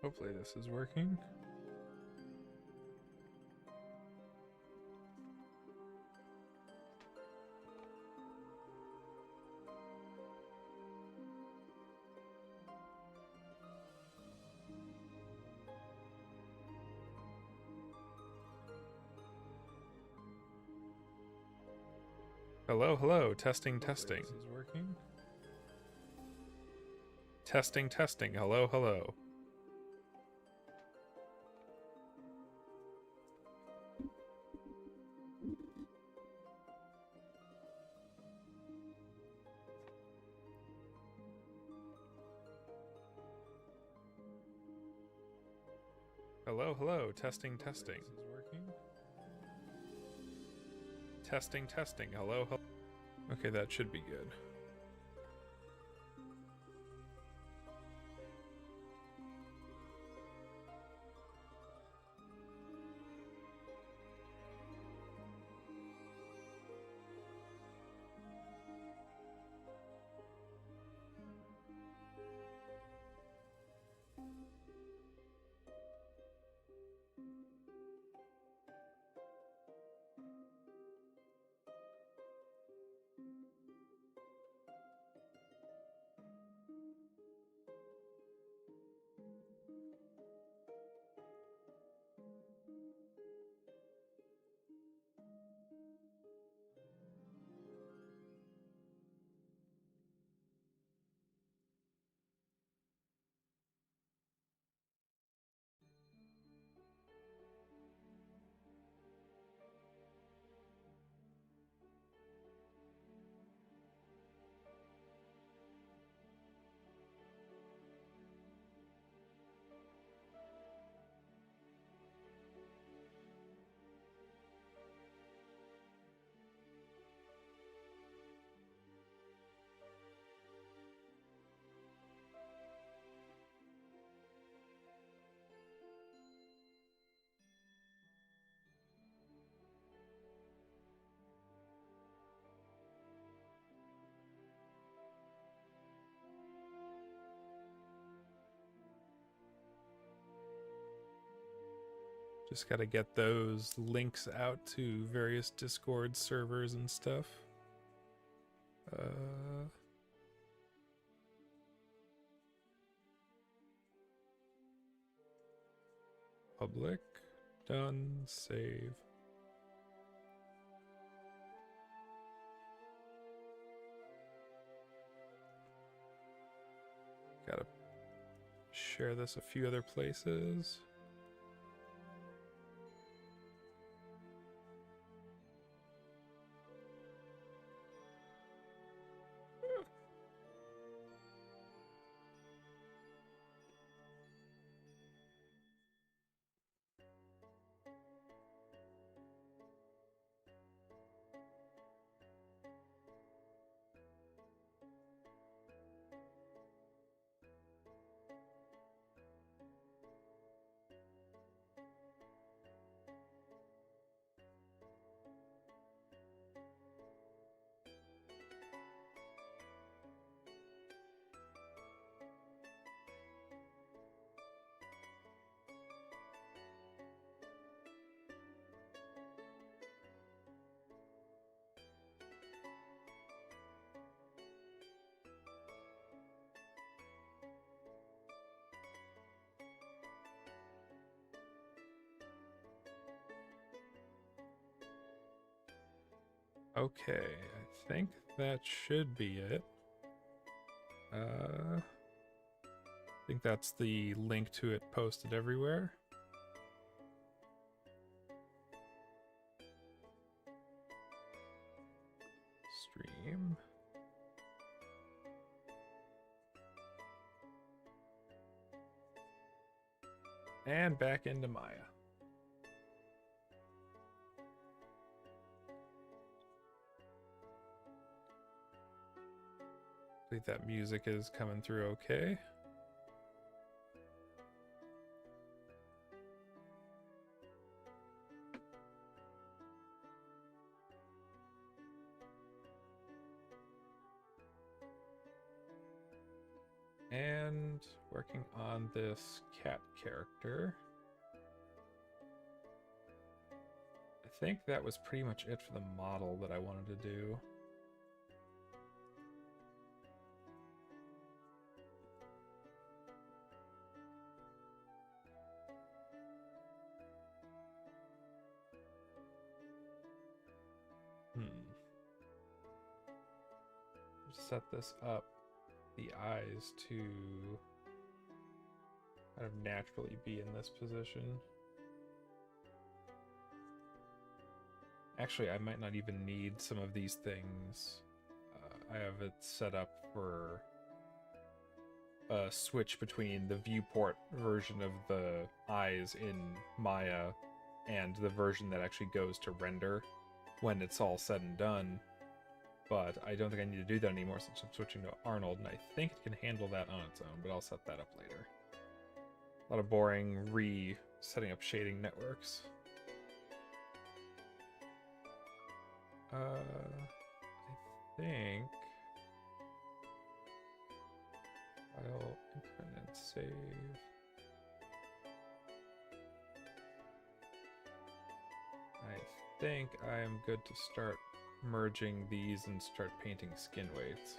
Hopefully this is working. Hello, hello, testing, testing. This is working. Testing, testing, hello, hello. Hello, hello, testing, testing. This is working. Testing, testing, hello, hello. Okay, that should be good. Just gotta get those links out to various Discord servers and stuff. Public, done, save. Gotta share this a few other places. Okay, I think that should be it. I think that's the link to it posted everywhere. Stream. And back into Maya. I think that music is coming through okay. And and working on this cat character. I think that was pretty much it for the model that I wanted to do. Set this up, the eyes to kind of naturally be in this position. Actually, I might not even need some of these things. I have it set up for a switch between the viewport version of the eyes in Maya and the version that actually goes to render when it's all said and done. But I don't think I need to do that anymore since I'm switching to Arnold, and I think it can handle that on its own, but I'll set that up later. A lot of boring setting up shading networks. I think File, imprint, and save. I think I am good to start merging these and start painting skin weights.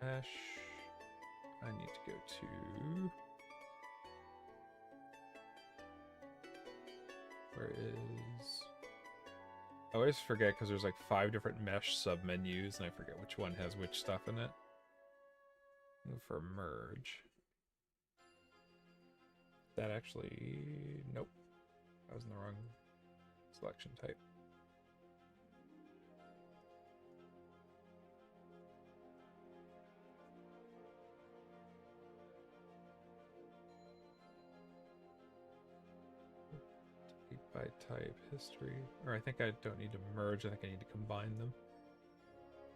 Mesh. I need to go to... Where is... I always forget because there's like 5 different mesh submenus and I forget which one has which stuff in it. Move for merge. That actually... Nope. I was in the wrong selection type. By type, history, or I think I don't need to merge, I think I need to combine them.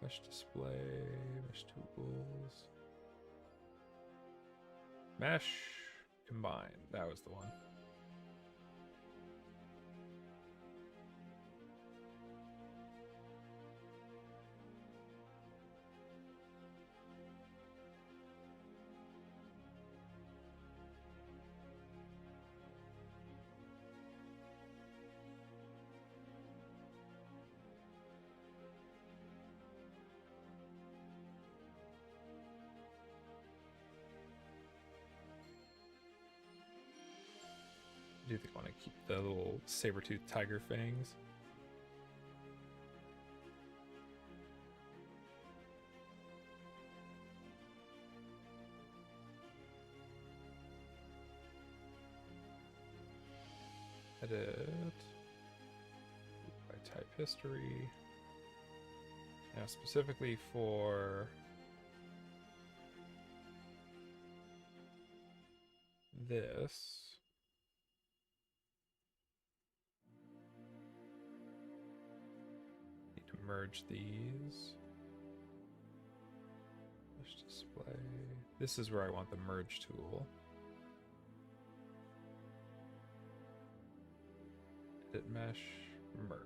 Mesh display, mesh tools. Mesh, combine, that was the one. I do think I want to keep the little saber-toothed tiger fangs. Edit. By type history. Now specifically for this. Merge these. Mesh display. This is where I want the merge tool. Edit mesh, merge.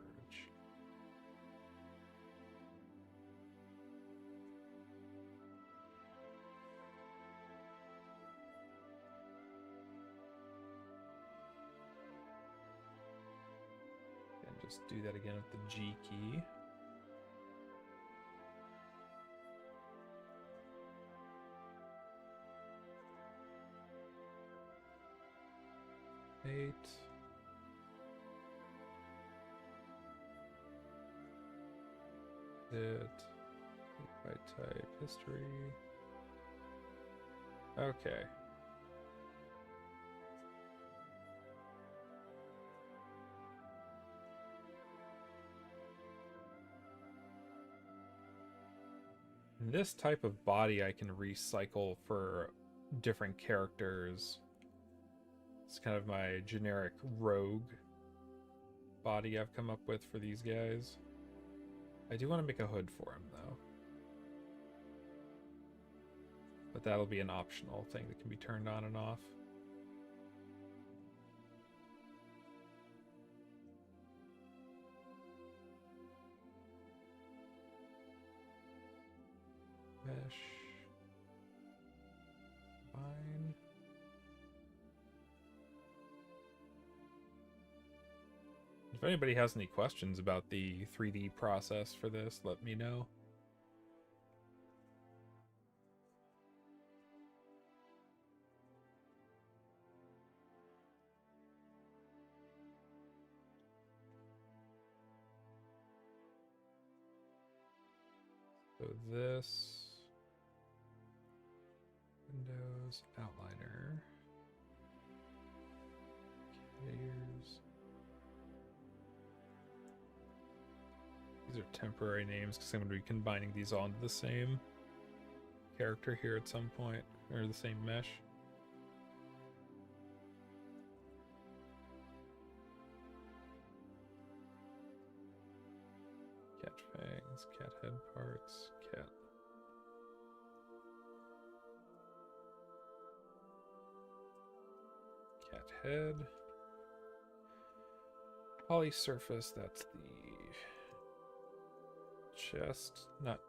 And just do that again with the G key. Edit by type history. Okay. This type of body I can recycle for different characters. It's kind of my generic rogue body I've come up with for these guys. I do want to make a hood for him, though. But that'll be an optional thing that can be turned on and off. Mesh. Fine. If anybody has any questions about the 3D process for this, let me know. So this Windows outliner layers. These are temporary names because I'm going to be combining these all into the same character here at some point, or the same mesh. Cat fangs, cat head parts, cat. Cat head. Poly surface, that's the chest. Not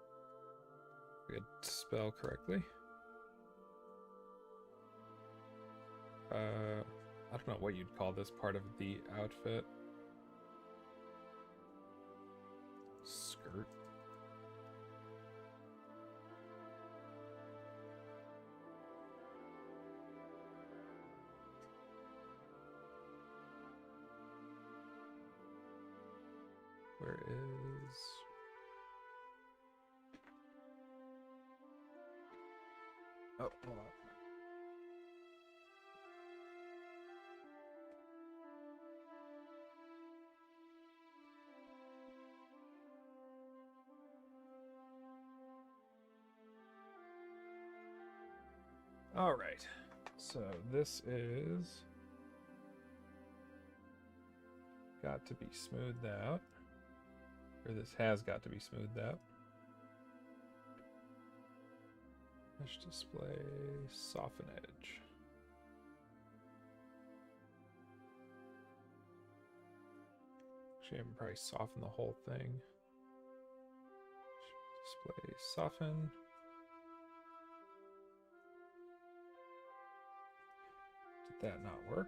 good to spell correctly. I don't know what you'd call this part of the outfit. Skirt. Where is... Oh, hold on. All right, so this is got to be smoothed out, or this has got to be smoothed out. Mesh display, soften edge. Actually, I can probably soften the whole thing. Display, soften. Did that not work?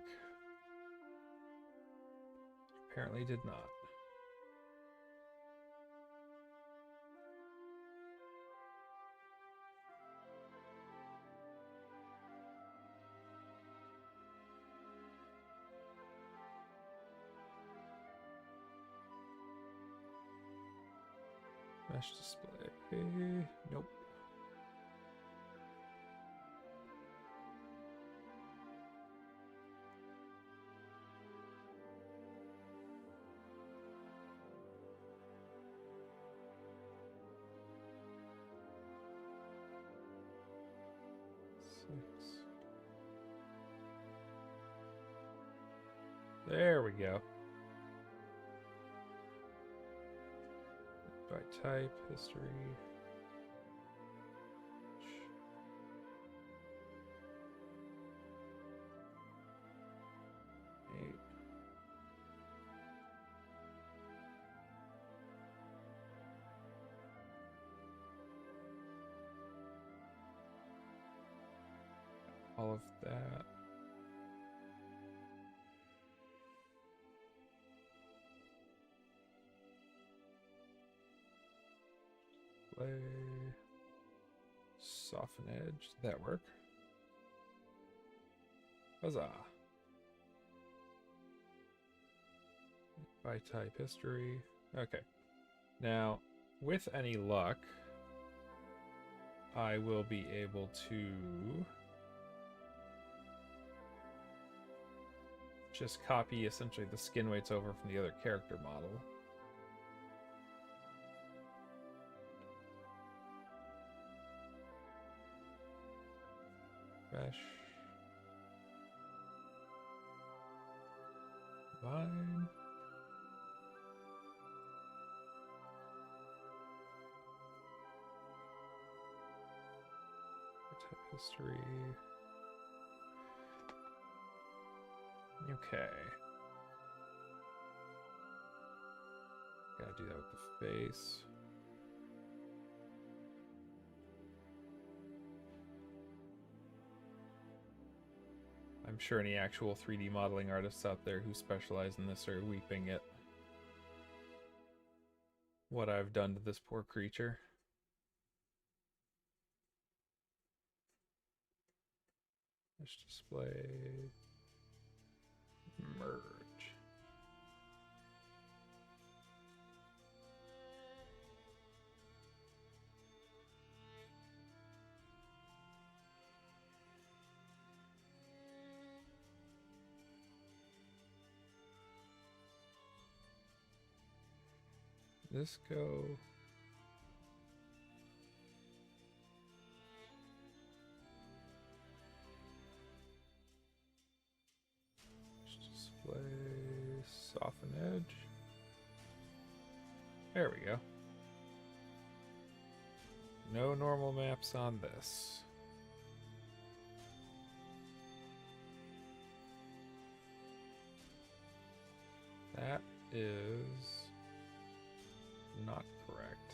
Apparently did not. Mesh display, nope. There we go. By type, history. 8. All of that. Play. Soften edge. Did that work? Huzzah. By type history. Okay. Now, with any luck, I will be able to just copy essentially the skin weights over from the other character model. Mesh. Line. Type history. Okay. Gotta do that with the face. I'm sure any actual 3D modeling artists out there who specialize in this are weeping at what I've done to this poor creature. Let's display, merge. This go. Display, soften edge. There we go. No normal maps on this. That is not correct.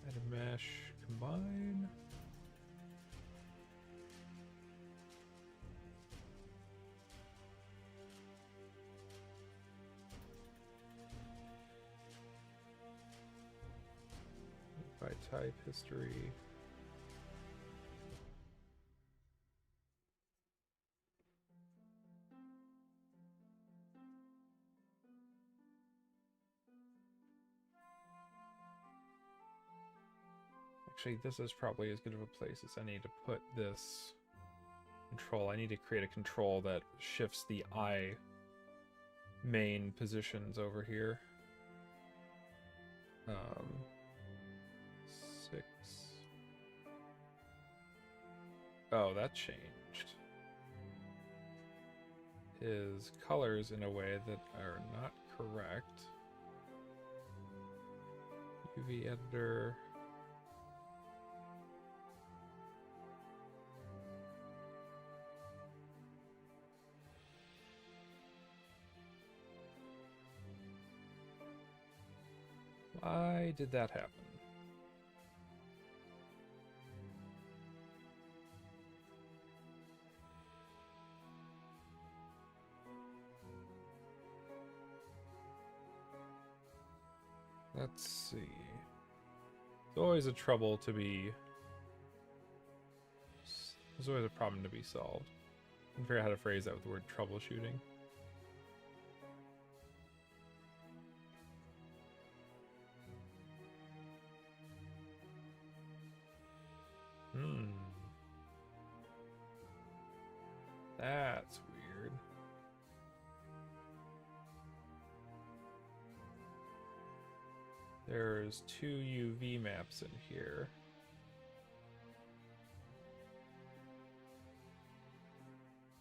Add a mesh, combine. By type, history. Actually, this is probably as good of a place as I need to put this control. I need to create a control that shifts the eye main positions over here. 6. Oh, that changed. His colors in a way that are not correct. UV editor. Why did that happen? Let's see. It's always a trouble to be... There's always a problem to be solved. I can figure out how to phrase that with the word troubleshooting. That's weird. There's 2 UV maps in here.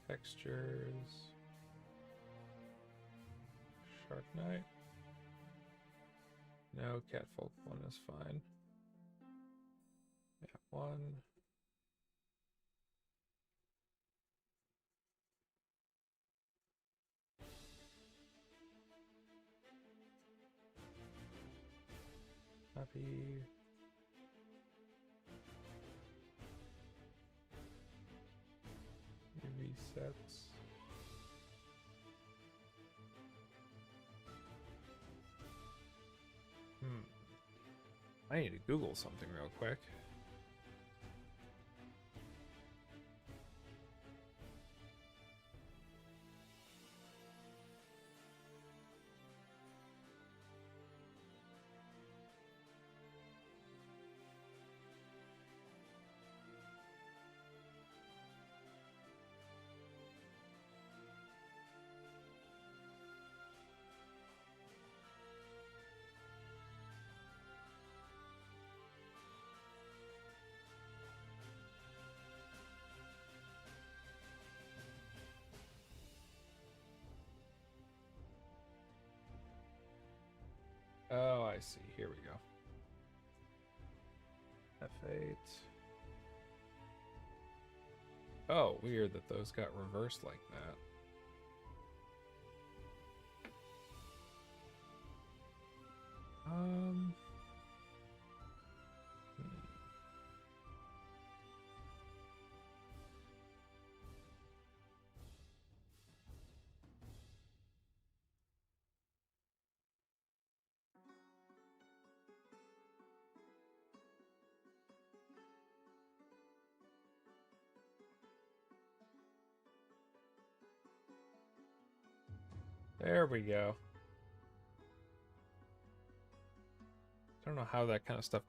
Textures. Shark Knight. No, Catfolk 1 is fine. Map 1. Copy. Resets. I need to Google something real quick. Oh, I see. Here we go. F8. Oh, weird that those got reversed like that. Hmm. There we go. I don't know how that kind of stuff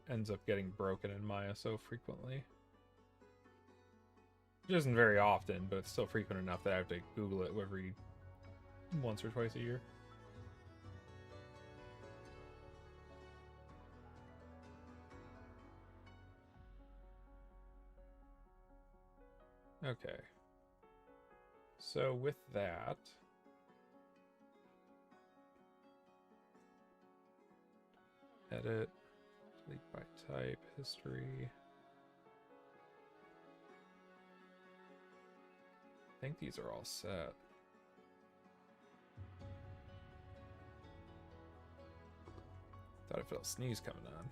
ends up getting broken in Maya so frequently. It isn't very often, but it's still frequent enough that I have to Google it every once or twice a year. Okay. So with that, edit, delete by type, history. I think these are all set. Thought I felt a sneeze coming on.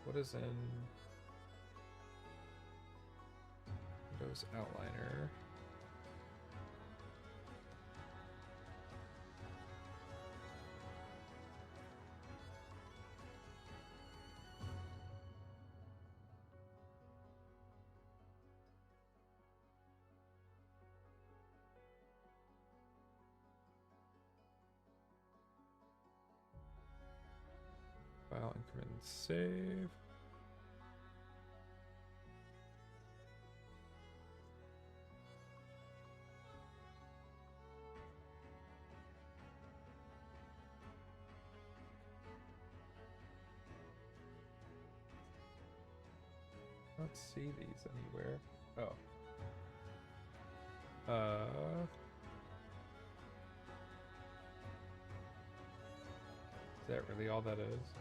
What is in Windows Outliner? File increment save. I don't see these anywhere. Oh. Is that really all that is?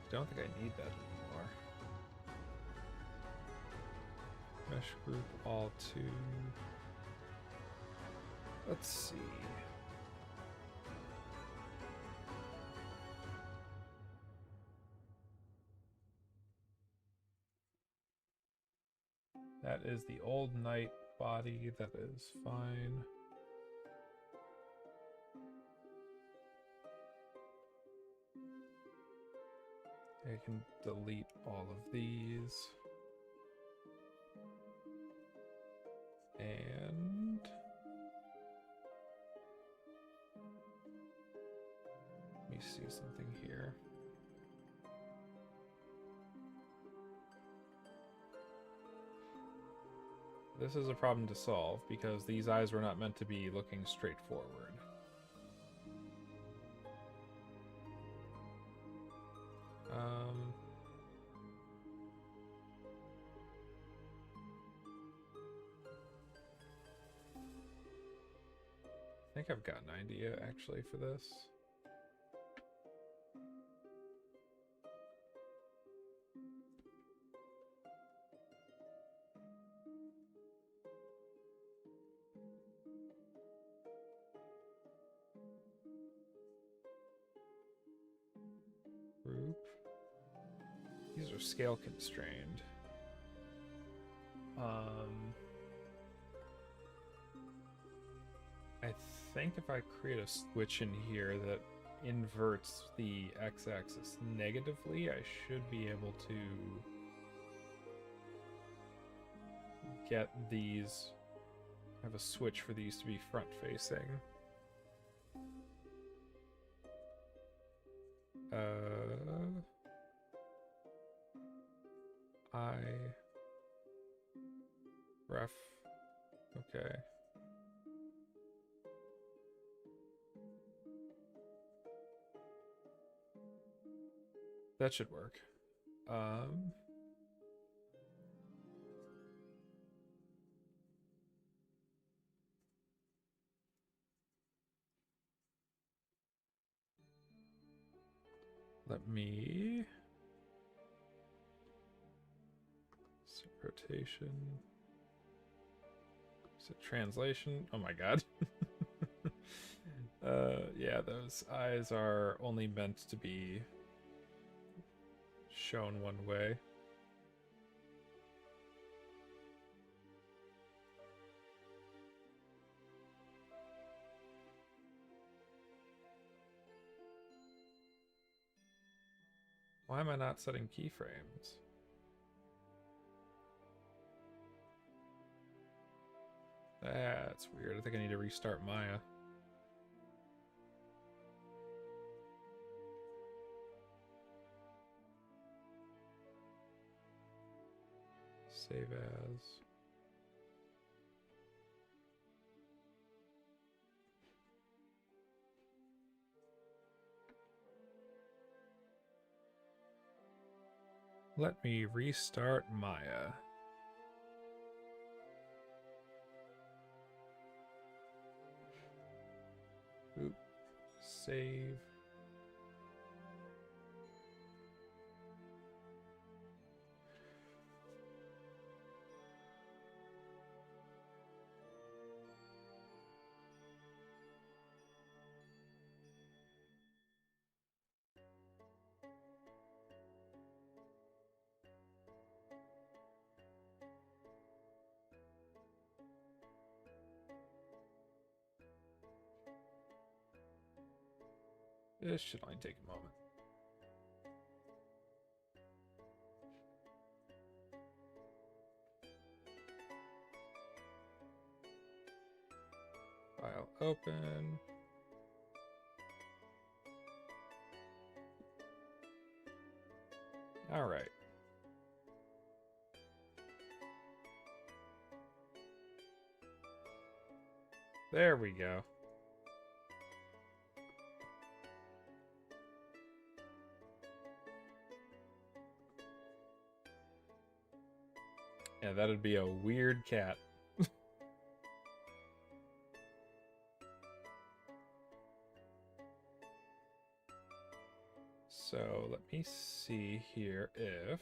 Don't think I need that anymore. Mesh group all two. Let's see. That is the old knight body. That is fine. I can delete all of these. And let me see something here. This is a problem to solve because these eyes were not meant to be looking straight forward. I think I've got an idea actually for this. Group. These are scale constrained. I think if I create a switch in here that inverts the x-axis negatively, I should be able to get these, have a switch for these to be front facing. Ref, okay. That should work. Let me set rotation. Set translation. Oh my god. Yeah, those eyes are only meant to be shown one way. Why am I not setting keyframes? That's weird. I think I need to restart Maya. Save as. Let me restart Maya. Oop. Save. This should only take a moment. File open. All right. There we go. Yeah, that'd be a weird cat. So let me see here if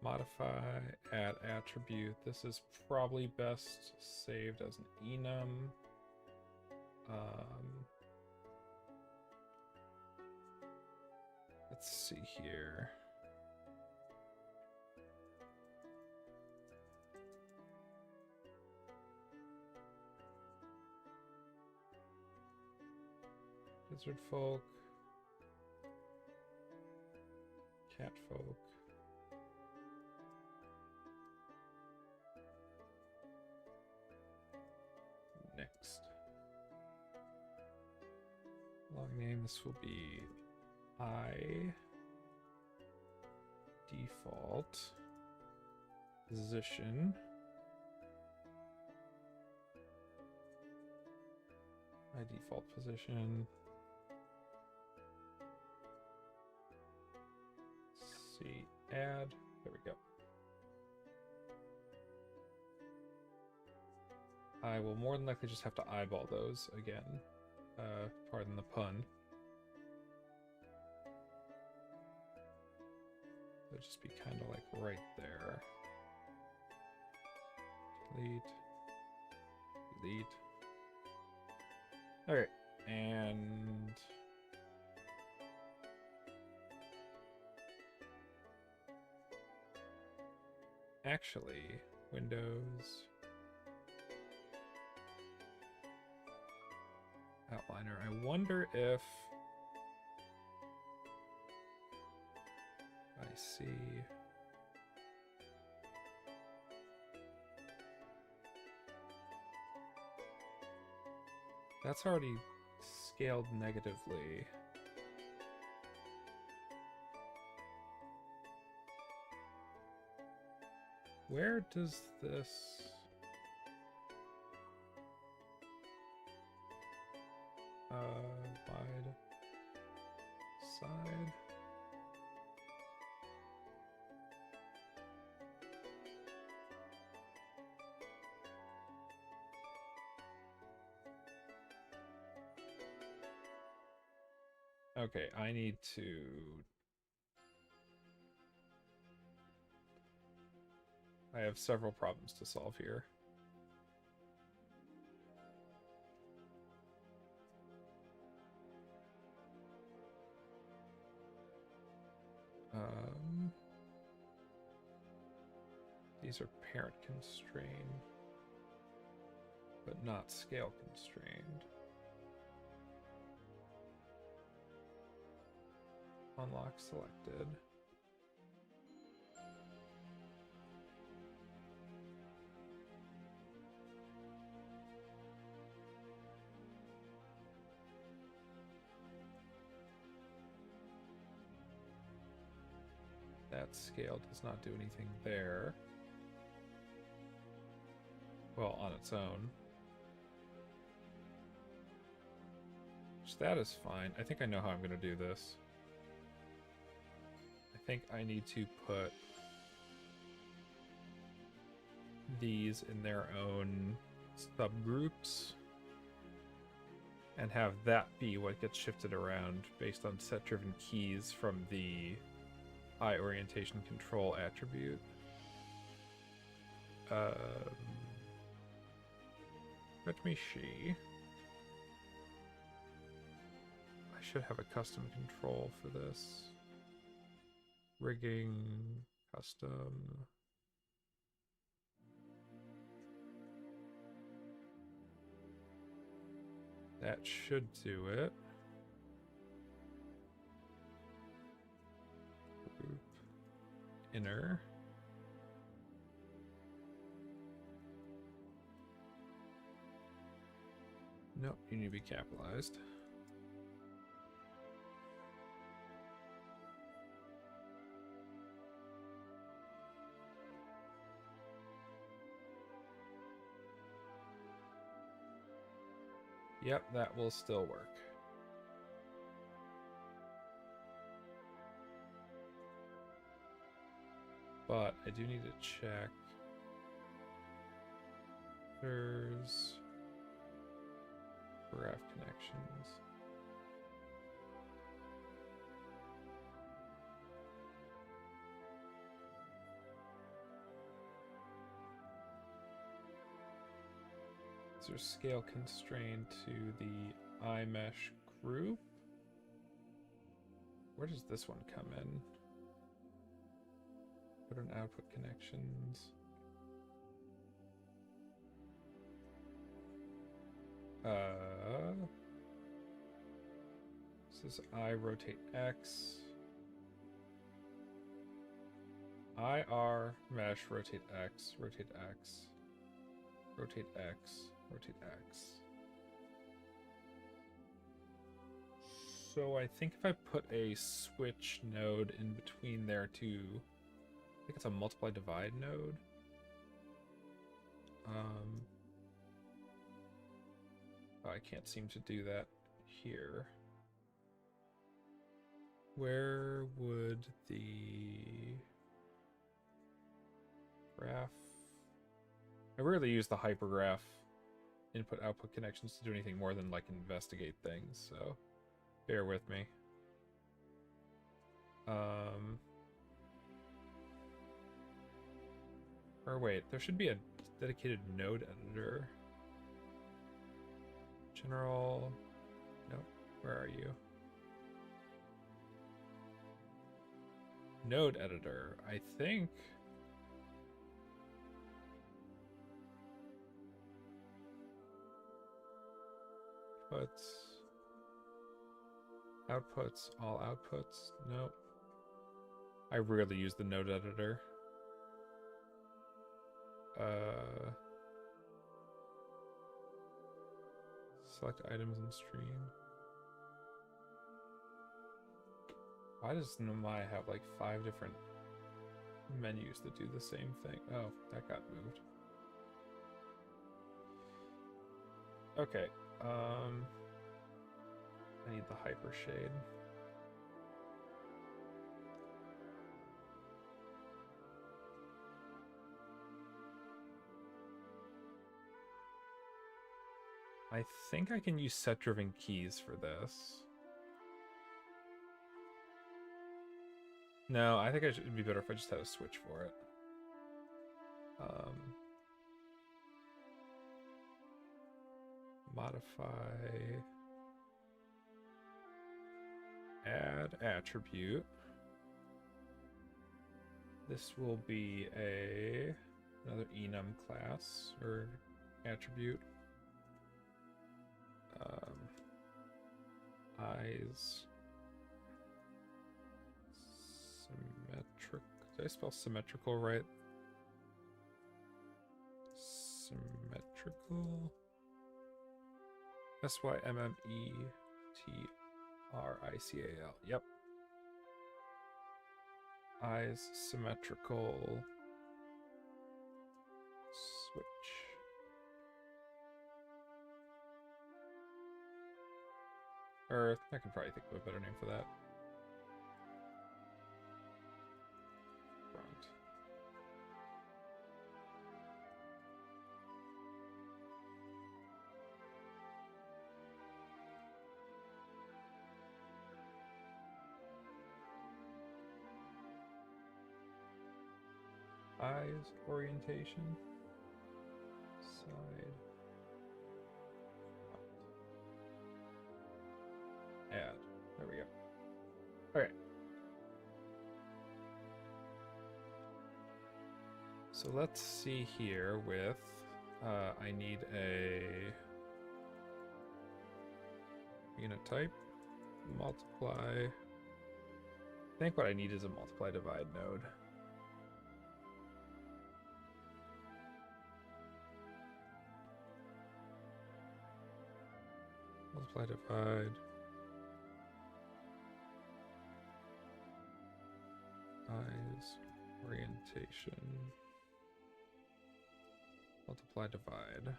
modify, add attribute. This is probably best saved as an enum. Let's see here. Lizard folk, cat folk. Next. Long name, this will be I default position. My default position. See, add. There we go. I will more than likely just have to eyeball those again. Pardon the pun. It'll just be kind of like right there. Delete. Delete. Alright, and actually, Windows outliner. I wonder if I see. That's already scaled negatively. Where does this... wide side. Okay, I need to... I have several problems to solve here. These are parent constrained, but not scale constrained. Unlock selected. That scale does not do anything there. Well, on its own. Which that is fine. I think I know how I'm going to do this. I think I need to put these in their own subgroups and have that be what gets shifted around based on set-driven keys from the eye orientation control attribute. Let me see. I should have a custom control for this. Rigging, custom. That should do it. Group, inner. Nope, you need to be capitalized. Yep, that will still work. But I do need to check. There's graph connections. These are scale constrained to the iMesh group. Where does this one come in? Put in output connections. This is I rotate X. IR mesh rotate X, rotate X, rotate X, rotate X. So I think if I put a switch node in between there too, I think it's a multiply divide node. I can't seem to do that here. Where would the graph... I rarely use the hypergraph input-output connections to do anything more than like investigate things, so bear with me. Or wait, there should be a dedicated node editor. General... No, where are you? Node editor, I think... Outputs, all outputs, nope. I rarely use the node editor. Select items and stream. Why does Nomai have like 5 different menus that do the same thing? Oh, that got moved. Okay. I need the hyper shade. I think I can use set-driven keys for this. No, I think it'd be better if I just had a switch for it. Modify, add attribute. This will be another enum class or attribute. Eyes symmetric. Did I spell symmetrical right? Symmetrical. SYMMETRICAL. Yep. Eyes symmetrical. Switch. Or I can probably think of a better name for that. Front. Eyes orientation. Side. Add. There we go. Okay. So let's see here with, I need a phenotype, multiply. I think what I need is a multiply divide node. Multiply divide. Eyes, orientation, multiply divide.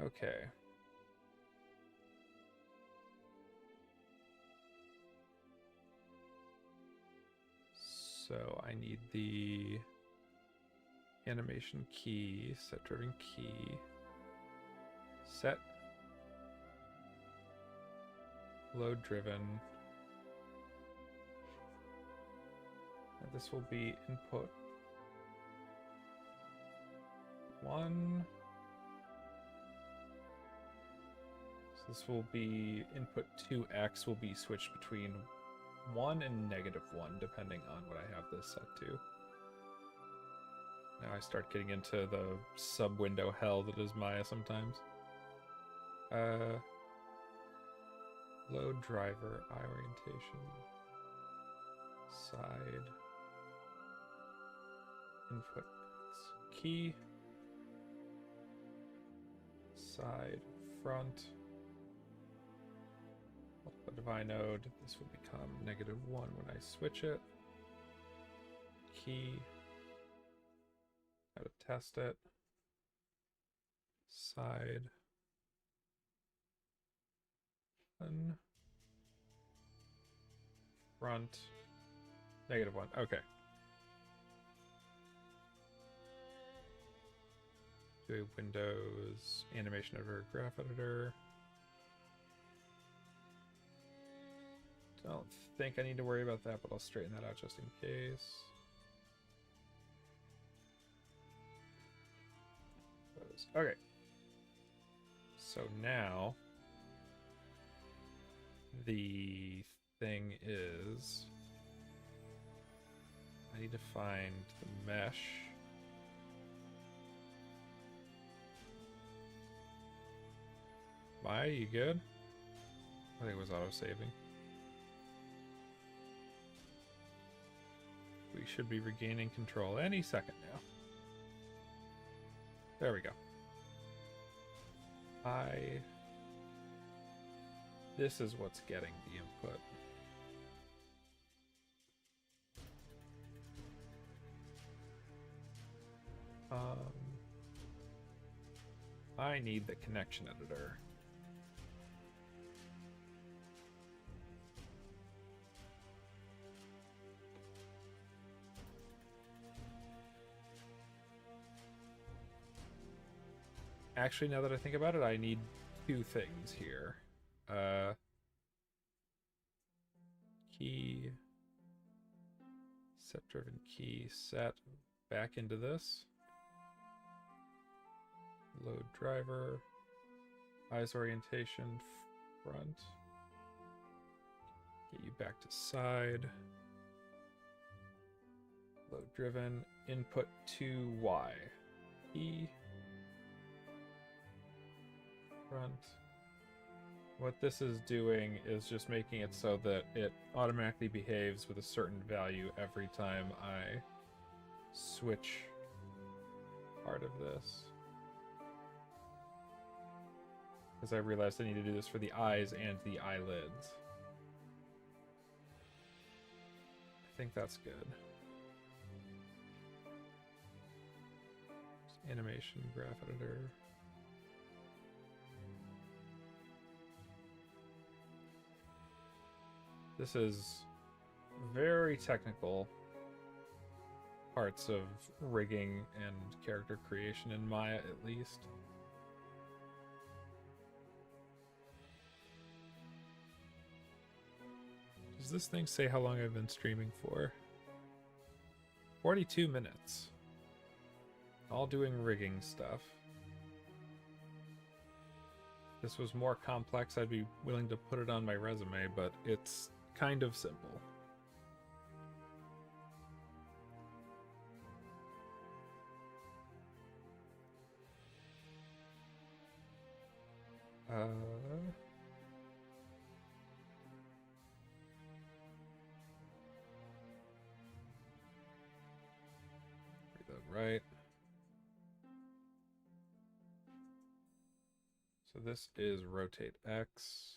Okay. So I need the animation key, set driven key, set load driven. And this will be input 1. So this will be input 2x will be switched between 1 and -1 depending on what I have this set to. Now I start getting into the sub-window hell that is Maya sometimes. Load driver, eye orientation, side, input key, side, front, multiply divide node. This will become -1 when I switch it. Key, how to test it, side, front, -1. Okay. Do a Windows animation editor, graph editor. Don't think I need to worry about that, but I'll straighten that out just in case. Okay. So now the thing is, I need to find the mesh. Maya, you good? I think it was auto-saving. We should be regaining control any second now. There we go. This is what's getting the input. I need the connection editor. Actually, now that I think about it, I need two things here. Key, set-driven key, set back into this. Load driver, eyes orientation, front. Get you back to side. Load driven, input to Y. Key. Front. What this is doing is just making it so that it automatically behaves with a certain value every time I switch part of this. Because I realized I need to do this for the eyes and the eyelids. I think that's good. Animation, graph editor. This is very technical parts of rigging and character creation in Maya, at least. Does this thing say how long I've been streaming for? 42 minutes. All doing rigging stuff. If this was more complex, I'd be willing to put it on my resume, but it's kind of simple. Right. So this is rotate X.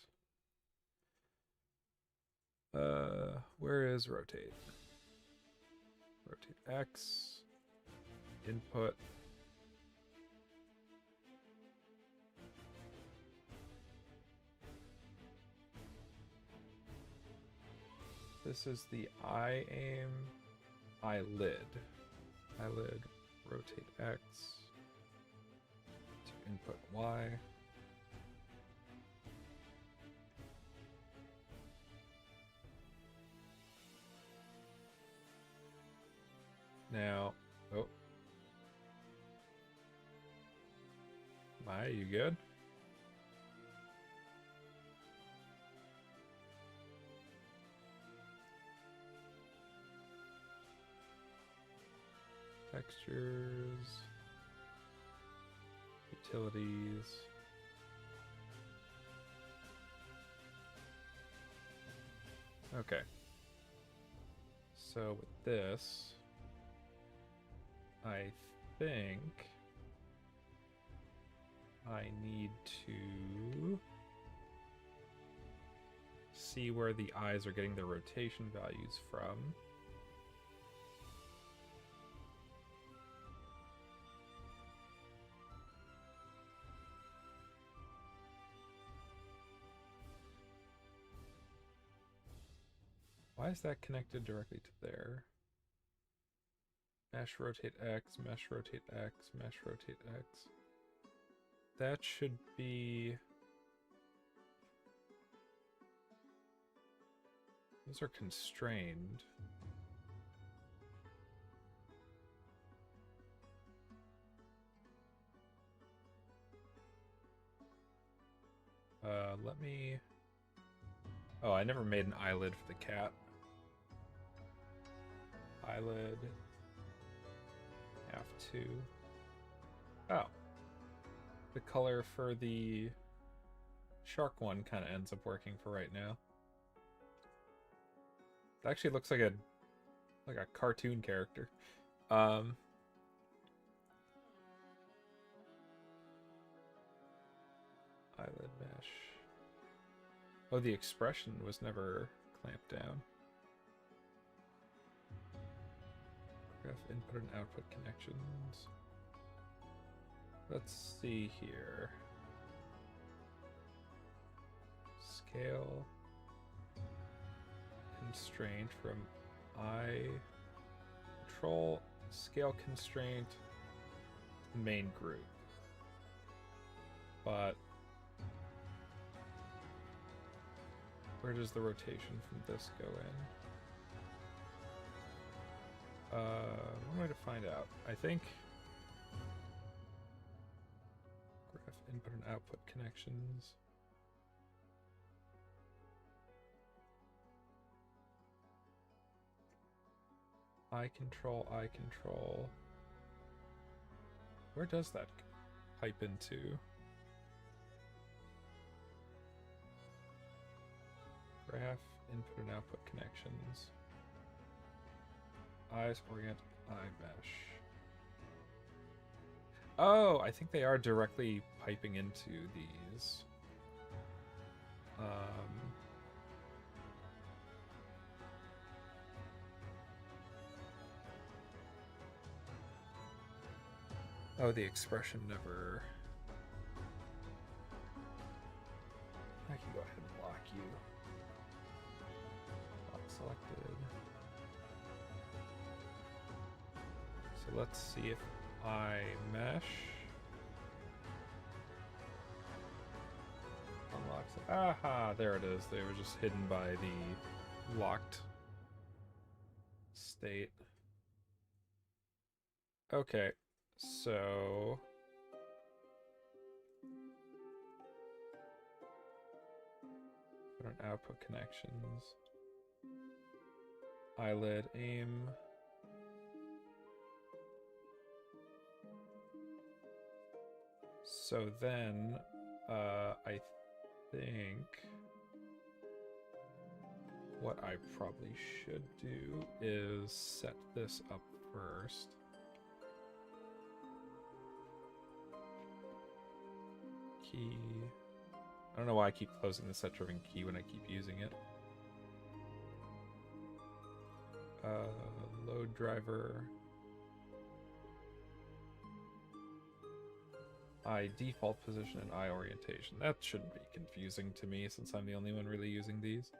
Where is rotate? Rotate X. Input. This is the eye aim, eyelid. Eyelid, rotate X to input Y. Now, oh. Maya, you good? Textures, utilities. Okay. So with this, I think I need to see where the eyes are getting their rotation values from. Why is that connected directly to there? Mesh rotate X, mesh rotate X, mesh rotate X. That should be... Those are constrained. Let me... Oh, I never made an eyelid for the cat. Eyelid. Have to. Oh. The color for the shark one kind of ends up working for right now. It actually looks like a cartoon character. Eyelid mesh. Oh, the expression was never clamped down. Graph input and output connections. Let's see here. Scale constraint from I control scale constraint main group. But where does the rotation from this go in? One way to find out. I think graph input and output connections. I control. Where does that pipe into? Graph input and output connections. Eyes orient iMesh. Oh, I think they are directly piping into these. Oh, the expression never... I can go ahead and lock you. Lock selected. So let's see if iMesh unlocks it. Aha, there it is. They were just hidden by the locked state. Okay, so put on output connections. Eyelid aim. So then, I think what I probably should do is set this up first. Key. I don't know why I keep closing the set-driven key when I keep using it. Load driver. I default position and eye orientation. That shouldn't be confusing to me since I'm the only one really using these.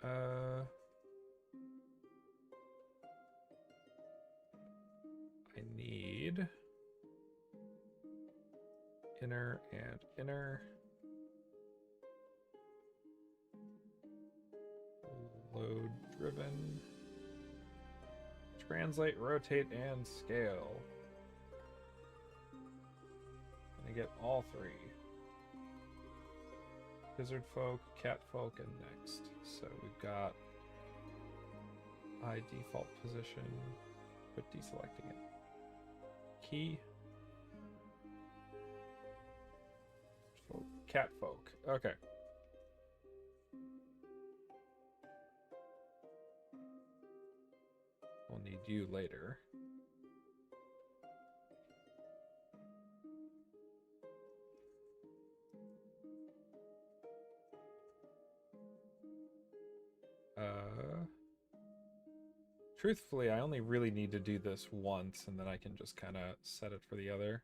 I need inner and inner. Load driven. Translate, rotate, and scale. I get all three. Lizard folk, cat folk, and next. So we've got eye default position, but deselecting it. Key. Folk, cat folk. Okay. We'll need you later. Truthfully, I only really need to do this once, and then I can just kind of set it for the other.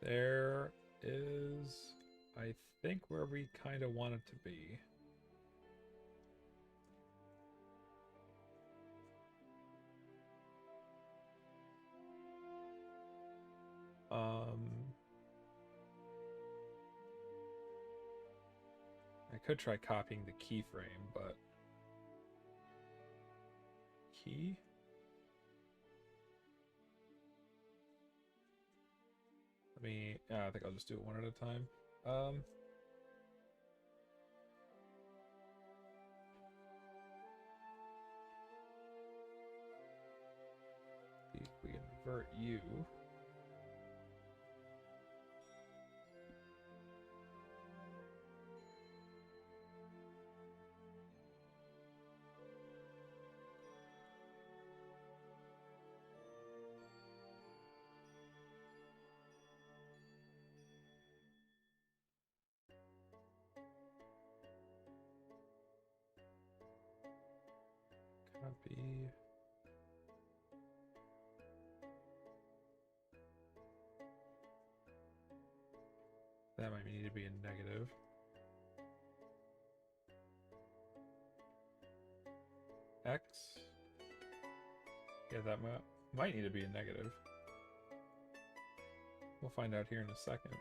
There is, I think, where we kind of want it to be. I could try copying the keyframe, but key? I think I'll just do it one at a time. convert you. Copy. That might need to be a negative. X. Yeah, that might need to be a negative. We'll find out here in a second.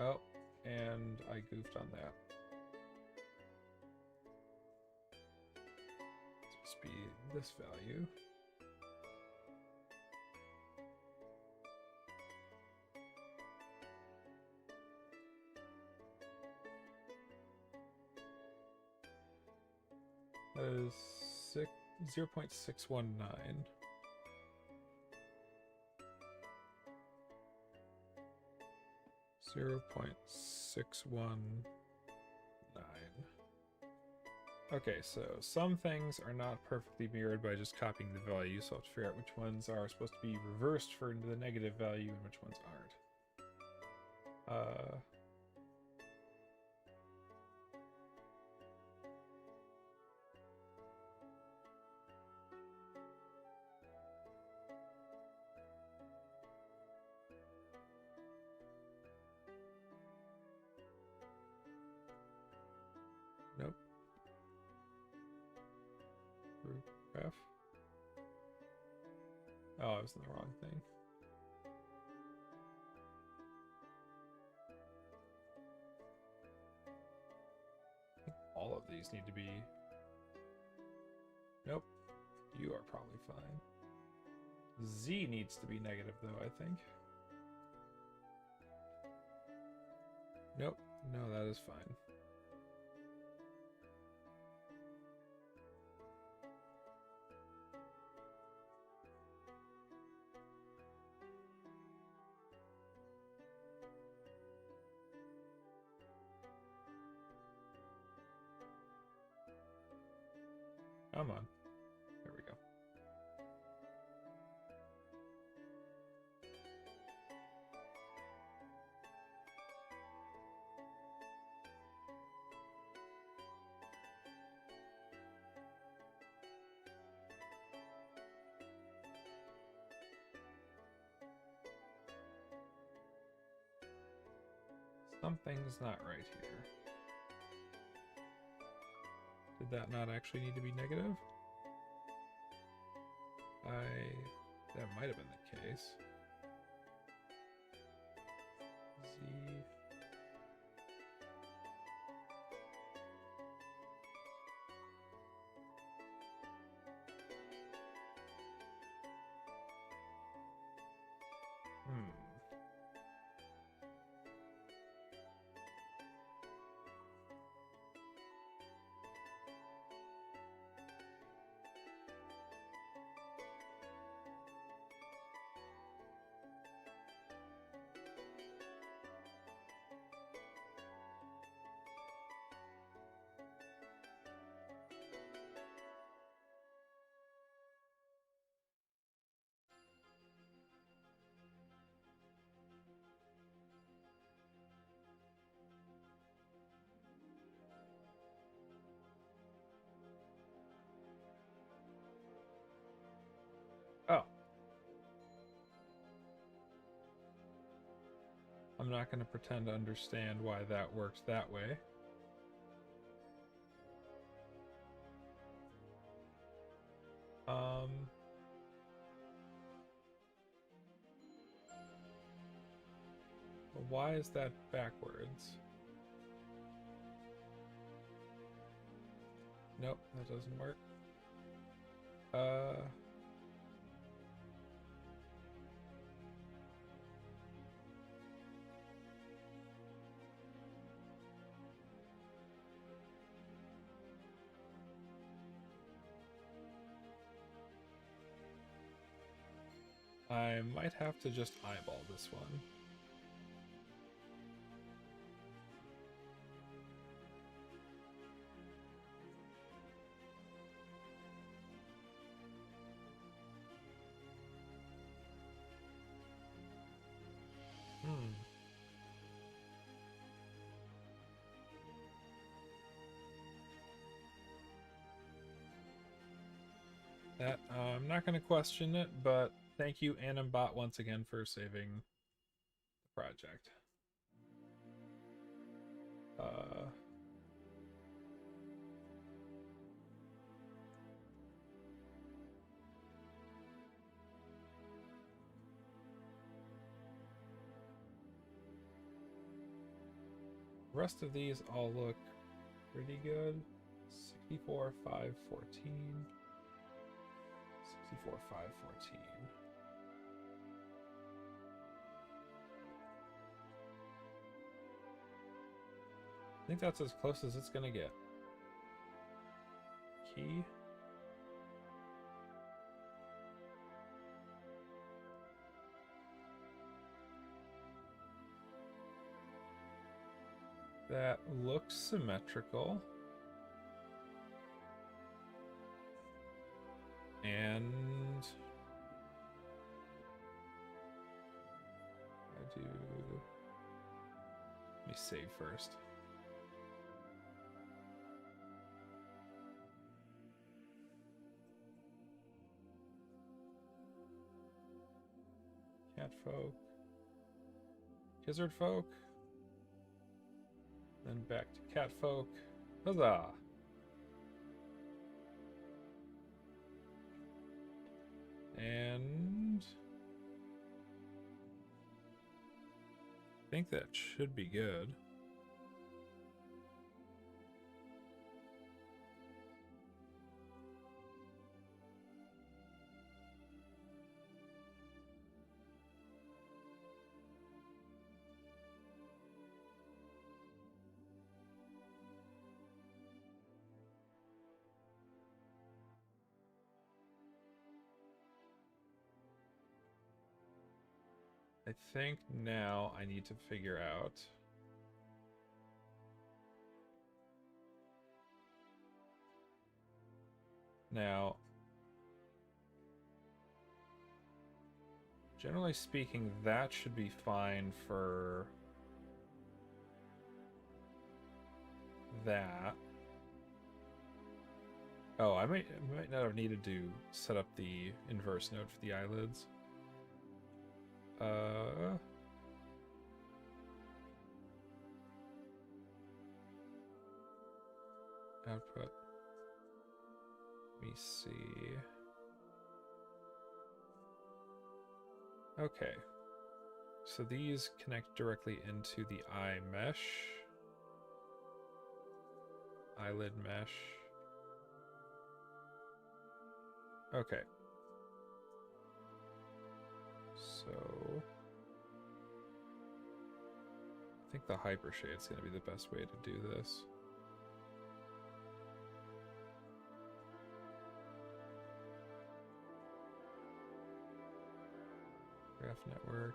Oh, and I goofed on that. It's supposed to be this value. That is 0.619. Okay, so some things are not perfectly mirrored by just copying the value, so I'll have to figure out which ones are supposed to be reversed for the negative value and which ones aren't. Nope. Graph. Oh, I was in the wrong thing. I think all of these need to be... Nope. You are probably fine. Z needs to be negative, though, I think. Nope. No, that is fine. Come on. There we go. Something's not right here. Did that not actually need to be negative? That might have been the case. Z. Oh. I'm not going to pretend to understand why that works that way. But why is that backwards? Nope, that doesn't work. I might have to just eyeball this one. That I'm not going to question it, but thank you, Animbot, once again for saving the project. The rest of these all look pretty good. 64, 5, 14. 64, 5, 14. I think that's as close as it's gonna get. Key. That looks symmetrical. And let me save first. Cat folk, Gizzard folk, then back to cat folk. Huzzah! And I think that should be good. I think now I need to figure out now, generally speaking, that should be fine for that. Oh, I might not have needed to set up the inverse node for the eyelids. Output. Let me see. Okay. So these connect directly into the eye mesh. Eyelid mesh. Okay. So I think the hypershade is going to be the best way to do this. Graph network.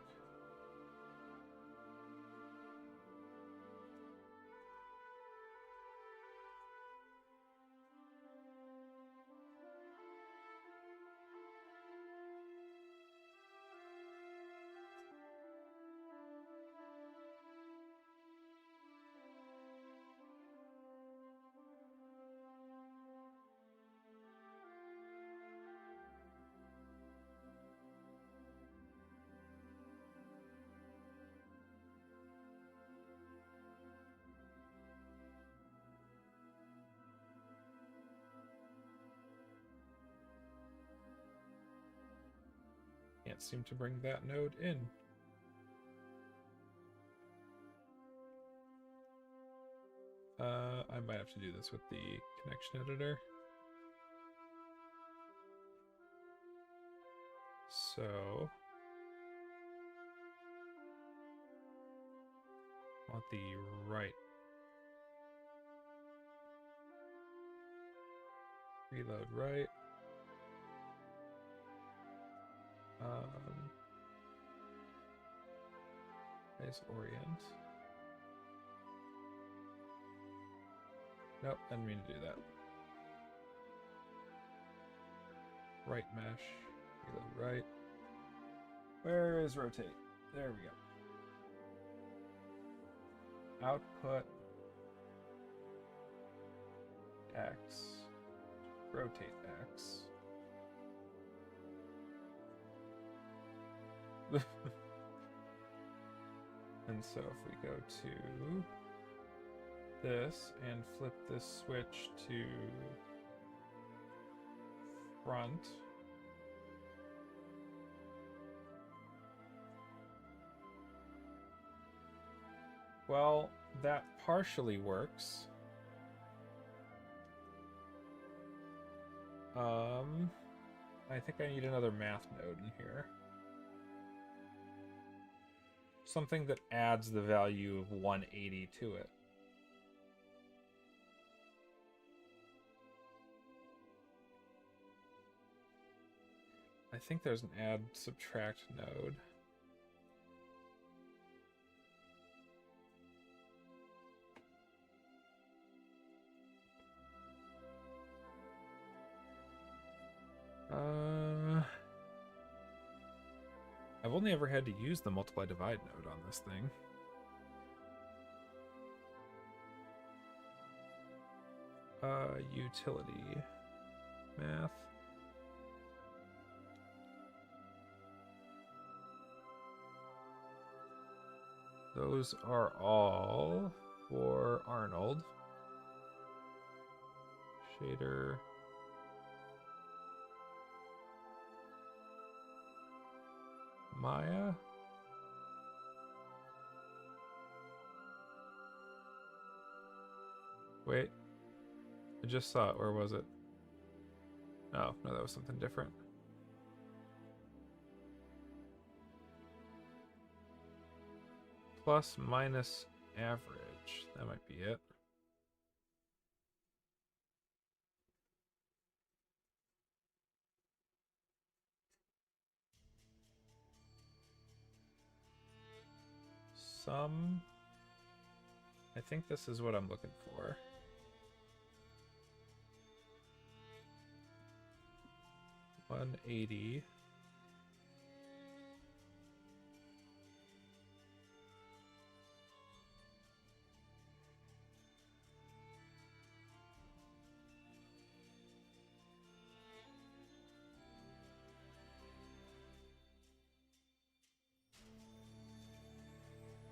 Can't seem to bring that node in. I might have to do this with the connection editor. So I want the right. Reload right. Place orient. Nope, didn't mean to do that. Right mesh. Reload right. Where is rotate? There we go. Output X. Rotate X. And so if we go to this and flip this switch to front, well, that partially works. I think I need another math node in here. Something that adds the value of 180 to it. I think there's an add subtract node. I've only ever had to use the multiply divide node on this thing. Utility. Math. Those are all for Arnold. Shader. Maya. Wait. I just saw it. Where was it? Oh, no, that was something different. Plus minus average. That might be it. Sum. I think this is what I'm looking for. $180.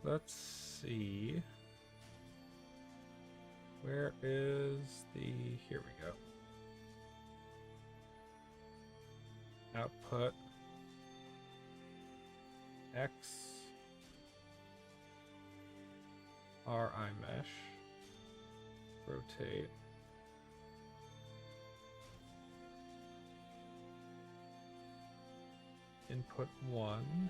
Let's see. Where is the... Here we go. Output. X. RI mesh. Rotate. Input 1.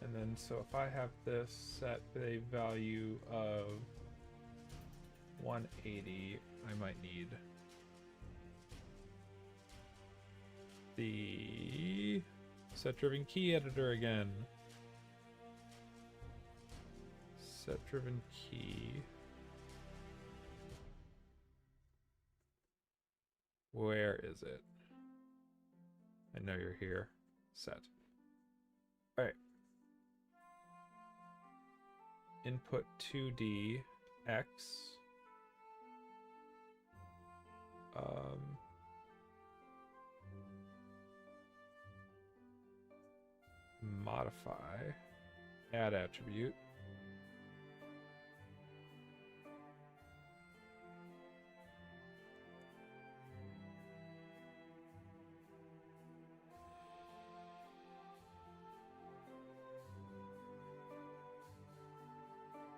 And then, so if I have this set a value of 180, I might need the set-driven key editor again. Set-driven key. Where is it? I know you're here. Set. All right. Input 2D X. Modify. Add attribute.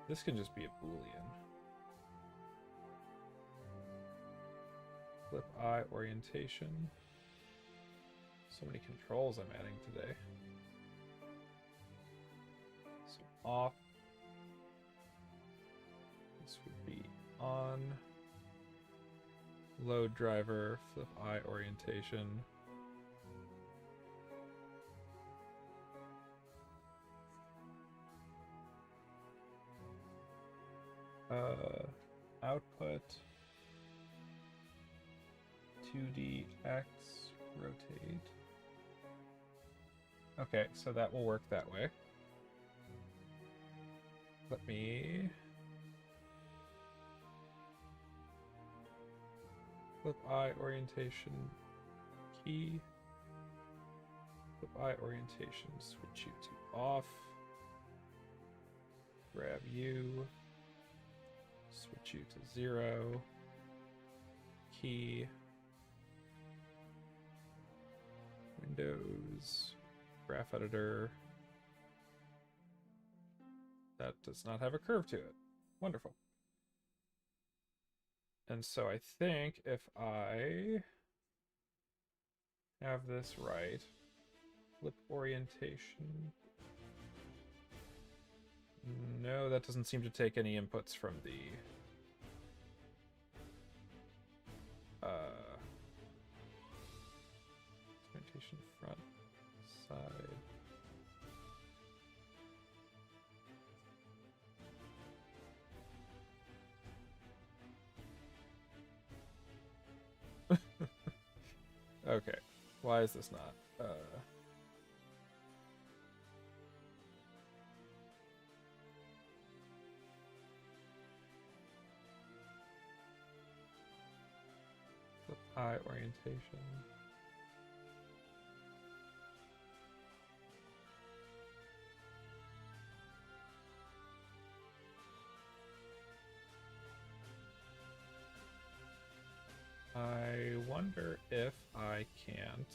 This can just be a Boolean. Flip eye orientation. So many controls I'm adding today. So off. This would be on. Load driver, flip eye orientation. Output 2DX rotate. Okay, so that will work that way. Let me flip eye orientation key. Flip eye orientation, switch you to off. Grab you. Switch you to 0. Key. Windows. Graph editor. That does not have a curve to it. Wonderful. And so I think if I have this right, flip orientation. No, that doesn't seem to take any inputs from the orientation front, side. Okay, why is this not? Flip eye orientation. I wonder if I can't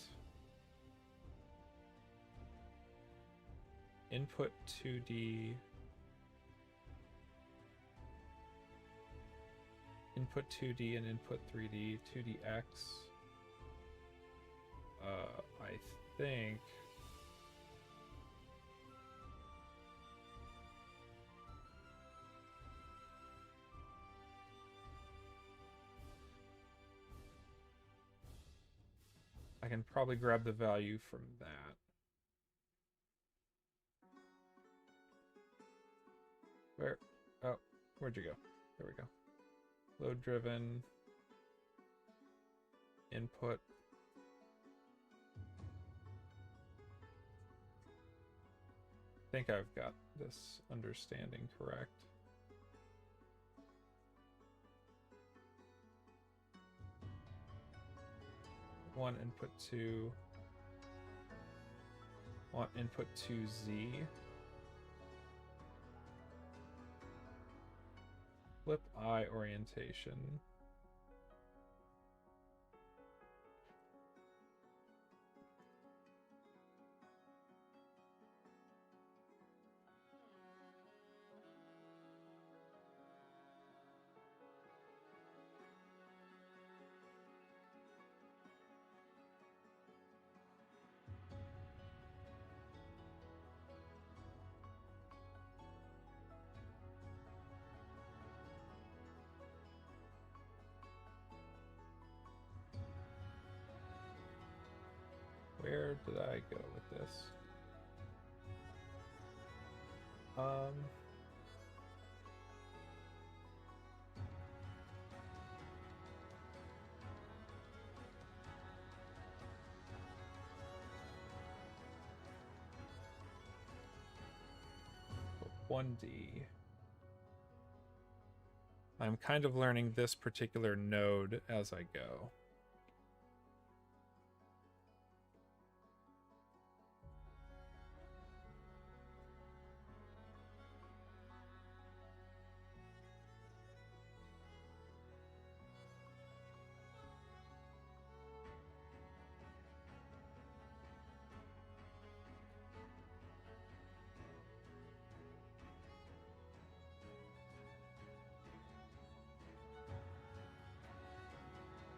input 2D, input 2D and input 3D, 2DX. I think I can probably grab the value from that. Where? Oh, where'd you go? There we go. Load driven. Input. I think I've got this understanding correct. One input to input to Z. Flip eye orientation. Where did I go with this? But 1D. I'm kind of learning this particular node as I go.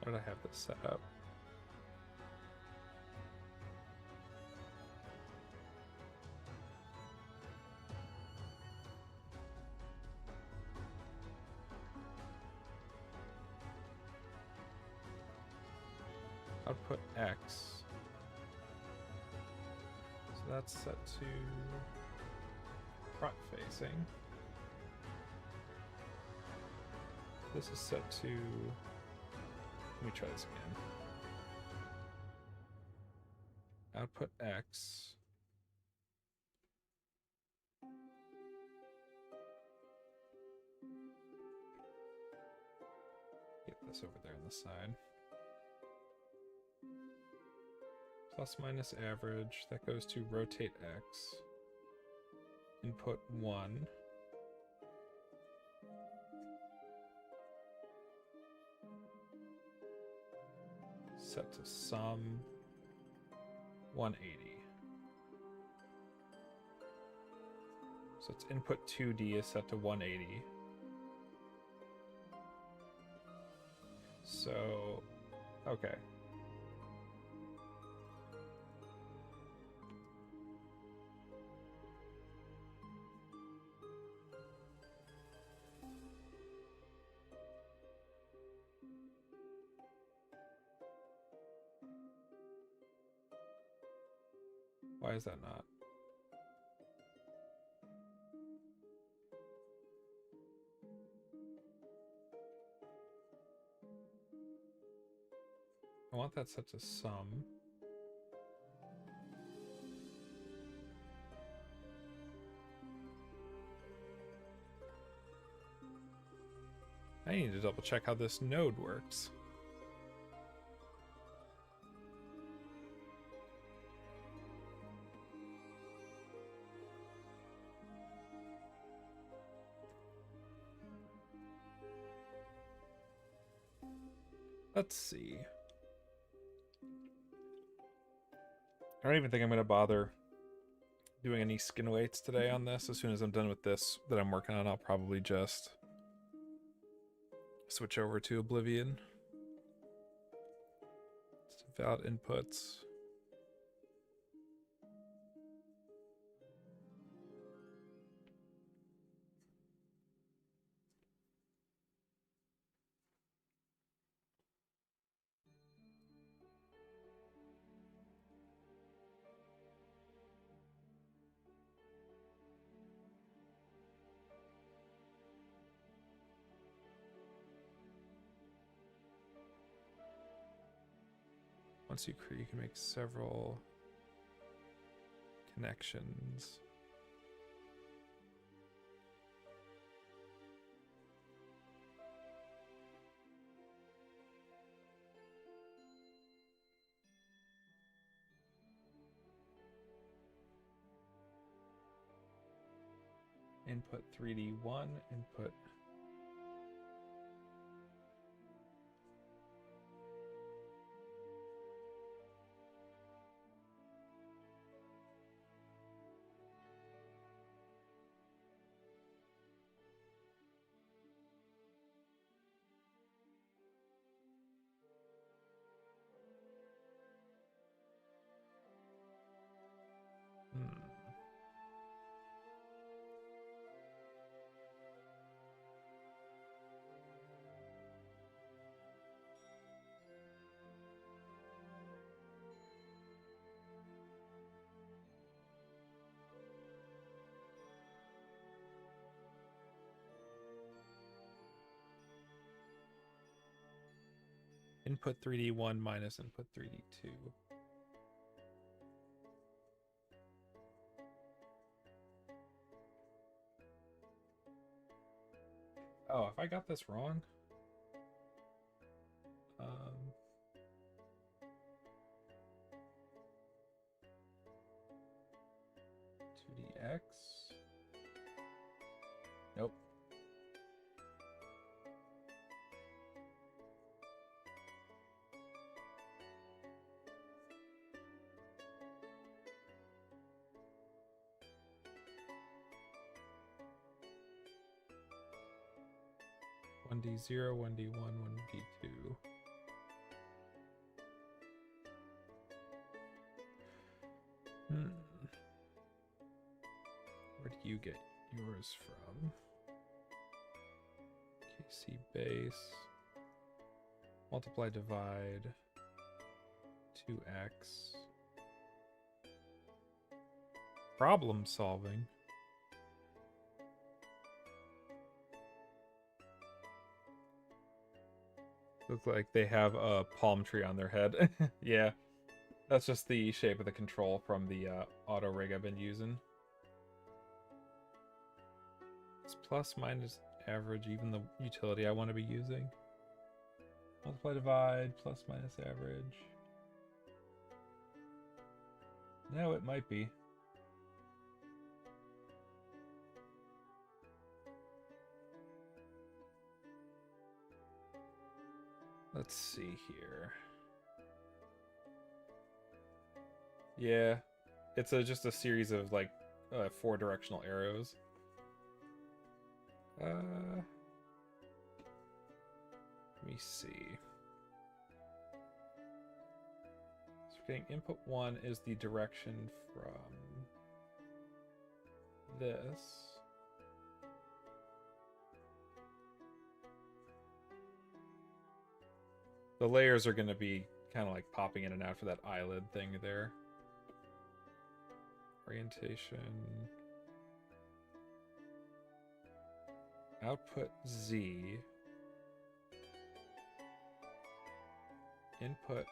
How did I have this set up? output X. So that's set to front facing. This is set to, let me try this again. Output X. Get this over there on the side. Plus minus average, that goes to rotate X. Input 1. Set to sum 180. So it's input 2D is set to 180. So, okay. Why is that not? I want that set to sum. I need to double check how this node works. Let's see. I don't even think I'm going to bother doing any skin weights today on this. As soon as I'm done with this that I'm working on, I'll probably just switch over to Oblivion. Valid inputs. Once you create, you can make several connections. Input 3D1, input input 3D1 minus input 3D2. Oh, if I got this wrong, 2DX. Nope. One D0, 1D1, 1D2. Where do you get yours from? KC base. Multiply, divide. 2x. Problem solving. Look like they have a palm tree on their head. Yeah, that's just the shape of the control from the auto rig I've been using. It's plus minus average, even the utility I want to be using. Multiply, divide, plus minus average. No, it might be. Let's see here. Yeah, it's just a series of like 4 directional arrows. Let me see. So we're getting input 1 is the direction from this. The layers are going to be kind of like popping in and out for that eyelid thing there. Orientation. Output Z. Input.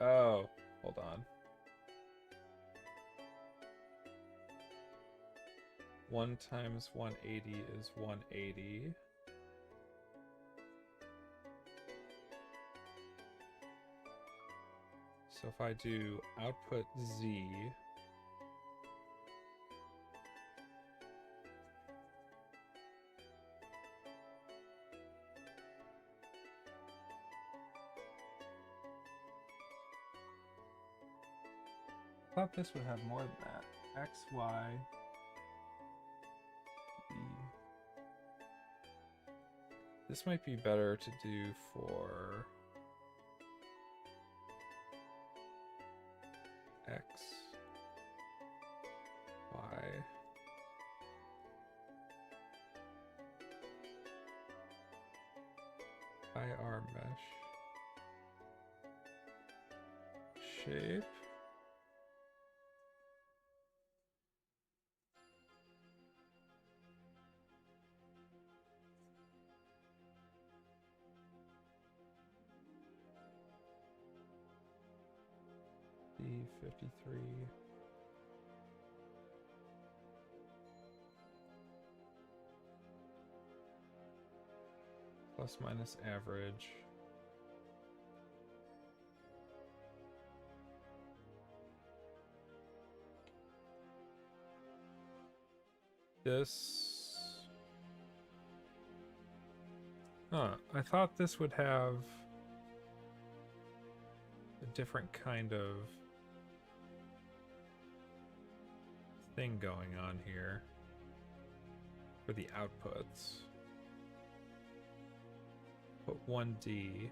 Oh, hold on. 1 times 180 is 180. So if I do output Z, I thought this would have more than that. X, Y, E. This might be better to do for X, Y. IR mesh. Shape. B53. Plus minus average. This. Huh, I thought this would have a different kind of thing going on here for the outputs. Put 1D.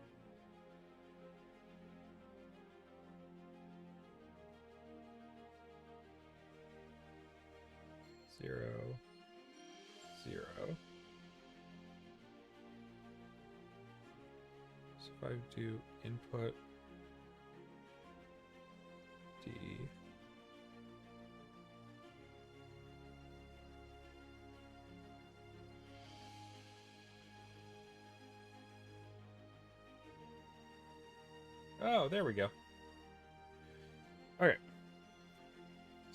Zero, 0. So if I do input D, oh, there we go. Okay.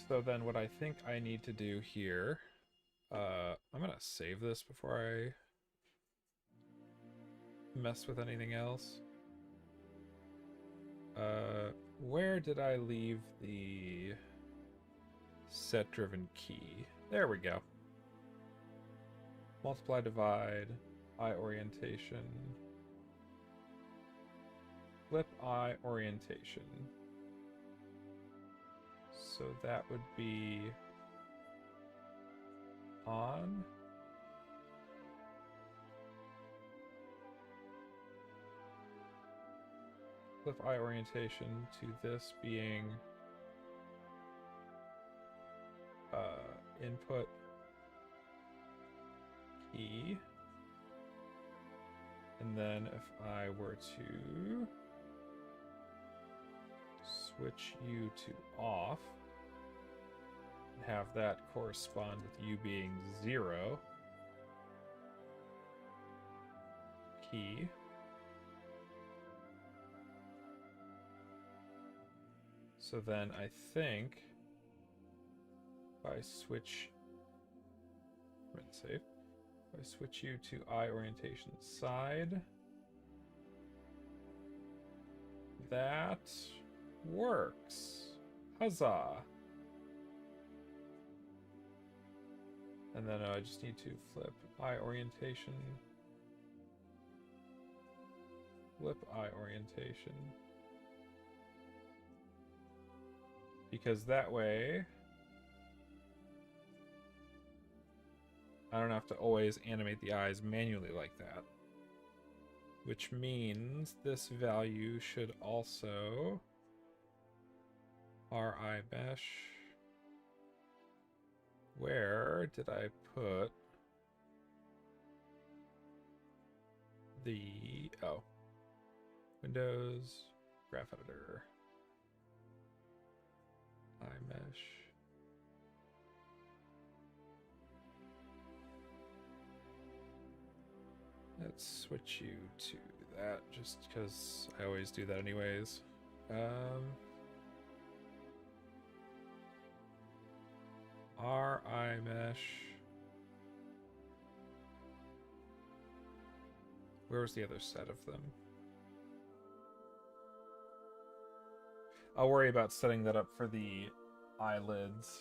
So then what I think I need to do here, I'm gonna save this before I mess with anything else. Where did I leave the set driven key? There we go. Multiply, divide, eye orientation. Flip eye orientation. So that would be on. Flip eye orientation to this being input key. And then if I were to switch you to off, and have that correspond with you being 0, key. So then I think if I switch, save. If I switch you to eye orientation side, that works. Huzzah! And then I just need to flip eye orientation, flip eye orientation. Because that way, I don't have to always animate the eyes manually like that. Which means this value should also RI mesh. Where did I put the, oh, Windows, Graph Editor, iMesh. Let's switch you to that just because I always do that anyways. iMesh. Where's the other set of them? I'll worry about setting that up for the eyelids.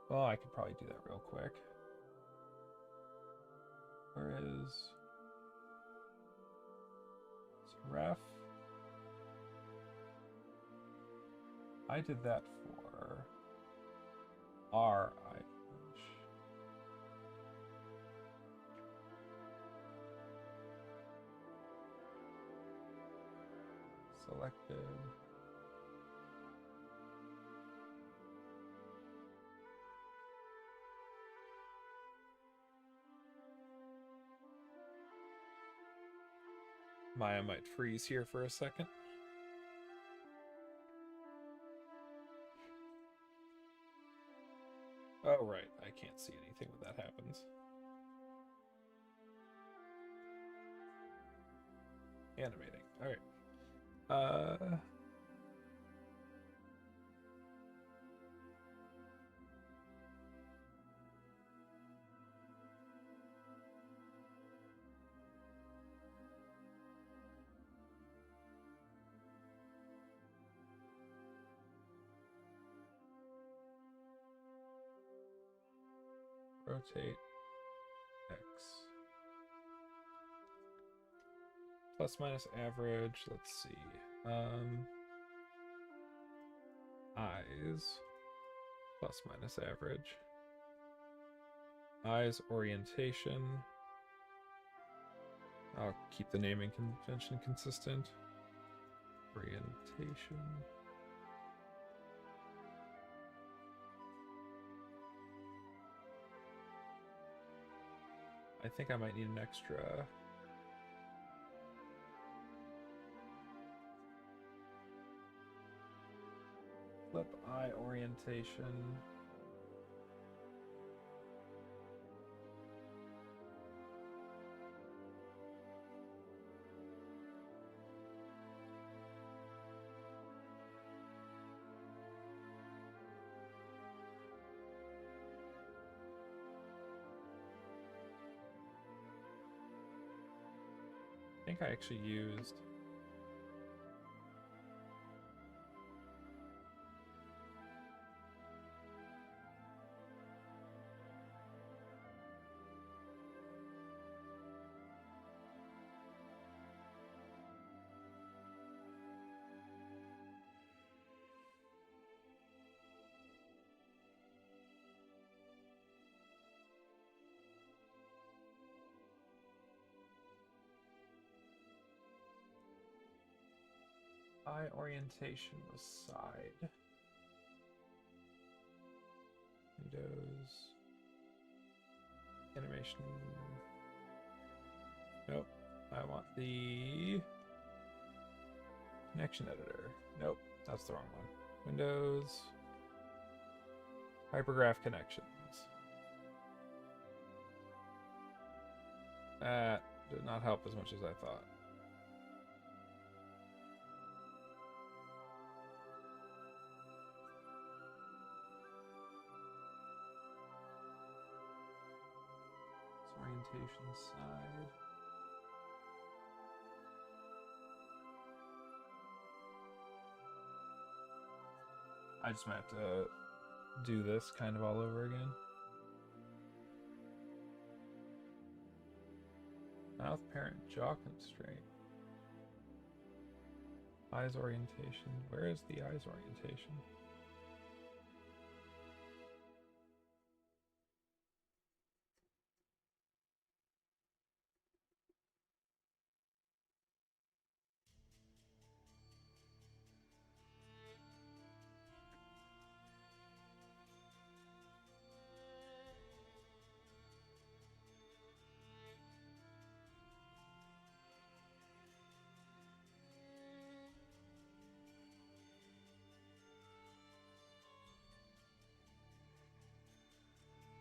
Well, I could probably do that real quick. Where is ref? I did that for our iMesh. Selected. Maya might freeze here for a second. Oh, right. I can't see anything when that happens. Animating. All right. Rotate X. Plus minus average. Let's see. Eyes. Plus minus average. Eyes orientation. I'll keep the naming convention consistent. Orientation. I think I might need an extra. Flip eye orientation. I think I actually used eye orientation was side. Windows. Animation. Nope. I want the connection editor. Nope, that's the wrong one. Windows. Hypergraph connections. That did not help as much as I thought. Orientation side. I just might have to do this kind of all over again. Mouth parent jaw constraint. Eyes orientation. Where is the eyes orientation?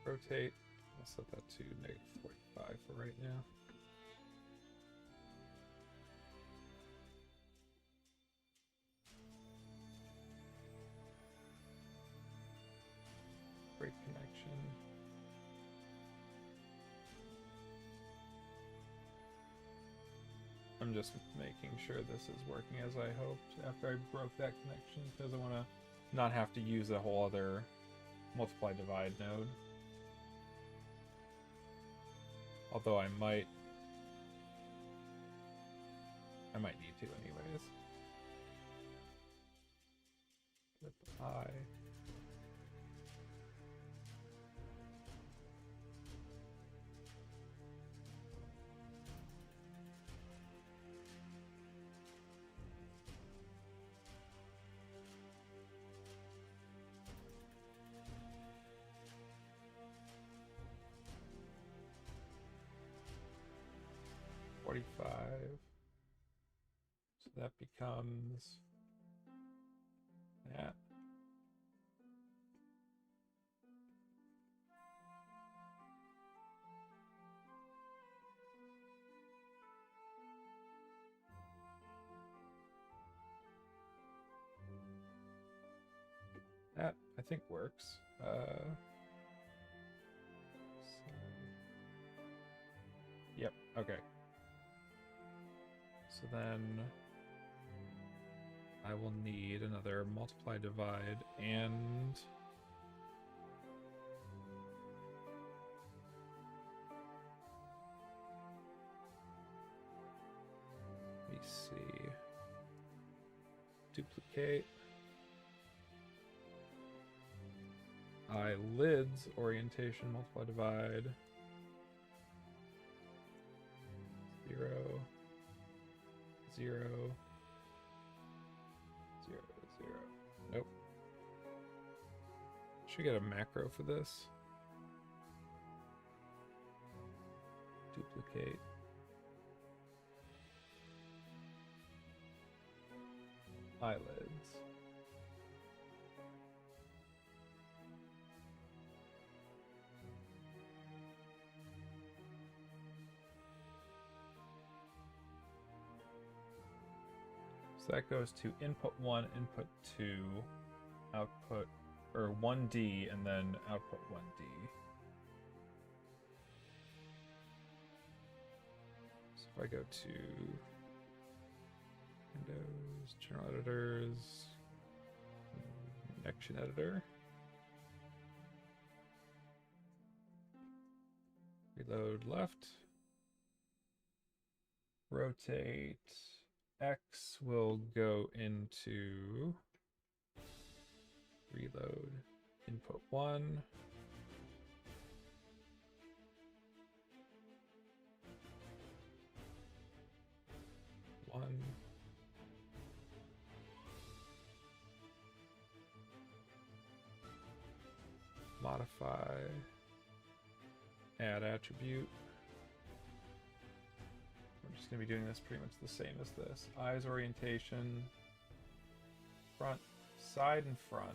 Rotate. I'll set that to -45 for right now. Break connection. I'm just making sure this is working as I hoped after I broke that connection, because I want to not have to use a whole other multiply divide node. Although I might need to anyways. With I. So that becomes that. That I think works. Yep, okay. So then I will need another multiply divide and let me see. Duplicate. Eyelids orientation multiply divide. 0 0 0 0. Nope. Should get a macro for this. Duplicate. Eyelids. So that goes to input 1, input 2, output, or 1D, and then output 1D. So if I go to Windows, General Editors, Connection Editor, reload left, rotate. X will go into reload input 1. Modify Modify. Add attribute. I'm just going to be doing this pretty much the same as this. Eyes orientation. Front, side, and front.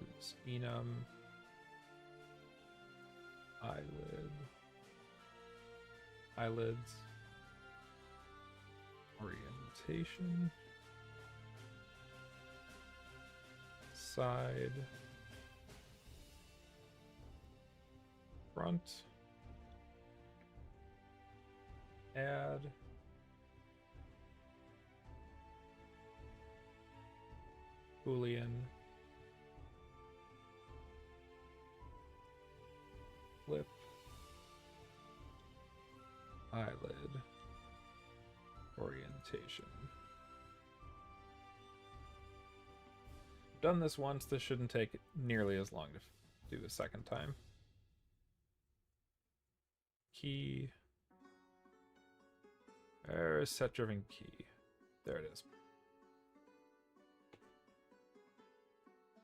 Oops, enum. Eyelid. Eyelids. Orientation. Side. Front. Add. Boolean. Flip. Eyelid. Orientation. Done this once, this shouldn't take nearly as long to do the second time. Key. There's set driven key. There it is.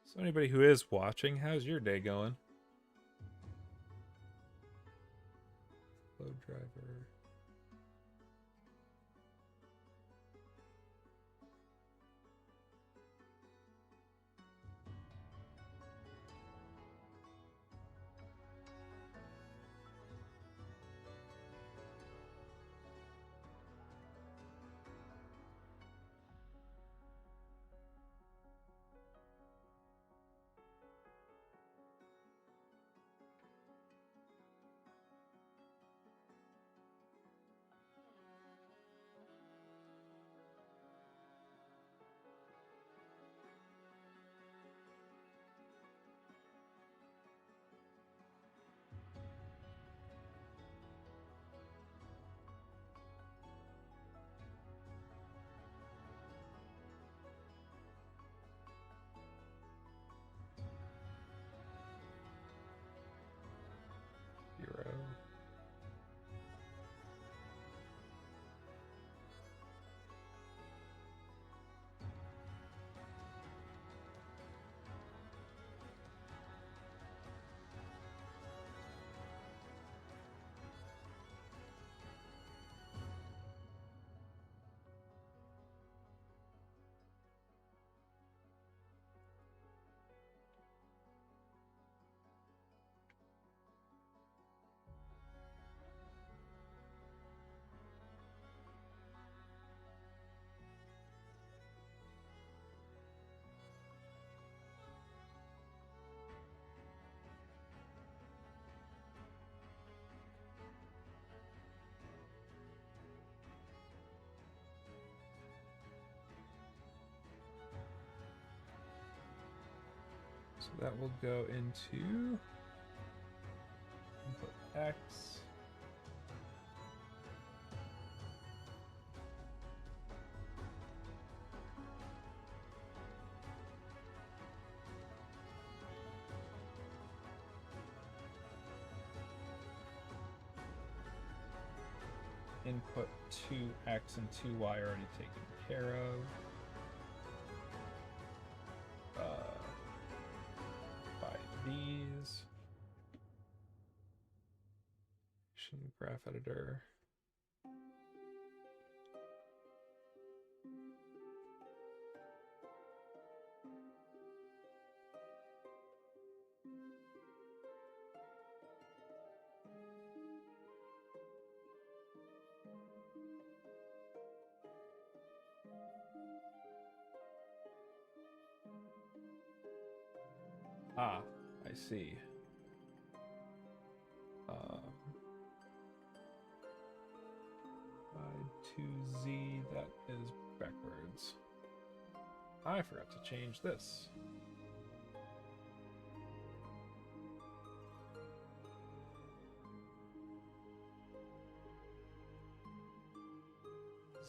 So anybody who is watching, how's your day going? Load driver. So that will go into input X. Input 2x and 2y already taken care of. By these. Graph editor. Ah, I see. To Z, that is backwards. I forgot to change this.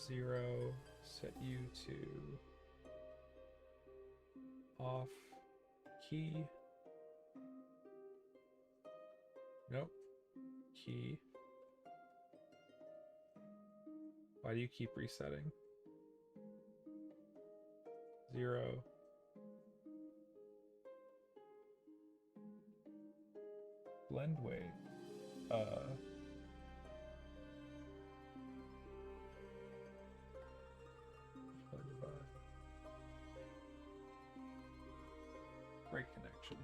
Zero, set you to off key. Nope. Key. Why do you keep resetting? 0. Blend weight. Break connection.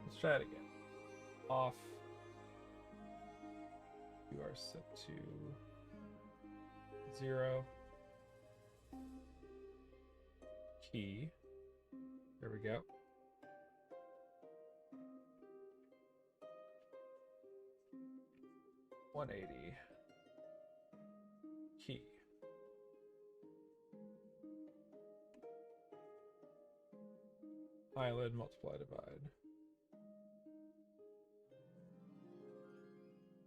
Let's try it again. Off. You are set to 0. Key. There we go. $180. Key. Eyelid, multiply, divide.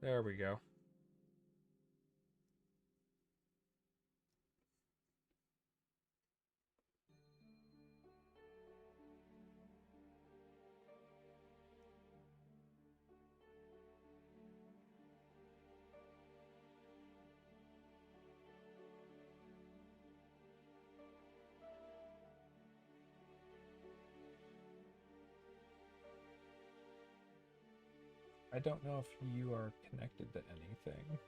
There we go. I don't know if you are connected to anything.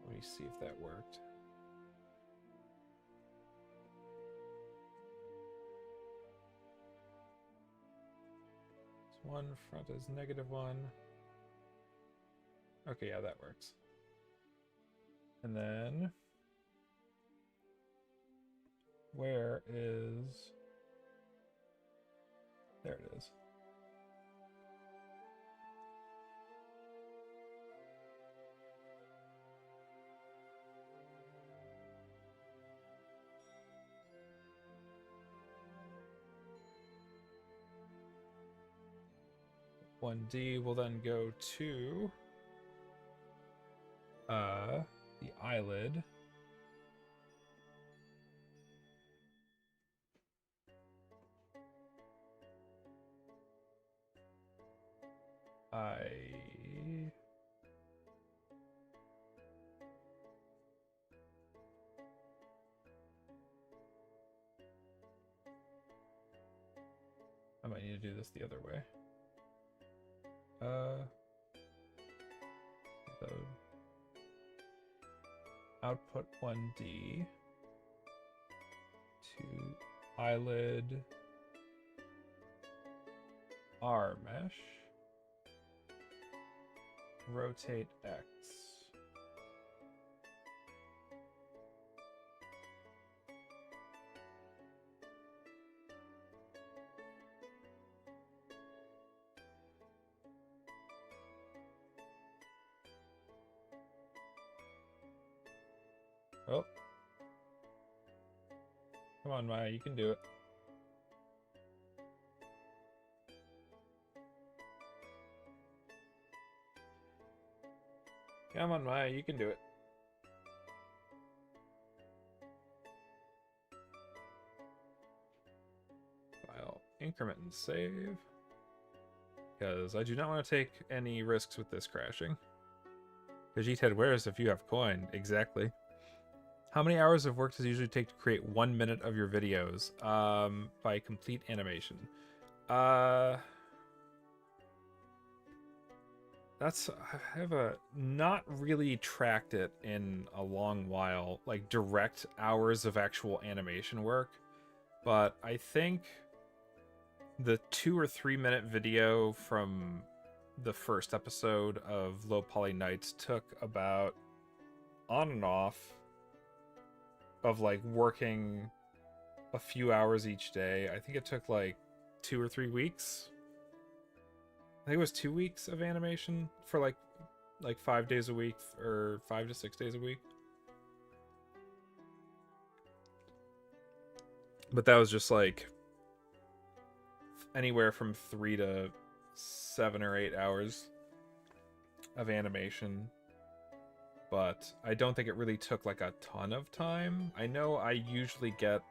Let me see if that worked. One front is -1. Okay, yeah, that works. And then where is, there it is. One D will then go to the eyelid. I might need to do this the other way. So output 1D to eyelid R mesh, rotate X. Oh. Come on, Maya, you can do it. Come on, Maya, you can do it. File, increment, and save. Because I do not want to take any risks with this crashing. Vegeta, where's if you have coin? Exactly. How many hours of work does it usually take to create 1 minute of your videos? By complete animation. I have not really tracked it in a long while, like direct hours of actual animation work, but I think the 2 or 3 minute video from the first episode of Low Poly Nights took about on and off of like working a few hours each day. I think it took like 2 or 3 weeks. I think it was 2 weeks of animation for like 5 days a week or 5 to 6 days a week. But that was just like anywhere from 3 to 7 or 8 hours of animation, but I don't think it really took like a ton of time. I know I usually get,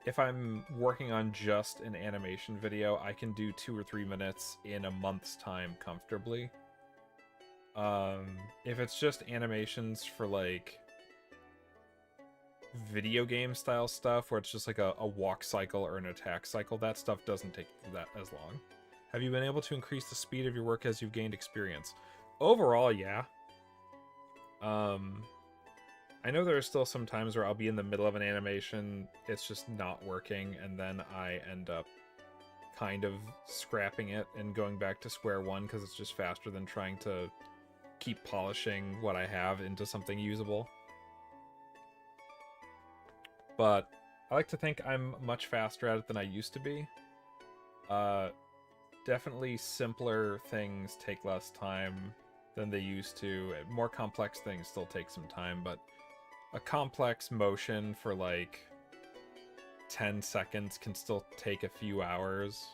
if I'm working on just an animation video, I can do 2 or 3 minutes in a month's time comfortably. If it's just animations for like video game style stuff where it's just like a walk cycle or an attack cycle, that stuff doesn't take that as long. Have you been able to increase the speed of your work as you've gained experience? Overall, yeah. I know there are still some times where I'll be in the middle of an animation, it's just not working, and then I end up kind of scrapping it and going back to square one because it's just faster than trying to keep polishing what I have into something usable. But I like to think I'm much faster at it than I used to be. Definitely simpler things take less time than they used to. More complex things still take some time, but a complex motion for like 10 seconds can still take a few hours.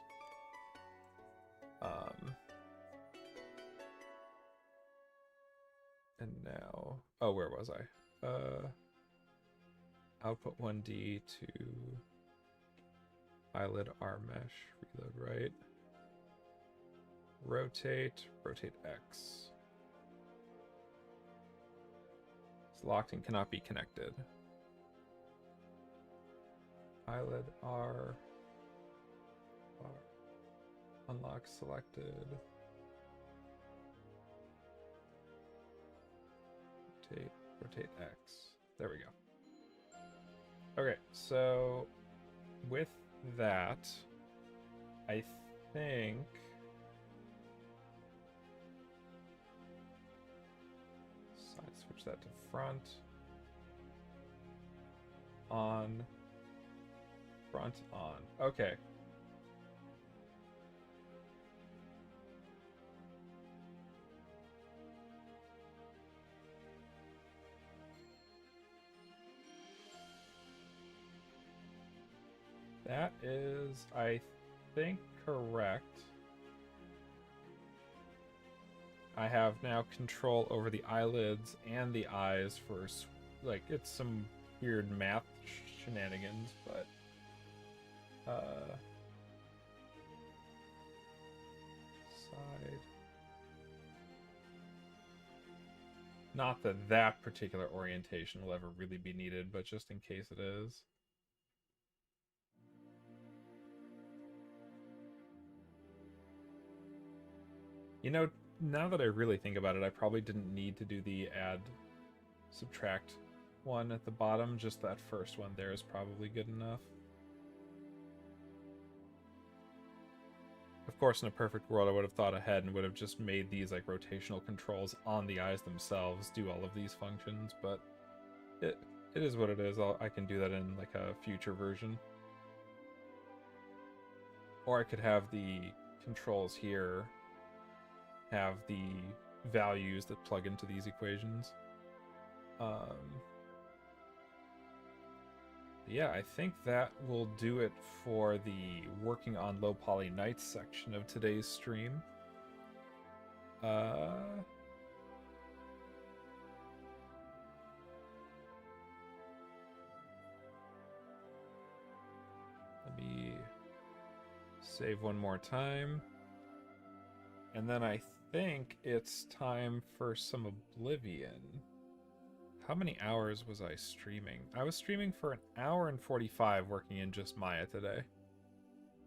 And now, oh, where was I? Output 1D to eyelid R mesh, reload right. Rotate X. It's locked and cannot be connected. Eyelid R. Unlock selected. Rotate X. There we go. Okay, so with that, I think switch that to front, on, front, on. Okay. That is, I think, correct. I have now control over the eyelids and the eyes for, like, it's some weird math shenanigans, but, side. Not that that particular orientation will ever really be needed, but just in case it is. You know, now that I really think about it, I probably didn't need to do the add subtract one at the bottom. Just that first one there is probably good enough. Of course, in a perfect world, I would have thought ahead and would have just made these like rotational controls on the eyes themselves do all of these functions, but it is what it is. I can do that in like a future version. Or I could have the controls here have the values that plug into these equations. Yeah, I think that will do it for the working on low poly nights section of today's stream. Let me save one more time. And then I think it's time for some Oblivion. How many hours was I streaming? I was streaming for 1 hour and 45 working in just Maya today.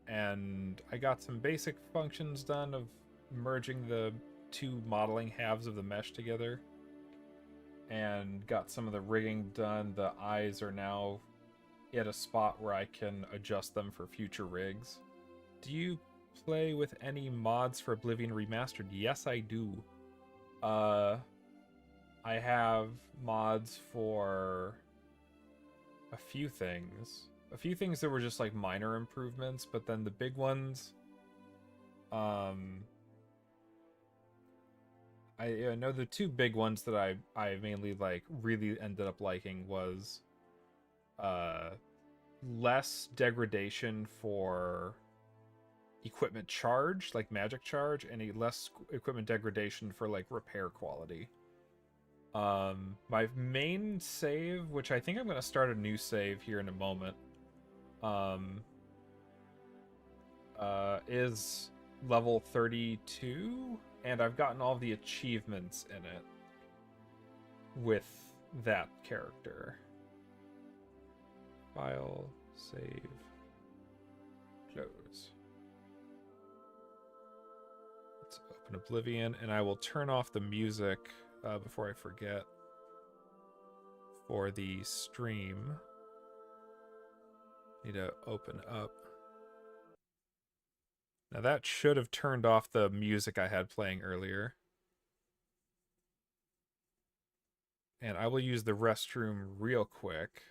And I got some basic functions done of merging the two modeling halves of the mesh together. And got some of the rigging done. The eyes are now at a spot where I can adjust them for future rigs. Do you play with any mods for Oblivion Remastered? Yes, I do. I have mods for a few things. A few things that were just like minor improvements, but then the big ones, I know the two big ones that I mainly like really ended up liking was less degradation for equipment charge, like magic charge, and a less equipment degradation for like repair quality. My main save, which I think I'm going to start a new save here in a moment, is level 32, and I've gotten all the achievements in it with that character. File, save, close. Let's open Oblivion, and I will turn off the music before I forget for the stream. Need to open up. Now that should have turned off the music I had playing earlier. And I will use the restroom real quick.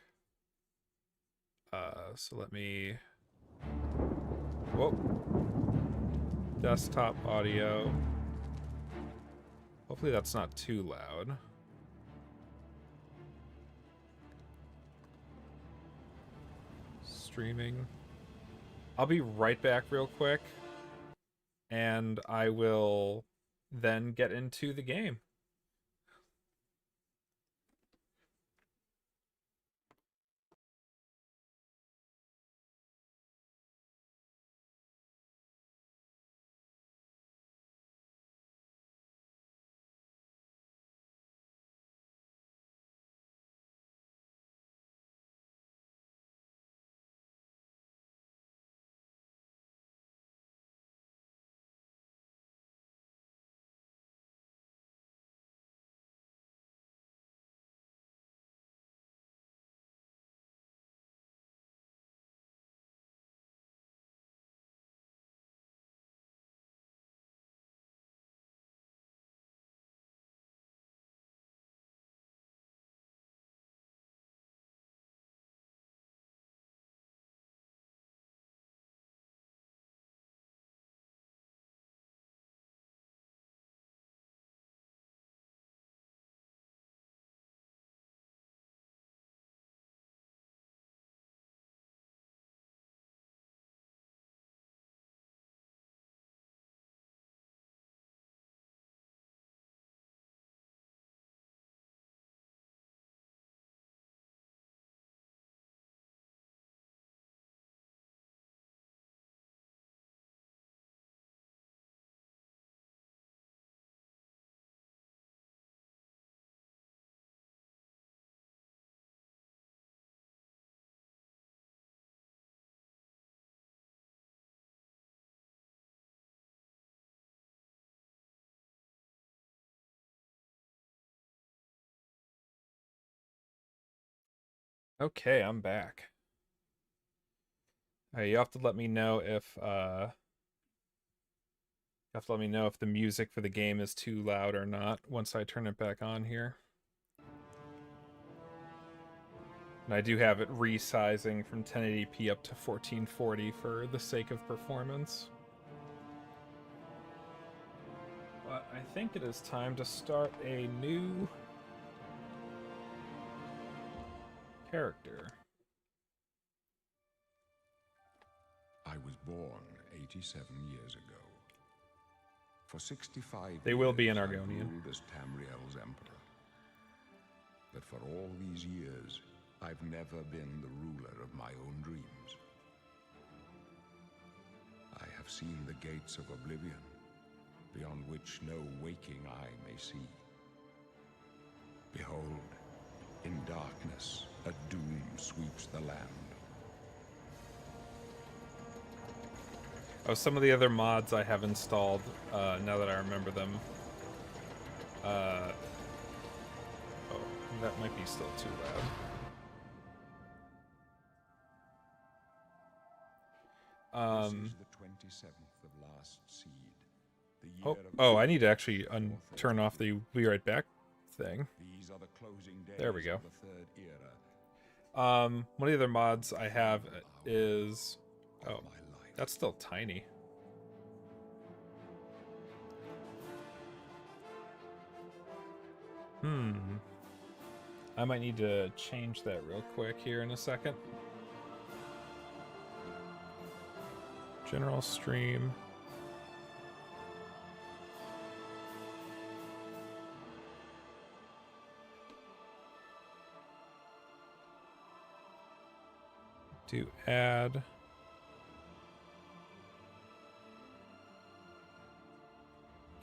So let me... Whoa. Desktop audio. Hopefully that's not too loud. Streaming. I'll be right back real quick. And I will then get into the game. Okay, I'm back. You have to let me know if the music for the game is too loud or not once I turn it back on here. And I do have it resizing from 1080p up to 1440 for the sake of performance. But I think it is time to start a new character. I was born 87 years ago. For 65 they will be years, in I Argonian. ruled as Tamriel's emperor. But for all these years, I've never been the ruler of my own dreams. I have seen the gates of Oblivion, beyond which no waking eye may see. Behold, in darkness, a doom sweeps the land. Oh, some of the other mods I have installed, now that I remember them. Oh, that might be still too loud. This is the 27th of last seed. The year Oh, of I need to actually turn off the be right back thing. These are the closing days There we go. of the third era. One of the other mods I have is... Of Oh, my life. that's still tiny. I might need to change that real quick here in a second. General stream. Do add.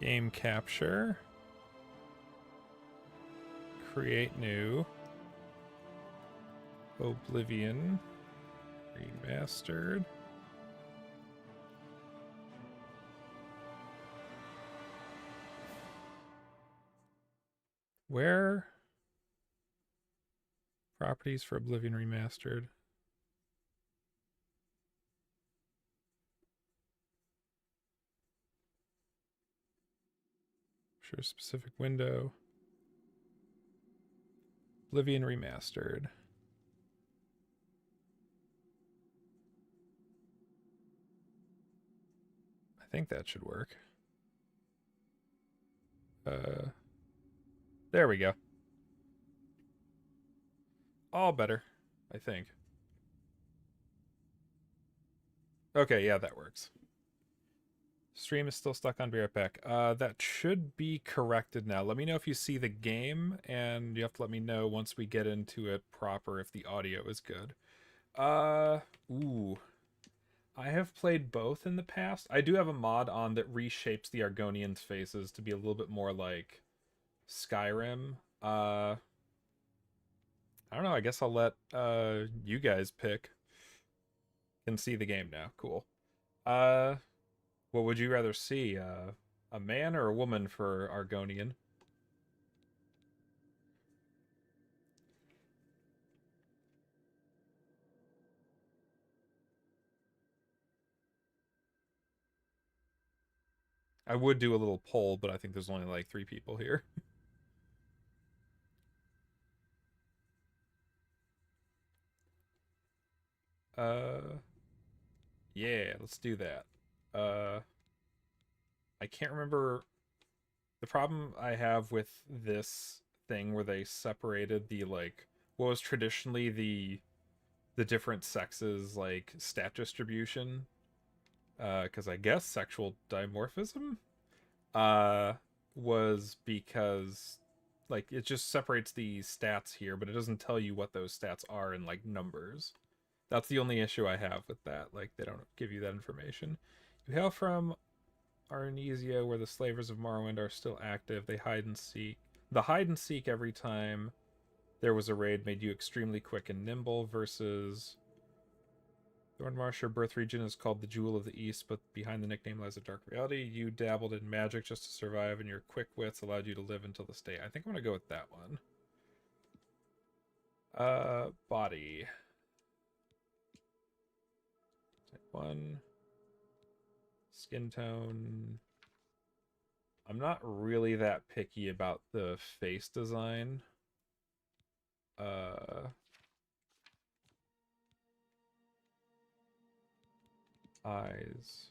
Game capture. Create new. Oblivion Remastered. Where? Properties for Oblivion Remastered. Sure, specific window. Oblivion Remastered. I think that should work. There we go. All better, I think. Okay, yeah, that works. Stream is still stuck on. Be right back. That should be corrected now. Let me know if you see the game, and you have to let me know once we get into it proper if the audio is good. Ooh. I have played both in the past. I do have a mod on that reshapes the Argonians' faces to be a little bit more like Skyrim. I don't know. I guess I'll let you guys pick. Can see the game now. Cool. What would you rather see? A man or a woman for Argonian? I would do a little poll, but I think there's only like 3 people here. Yeah, let's do that. I can't remember. The problem I have with this thing where they separated the like what was traditionally the different sexes like stat distribution, because I guess sexual dimorphism, was because like it just separates the stats here, but it doesn't tell you what those stats are in like numbers. That's the only issue I have with that. Like they don't give you that information. You hail from Arnesia, where the slavers of Morrowind are still active. They hide and seek. The hide and seek every time there was a raid made you extremely quick and nimble versus Thornmarsh. Your birth region is called the Jewel of the East, but behind the nickname lies a dark reality. You dabbled in magic just to survive, and your quick wits allowed you to live until this day. I think I'm gonna go with that one. Body. Type 1. Skin tone. I'm not really that picky about the face design. Eyes.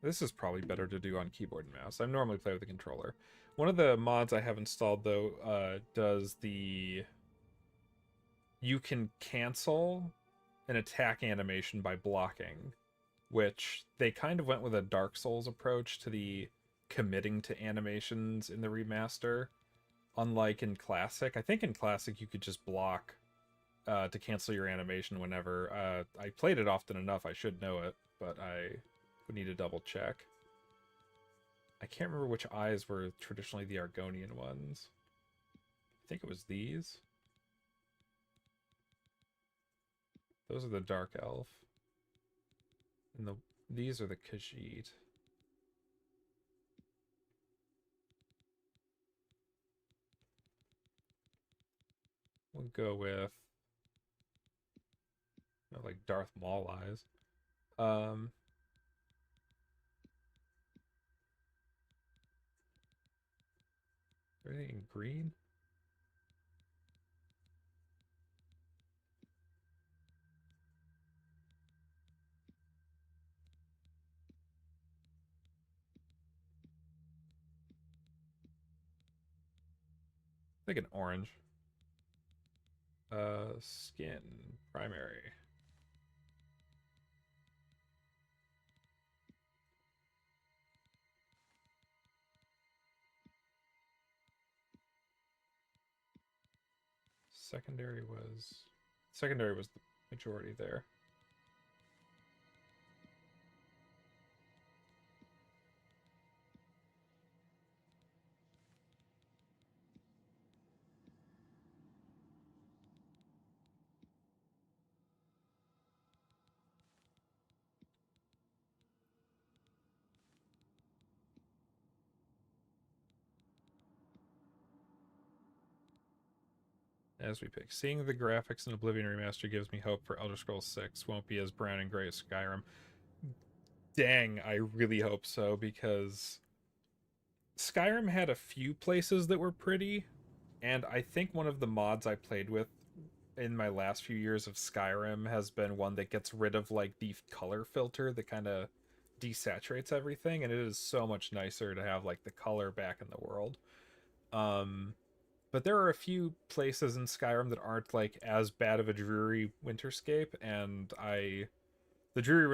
This is probably better to do on keyboard and mouse. I normally play with a controller. One of the mods I have installed, though, does the... You can cancel an attack animation by blocking, which they kind of went with a Dark Souls approach to the committing to animations in the remaster. Unlike in Classic. I think in Classic you could just block to cancel your animation whenever. I played it often enough, I should know it, but I would need to double check. I can't remember which eyes were traditionally the Argonian ones. I think it was these. Those are the Dark Elf. And these are the Khajiit. We'll go with like Darth Maul eyes. Everything in green? I think an orange. Skin primary. Secondary was the majority there. As we pick, seeing the graphics in Oblivion Remastered gives me hope for Elder Scrolls 6 won't be as brown and gray as Skyrim. Dang, I really hope so, because Skyrim had a few places that were pretty, and I think one of the mods I played with in my last few years of Skyrim has been one that gets rid of like the color filter that kind of desaturates everything, and it is so much nicer to have like the color back in the world. But there are a few places in Skyrim that aren't like as bad of a dreary winterscape, and the dreary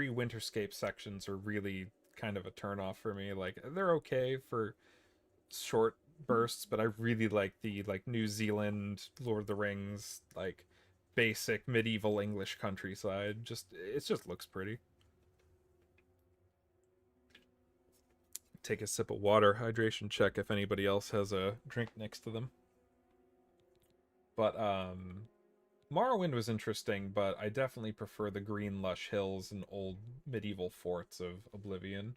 winterscape sections are really kind of a turnoff for me. Like they're okay for short bursts, but I really like the like New Zealand Lord of the Rings like basic medieval English countryside. It just looks pretty. Take a sip of water, hydration check if anybody else has a drink next to them. But Morrowind was interesting, but I definitely prefer the green lush hills and old medieval forts of Oblivion.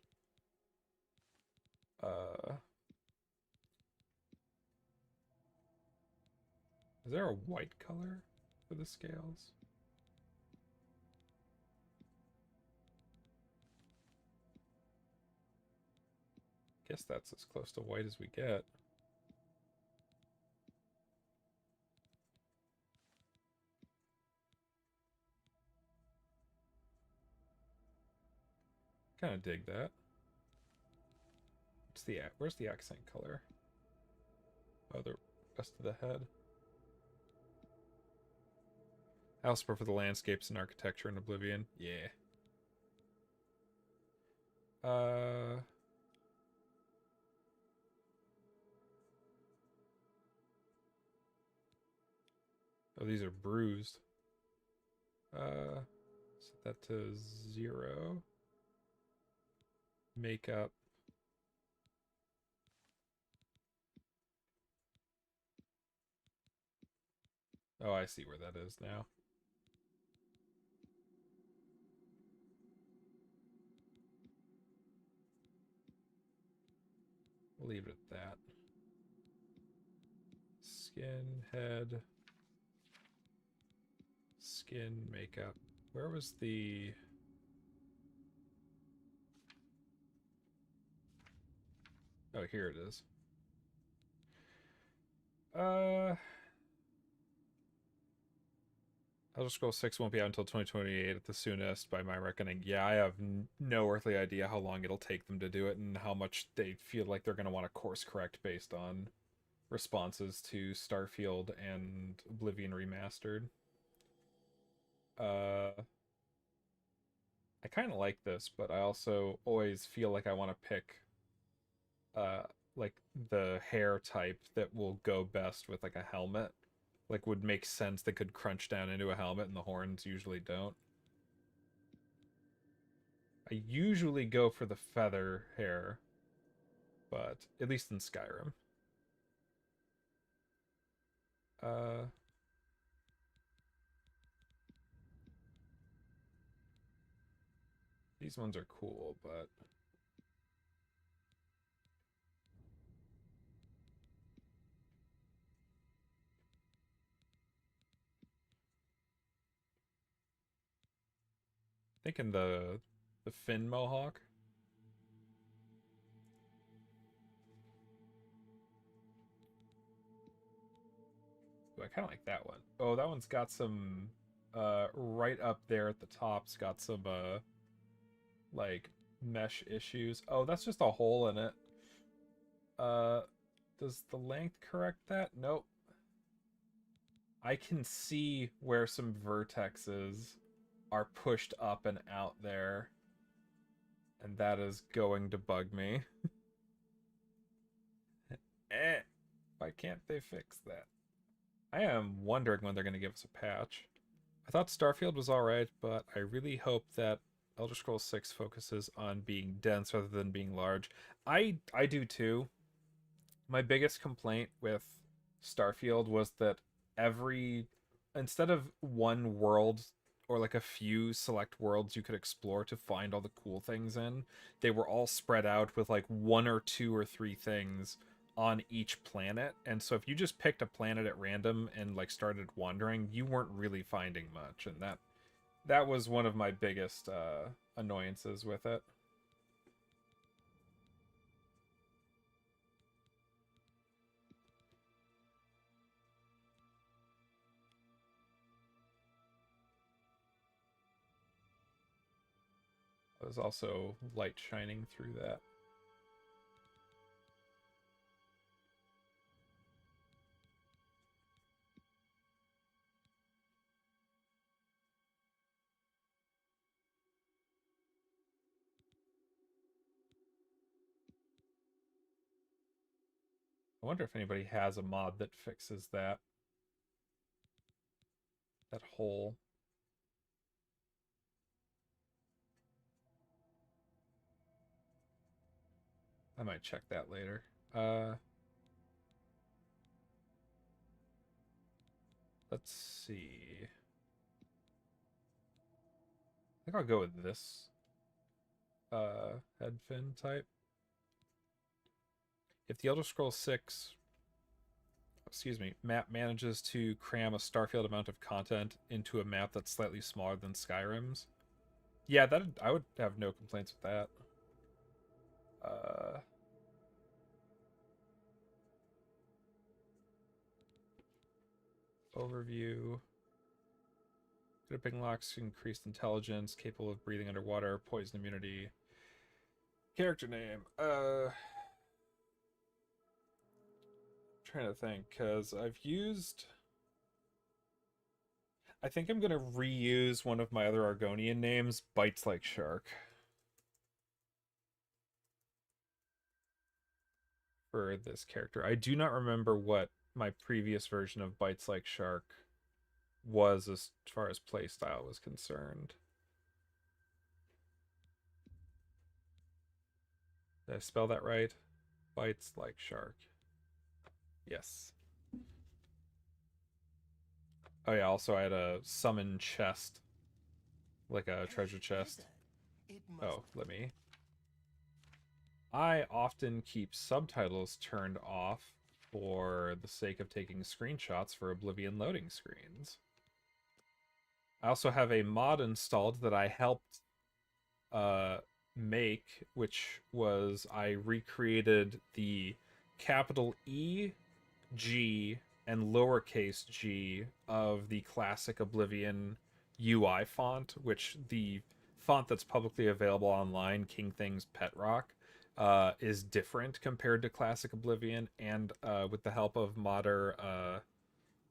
Is there a white color for the scales? Guess that's as close to white as we get. Kind of dig that. Where's the accent color? Oh, the rest of the head. I also prefer the landscapes and architecture in Oblivion. Yeah. Oh, these are bruised. Set that to 0. Makeup. Oh, I see where that is now. We'll leave it at that. Skin, head, skin, makeup. Where was the... Oh, here it is. Elder Scrolls 6 won't be out until 2028 at the soonest, by my reckoning. Yeah, I have no earthly idea how long it'll take them to do it and how much they feel like they're going to want to course correct based on responses to Starfield and Oblivion Remastered. I kind of like this, but I also always feel like I want to pick like the hair type that will go best with like a helmet. Like would make sense that could crunch down into a helmet, and the horns usually don't. I usually go for the feather hair, but at least in Skyrim. These ones are cool, but thinking the fin mohawk. Ooh, I kind of like that one. Oh, that one's got some right up there at the top's got some like mesh issues. Oh, that's just a hole in it. Does the length correct that? Nope. I can see where some vertexes are pushed up and out there, and that is going to bug me. Why can't they fix that? I am wondering when they're going to give us a patch. I thought Starfield was alright, but I really hope that Elder Scrolls 6 focuses on being dense rather than being large. I do too. My biggest complaint with Starfield was that every instead of one world or like a few select worlds you could explore to find all the cool things in, they were all spread out with like one or two or three things on each planet. And so if you just picked a planet at random and like started wandering, you weren't really finding much, and that was one of my biggest annoyances with it. There's also light shining through that. I wonder if anybody has a mod that fixes that hole. I might check that later. Let's see. I think I'll go with this head fin type. If the Elder Scrolls 6, excuse me, map manages to cram a Starfield amount of content into a map that's slightly smaller than Skyrim's, yeah, that I would have no complaints with that. Uh, Overview. Gripping locks, increased intelligence, capable of breathing underwater, poison immunity. Character name. Trying to think, because I've used. I think I'm gonna reuse one of my other Argonian names, Bites Like Shark, for this character. I do not remember what my previous version of Bites Like Shark was as far as playstyle was concerned. Did I spell that right? Bites Like Shark. Yes. Oh yeah, also I had a summon chest. Like a treasure chest. Oh, let me. I often keep subtitles turned off for the sake of taking screenshots for Oblivion loading screens. I also have a mod installed that I helped make, which was I recreated the capital E, G, and lowercase g of the classic Oblivion UI font, which the font that's publicly available online, King Things Pet Rock, is different compared to classic Oblivion, and with the help of modder,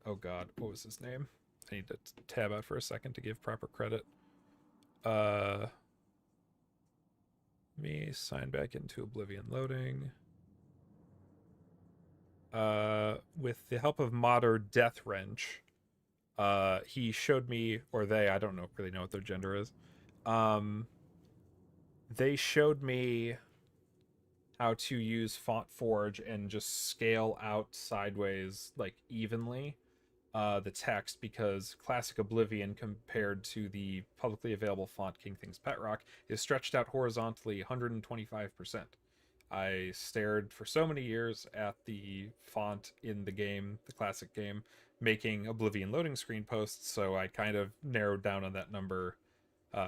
oh god, what was his name? I need to tab out for a second to give proper credit. Me sign back into Oblivion loading. With the help of modder Death Wrench, he showed me, or they, I don't know really know what their gender is. They showed me how to use Font Forge and just scale out sideways, like evenly, the text, because classic Oblivion compared to the publicly available font King Things Pet Rock is stretched out horizontally 125%. I stared for so many years at the font in the game, the classic game, making Oblivion loading screen posts, so I kind of narrowed down on that number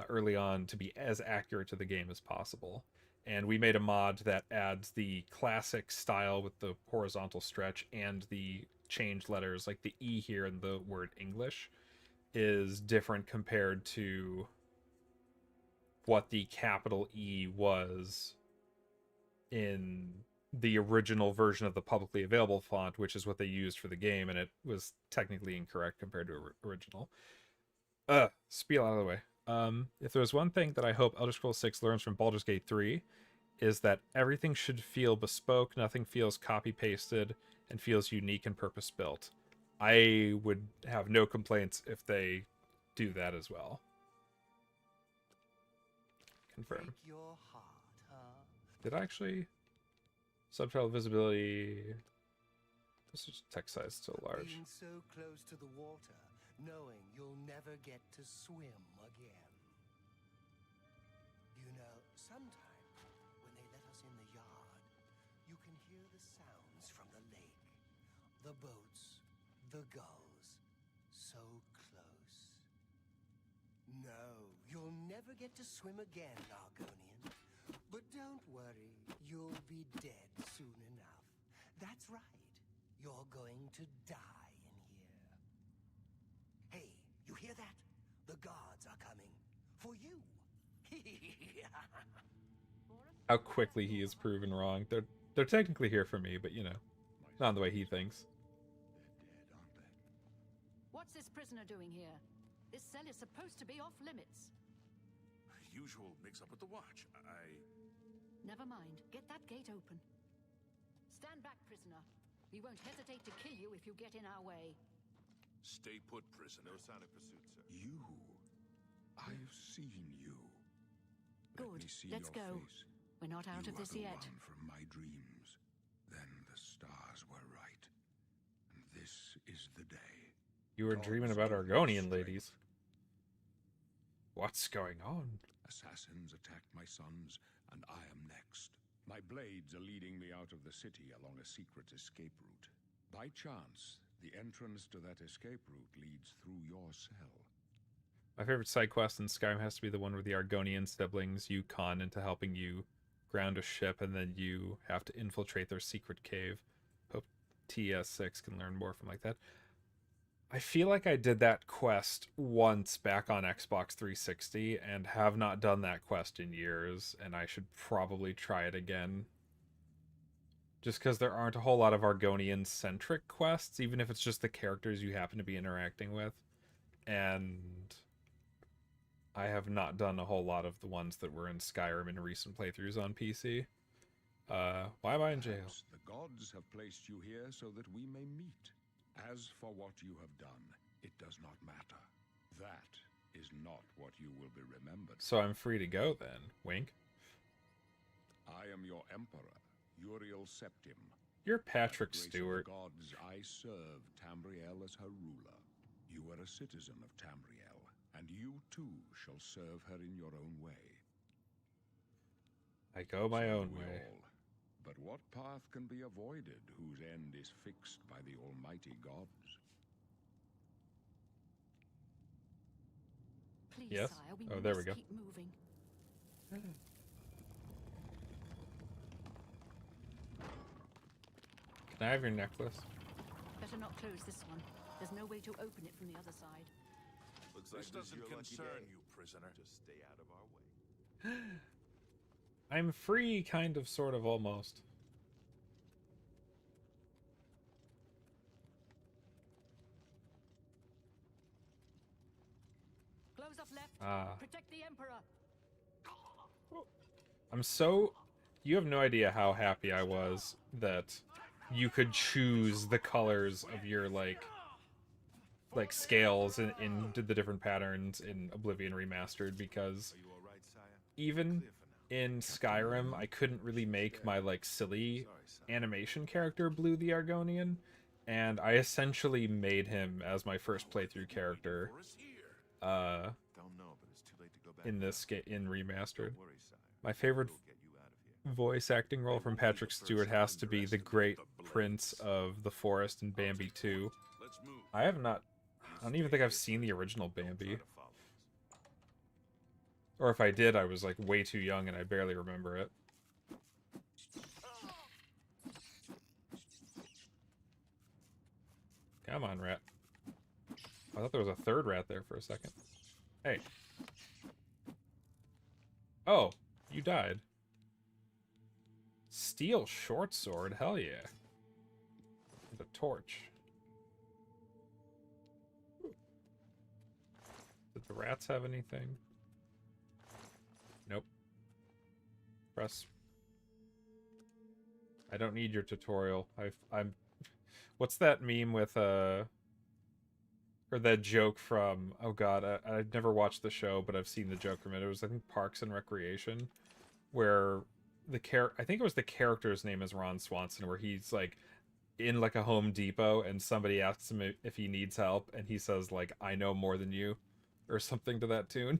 early on to be as accurate to the game as possible. And we made a mod that adds the classic style with the horizontal stretch and the changed letters, like the E here in the word English is different compared to what the capital E was in the original version of the publicly available font, which is what they used for the game, and it was technically incorrect compared to original. Spiel out of the way. If there's one thing that I hope Elder Scrolls 6 learns from Baldur's Gate 3, is that everything should feel bespoke, nothing feels copy pasted, and feels unique and purpose built. I would have no complaints if they do that as well. Confirm. Break your heart, huh? Did I actually? Subtitle visibility. This is text size still large. Being so close to the water, knowing you'll never get to swim again. You know, sometimes when they let us in the yard, you can hear the sounds from the lake. The boats, the gulls, so close. No, you'll never get to swim again, Argonian. But don't worry, you'll be dead soon enough. That's right. You're going to die in here. Hey, you hear that? The guards are coming. For you. How quickly he is proven wrong. They're technically here for me, but you know, not the way he thinks. They're dead, aren't they? What's this prisoner doing here? This cell is supposed to be off limits. Usual mix-up with the watch. Never mind. Get that gate open. Stand back, prisoner. We won't hesitate to kill you if you get in our way. Stay put, prisoner. No sign of pursuit, sir. You. I've seen you. Let Good. me see Let's your go. face. We're not out You of this are the yet. one from my dreams. Then the stars were right. And this is the day. You were dreaming about Argonian ladies. What's going on? Assassins attacked my sons, and I am next. My blades are leading me out of the city along a secret escape route. By chance, the entrance to that escape route leads through your cell. My favorite side quest in Skyrim has to be the one where the Argonian siblings you con into helping you ground a ship, and then you have to infiltrate their secret cave. Hope TS6 can learn more from like that. I feel like I did that quest once back on Xbox 360 and have not done that quest in years, and I should probably try it again. Just because there aren't a whole lot of Argonian-centric quests, even if it's just the characters you happen to be interacting with. And I have not done a whole lot of the ones that were in Skyrim in recent playthroughs on PC. Why am I in jail? Perhaps the gods have placed you here so that we may meet. As for what you have done, it does not matter. That is not what you will be remembered. So I'm free to go then. Wink. I am your emperor, Uriel Septim. You're Patrick By the grace of Stewart. the gods, I serve Tamriel as her ruler. You are a citizen of Tamriel, and you too shall serve her in your own way. I go my So own do we way. all. But what path can be avoided whose end is fixed by the almighty gods? Please, Yes? sire, we Oh, there we must go. keep moving. Can I have your necklace? Better not close this one. There's no way to open it from the other side. Looks like this doesn't concern you, prisoner. Just stay out of our way. I'm free, kind of, sort of, almost. Close up left. Ah. Protect the Emperor. I'm so... You have no idea how happy I was that you could choose the colors of your, like scales in the different patterns in Oblivion Remastered, because Are you all right, sire? even Clear for now. in Skyrim, I couldn't really make my, like, silly Sorry, sire. animation character Blue the Argonian, and I essentially made him as my first playthrough character For us here. uh Don't know, but it's too late to go back. in now. this in Remastered. Don't worry, sire. My favorite We'll get you out of here. voice acting role from Patrick Stewart has to be the great Prince of the Forest in Bambi 2. Let's move. I don't even think I've seen the original Bambi. Try to follow us. Or if I did, I was like way too young and I barely remember it. Come on, rat. I thought there was a third rat there for a second. Hey. Oh, you died. Steel short sword, hell yeah. And a torch. Did the rats have anything? Nope. Press. I don't need your tutorial. I'm. What's that meme with or that joke from, oh god, I've never watched the show, but I've seen the joke from it. It was, I think, Parks and Recreation, where I think it was the character's name is Ron Swanson, where he's like in like a Home Depot and somebody asks him if he needs help, and he says like, I know more than you, or something to that tune.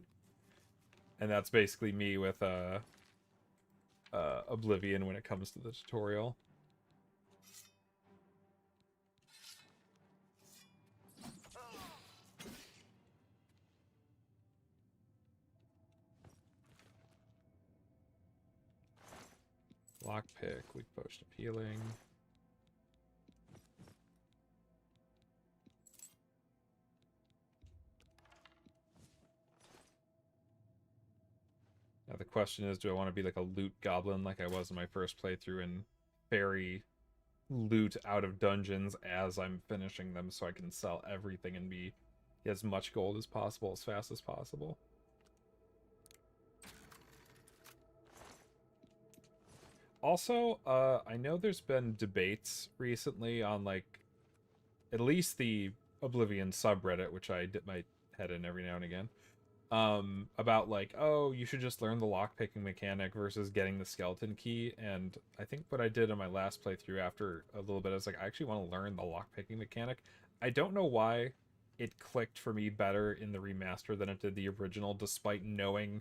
And that's basically me with Oblivion when it comes to the tutorial. Lockpick, weak potion of healing. Now the question is, do I want to be like a loot goblin like I was in my first playthrough and ferry loot out of dungeons as I'm finishing them so I can sell everything and be as much gold as possible as fast as possible? Also, I know there's been debates recently on, like, at least the Oblivion subreddit, which I dip my head in every now and again, about, like, oh, you should just learn the lockpicking mechanic versus getting the skeleton key. And I think what I did in my last playthrough after a little bit, I was like, I actually want to learn the lockpicking mechanic. I don't know why it clicked for me better in the remaster than it did the original, despite knowing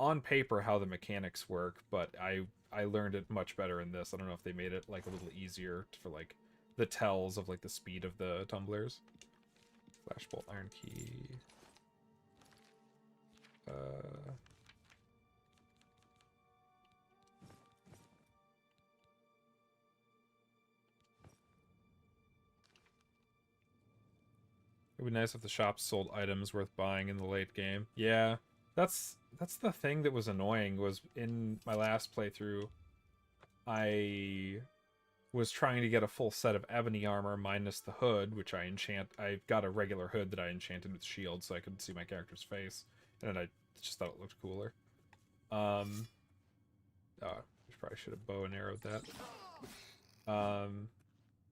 on paper how the mechanics work, but I learned it much better in this. I don't know if they made it like a little easier for like the tells of like the speed of the tumblers. Flashbolt, iron key. It would be nice if the shops sold items worth buying in the late game. Yeah, that's the thing that was annoying, was in my last playthrough, I was trying to get a full set of ebony armor minus the hood, which I got a regular hood that I enchanted with shield so I couldn't see my character's face, and I just thought it looked cooler. I probably should have bow and arrowed that.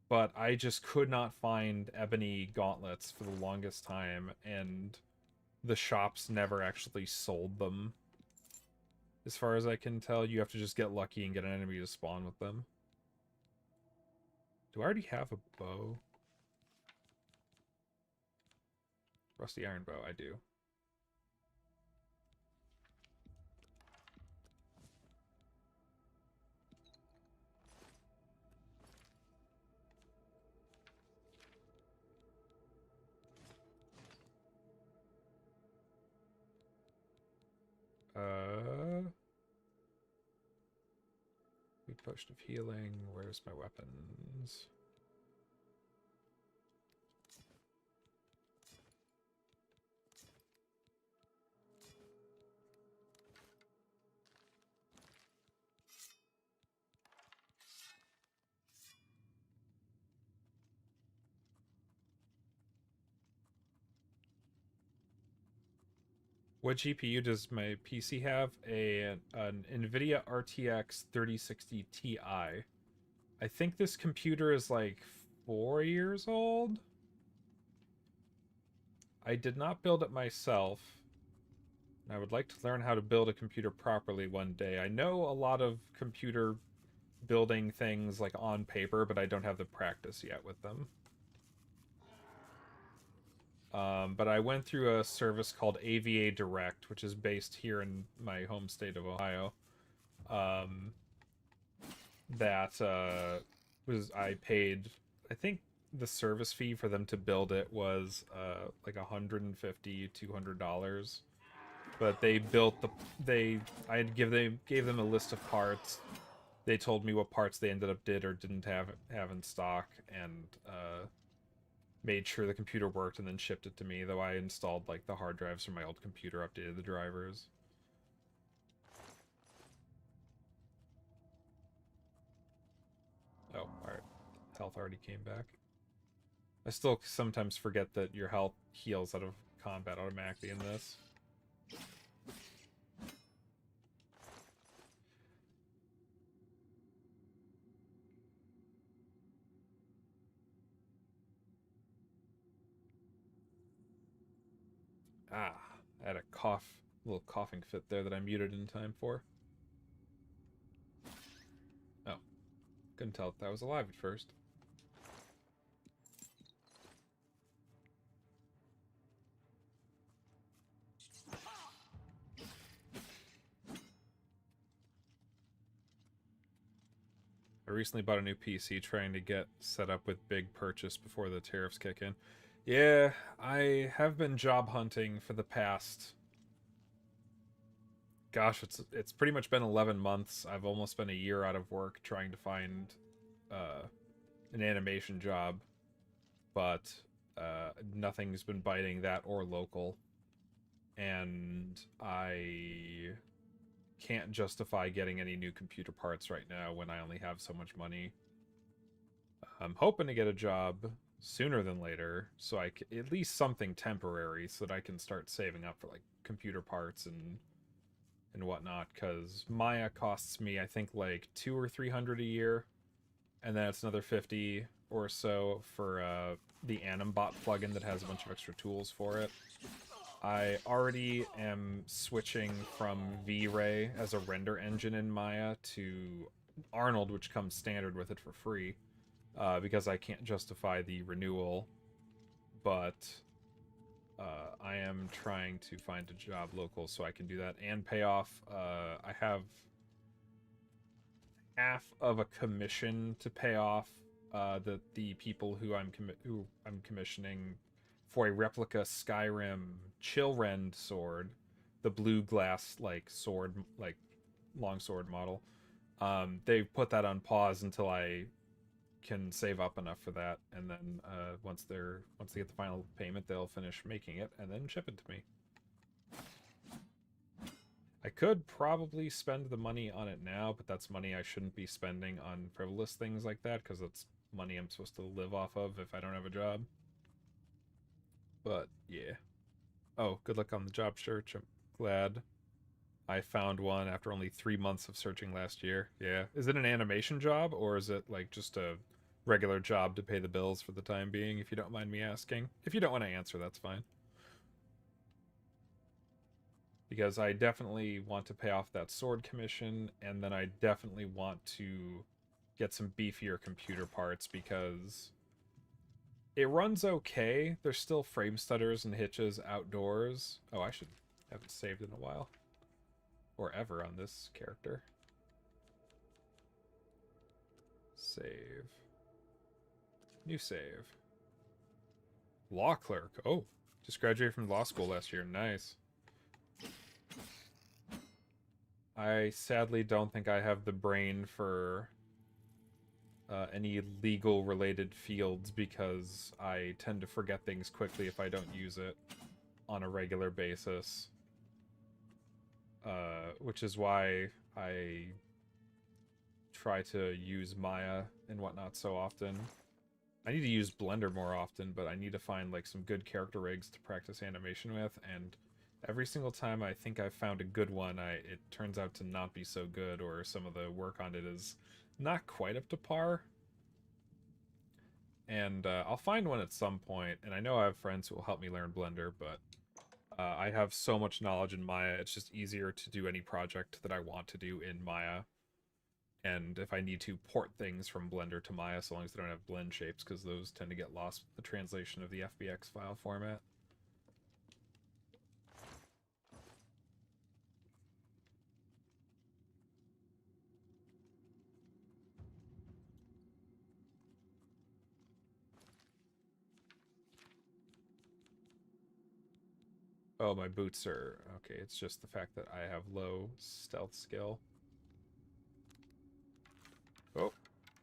But I just could not find ebony gauntlets for the longest time, and the shops never actually sold them. As far as I can tell, you have to just get lucky and get an enemy to spawn with them. Do I already have a bow? Rusty iron bow, I do. Weak potion of healing. Where's my weapons? What GPU does my PC have? An NVIDIA RTX 3060 Ti. I think this computer is like 4 years old. I did not build it myself. I would like to learn how to build a computer properly one day. I know a lot of computer building things like on paper, but I don't have the practice yet with them. But I went through a service called AVA Direct, which is based here in my home state of Ohio. I paid, I think the service fee for them to build it was like $150, $200. But they built I gave them a list of parts. They told me what parts they ended up did or didn't have in stock, and made sure the computer worked and then shipped it to me, though I installed like the hard drives from my old computer, updated the drivers. Oh, alright. Health already came back. I still sometimes forget that your health heals out of combat automatically in this. Ah, I had a little coughing fit there that I muted in time for. Oh, couldn't tell if that was alive at first. I recently bought a new PC trying to get set up with big purchase before the tariffs kick in. Yeah, I have been job hunting for the past... Gosh, it's pretty much been 11 months. I've almost been a year out of work trying to find an animation job, but nothing's been biting, that or local. And I can't justify getting any new computer parts right now when I only have so much money. I'm hoping to get a job sooner than later, so at least something temporary, so that I can start saving up for like computer parts and whatnot, because Maya costs me, I think, like $200 or $300 a year, and then it's another 50 or so for the Animbot plugin that has a bunch of extra tools for it. I already am switching from V-Ray as a render engine in Maya to Arnold, which comes standard with it for free, because I can't justify the renewal, but I am trying to find a job local so I can do that and pay off. I have half of a commission to pay off the people who I'm commissioning for a replica Skyrim Chillrend sword, the blue glass like sword, like longsword model. They put that on pause until I can save up enough for that, and then once they get the final payment, they'll finish making it and then ship it to me. I could probably spend the money on it now, but that's money I shouldn't be spending on frivolous things like that, because it's money I'm supposed to live off of if I don't have a job. But yeah. Oh, good luck on the job search. I'm glad I found one after only 3 months of searching last year. Yeah. Is it an animation job, or is it like just a regular job to pay the bills for the time being, if you don't mind me asking? If you don't want to answer, that's fine. Because I definitely want to pay off that sword commission, and then I definitely want to get some beefier computer parts, because it runs okay. There's still frame stutters and hitches outdoors. Oh, I haven't saved in a while. Or ever on this character. Save. New save. Law clerk. Oh, just graduated from law school last year. Nice. I sadly don't think I have the brain for any legal related fields, because I tend to forget things quickly if I don't use it on a regular basis. Which is why I try to use Maya and whatnot so often. I need to use Blender more often, but I need to find like some good character rigs to practice animation with, and every single time I think I've found a good one, it turns out to not be so good, or some of the work on it is not quite up to par. And I'll find one at some point, and I know I have friends who will help me learn Blender, but I have so much knowledge in Maya, it's just easier to do any project that I want to do in Maya. And if I need to port things from Blender to Maya, so long as they don't have blend shapes, because those tend to get lost with the translation of the FBX file format. Oh, my boots are... Okay, it's just the fact that I have low stealth skill. Oh,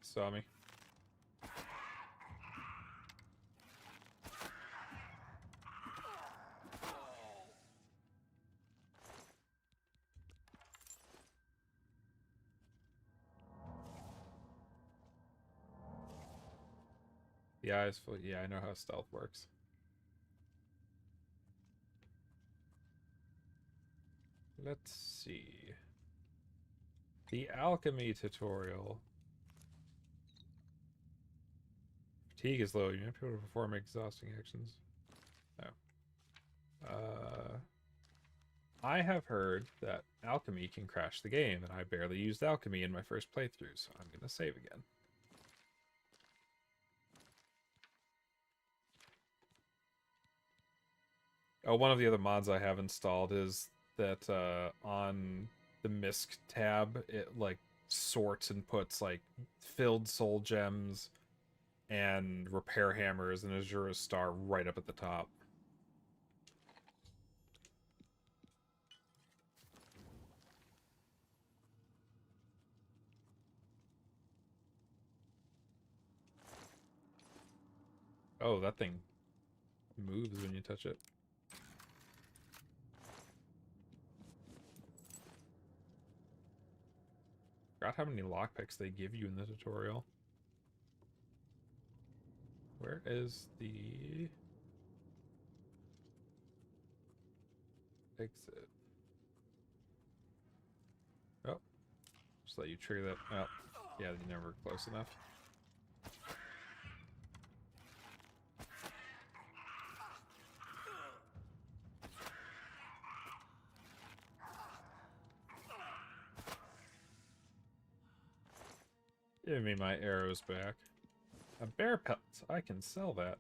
saw me. The eyes full. Yeah, I know how stealth works. Let's see. The alchemy tutorial. Fatigue is low. You have to be able to perform exhausting actions. Oh. I have heard that alchemy can crash the game, and I barely used alchemy in my first playthrough, so I'm gonna save again. Oh, one of the other mods I have installed is that on the MISC tab, it like sorts and puts like filled soul gems and repair hammers and Azura Star right up at the top. Oh, that thing moves when you touch it. Forgot how many lockpicks they give you in the tutorial. Where is the exit? Oh, just let you trigger that. Oh, yeah, you're never close enough. Give me my arrows back. A bear pelt. I can sell that.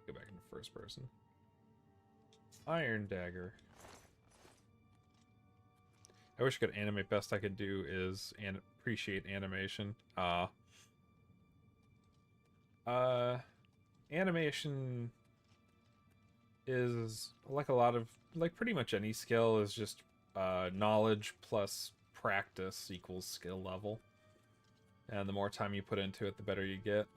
Go back into first person. Iron dagger. I wish I could animate. Best I could do is appreciate animation. Animation is like a lot of, like pretty much any skill is just knowledge plus practice equals skill level. And the more time you put into it, the better you get.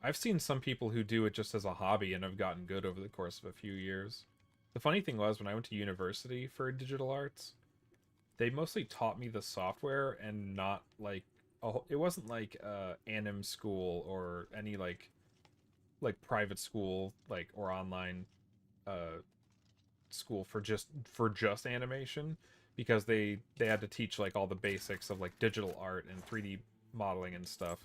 I've seen some people who do it just as a hobby and have gotten good over the course of a few years. The funny thing was, when I went to university for digital arts, they mostly taught me the software and not like, it wasn't like anim school or any like private school or online school for just animation, because they had to teach like all the basics of like digital art and 3D modeling and stuff.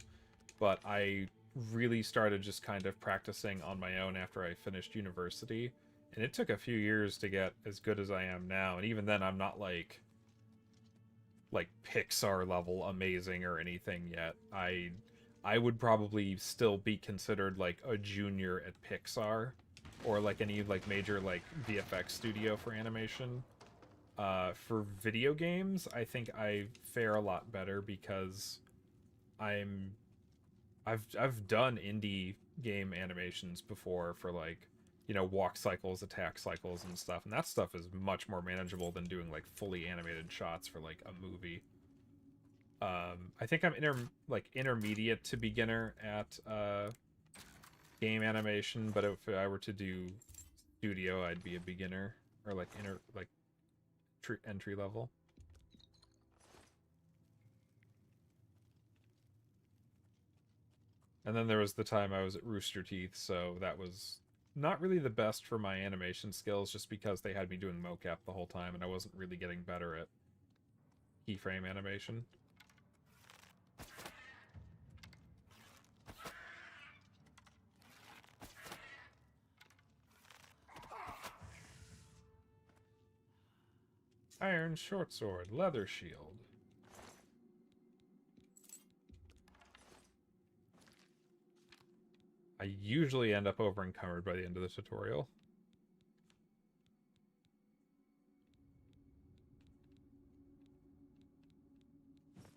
But I really started just kind of practicing on my own after I finished university, and it took a few years to get as good as I am now. And even then, I'm not like Pixar level amazing or anything yet. I would probably still be considered like a junior at Pixar or like any like major like VFX studio for animation. For video games, I think I fare a lot better because I've done indie game animations before for like, you know, walk cycles, attack cycles and stuff, and that stuff is much more manageable than doing like fully animated shots for like a movie. I think I'm intermediate to beginner at game animation, but if I were to do studio, I'd be a beginner or like entry level. And then there was the time I was at Rooster Teeth, so that was not really the best for my animation skills, just because they had me doing mocap the whole time and I wasn't really getting better at keyframe animation. Iron short sword, leather shield. I usually end up over encumbered by the end of the tutorial.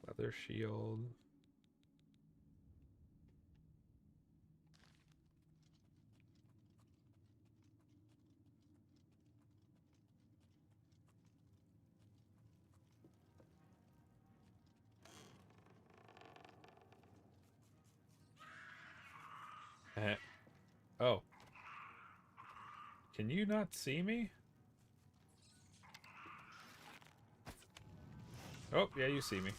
Leather shield. Oh. Can you not see me? Oh, yeah, you see me.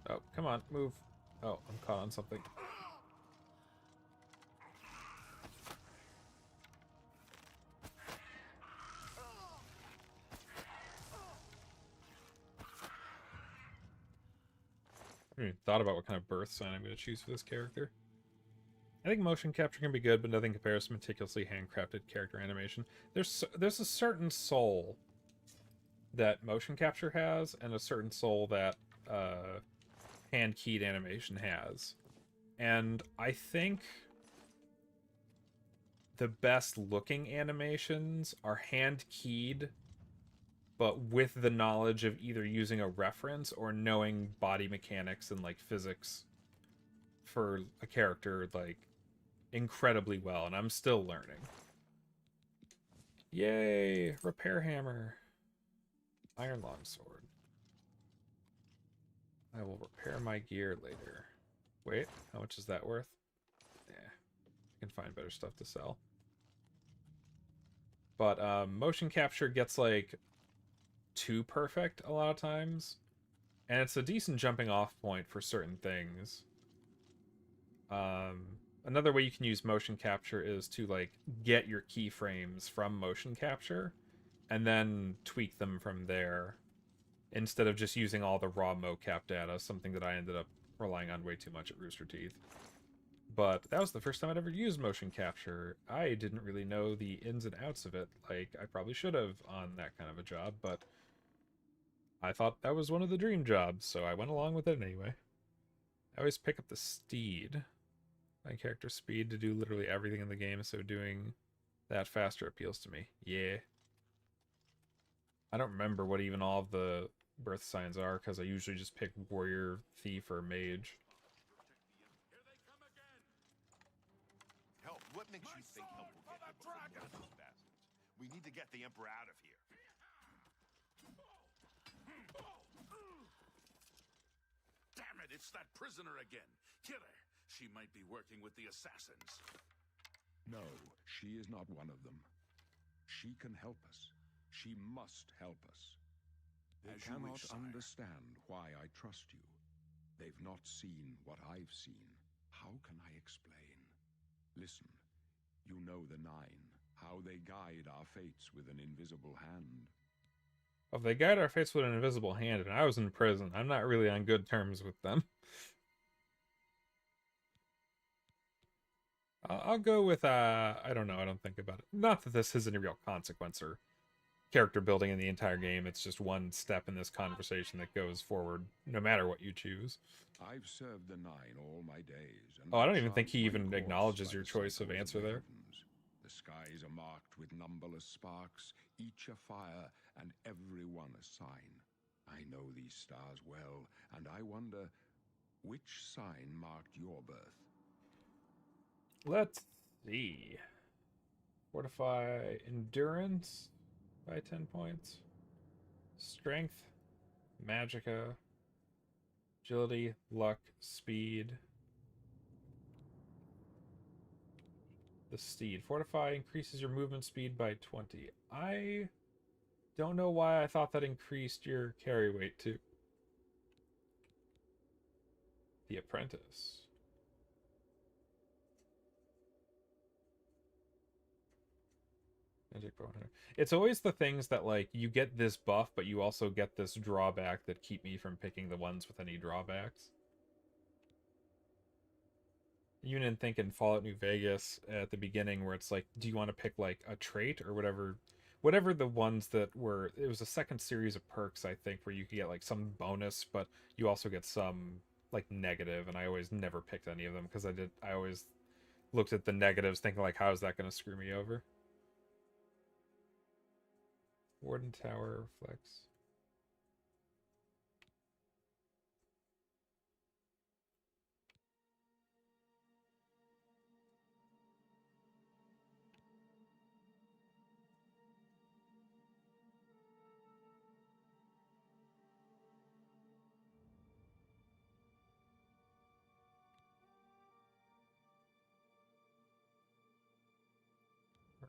Oh, come on, move. Oh, I'm caught on something. haven't even thought about what kind of birth sign I'm going to choose for this character. I think motion capture can be good, but nothing compares to meticulously handcrafted character animation. There's a certain soul that motion capture has, and a certain soul that hand-keyed animation has. And I think the best looking animations are hand-keyed, but with the knowledge of either using a reference or knowing body mechanics and like physics for a character like incredibly well, and I'm still learning. Yay! Repair hammer. Iron longsword. I will repair my gear later. Wait, how much is that worth? Yeah, I can find better stuff to sell. But motion capture gets like too perfect a lot of times, and it's a decent jumping off point for certain things. Another way you can use motion capture is to like get your keyframes from motion capture and then tweak them from there instead of just using all the raw mocap data, something that I ended up relying on way too much at Rooster Teeth. But that was the first time I'd ever used motion capture. I didn't really know the ins and outs of it like I probably should have on that kind of a job, but I thought that was one of the dream jobs, so I went along with it anyway. I always pick up the steed. My character's speed to do literally everything in the game, so doing that faster appeals to me. Yeah. I don't remember what even all of the birth signs are, because I usually just pick warrior, thief, or mage. Here they come again. Help! What makes you think help will get here before more of those bastards? We need to get the Emperor out of here. Damn it! It's that prisoner again. Kill her. She might be working with the assassins. No, she is not one of them. She can help us. She must help us. They As you cannot wish, sire. understand why I trust you. They've not seen what I've seen. How can I explain? Listen, you know the Nine, how they guide our fates with an invisible hand. Well, if they guide our fates with an invisible hand and I was in prison, I'm not really on good terms with them. I'll go with, I don't know, I don't think about it. Not that this has any real consequence or character building in the entire game, it's just one step in this conversation that goes forward, no matter what you choose. I've served the Nine all my days. And Oh, I don't even think charted he my even course acknowledges by your the choice of cycles answer the there. heavens. The skies are marked with numberless sparks, each a fire, and every one a sign. I know these stars well, and I wonder, which sign marked your birth? Let's see. Fortify endurance by 10 points. Strength, magicka, agility, luck, speed. The steed. Fortify increases your movement speed by 20. I don't know why I thought that increased your carry weight too. The apprentice. Magic bow hunter. It's always the things that like you get this buff, but you also get this drawback that keep me from picking the ones with any drawbacks. Even in thinking Fallout New Vegas at the beginning, where it's like, do you want to pick like a trait or whatever the ones that were, it was a second series of perks, I think, where you could get like some bonus, but you also get some like negative, and I always never picked any of them because I always looked at the negatives thinking like, how is that going to screw me over? Warden Tower reflects.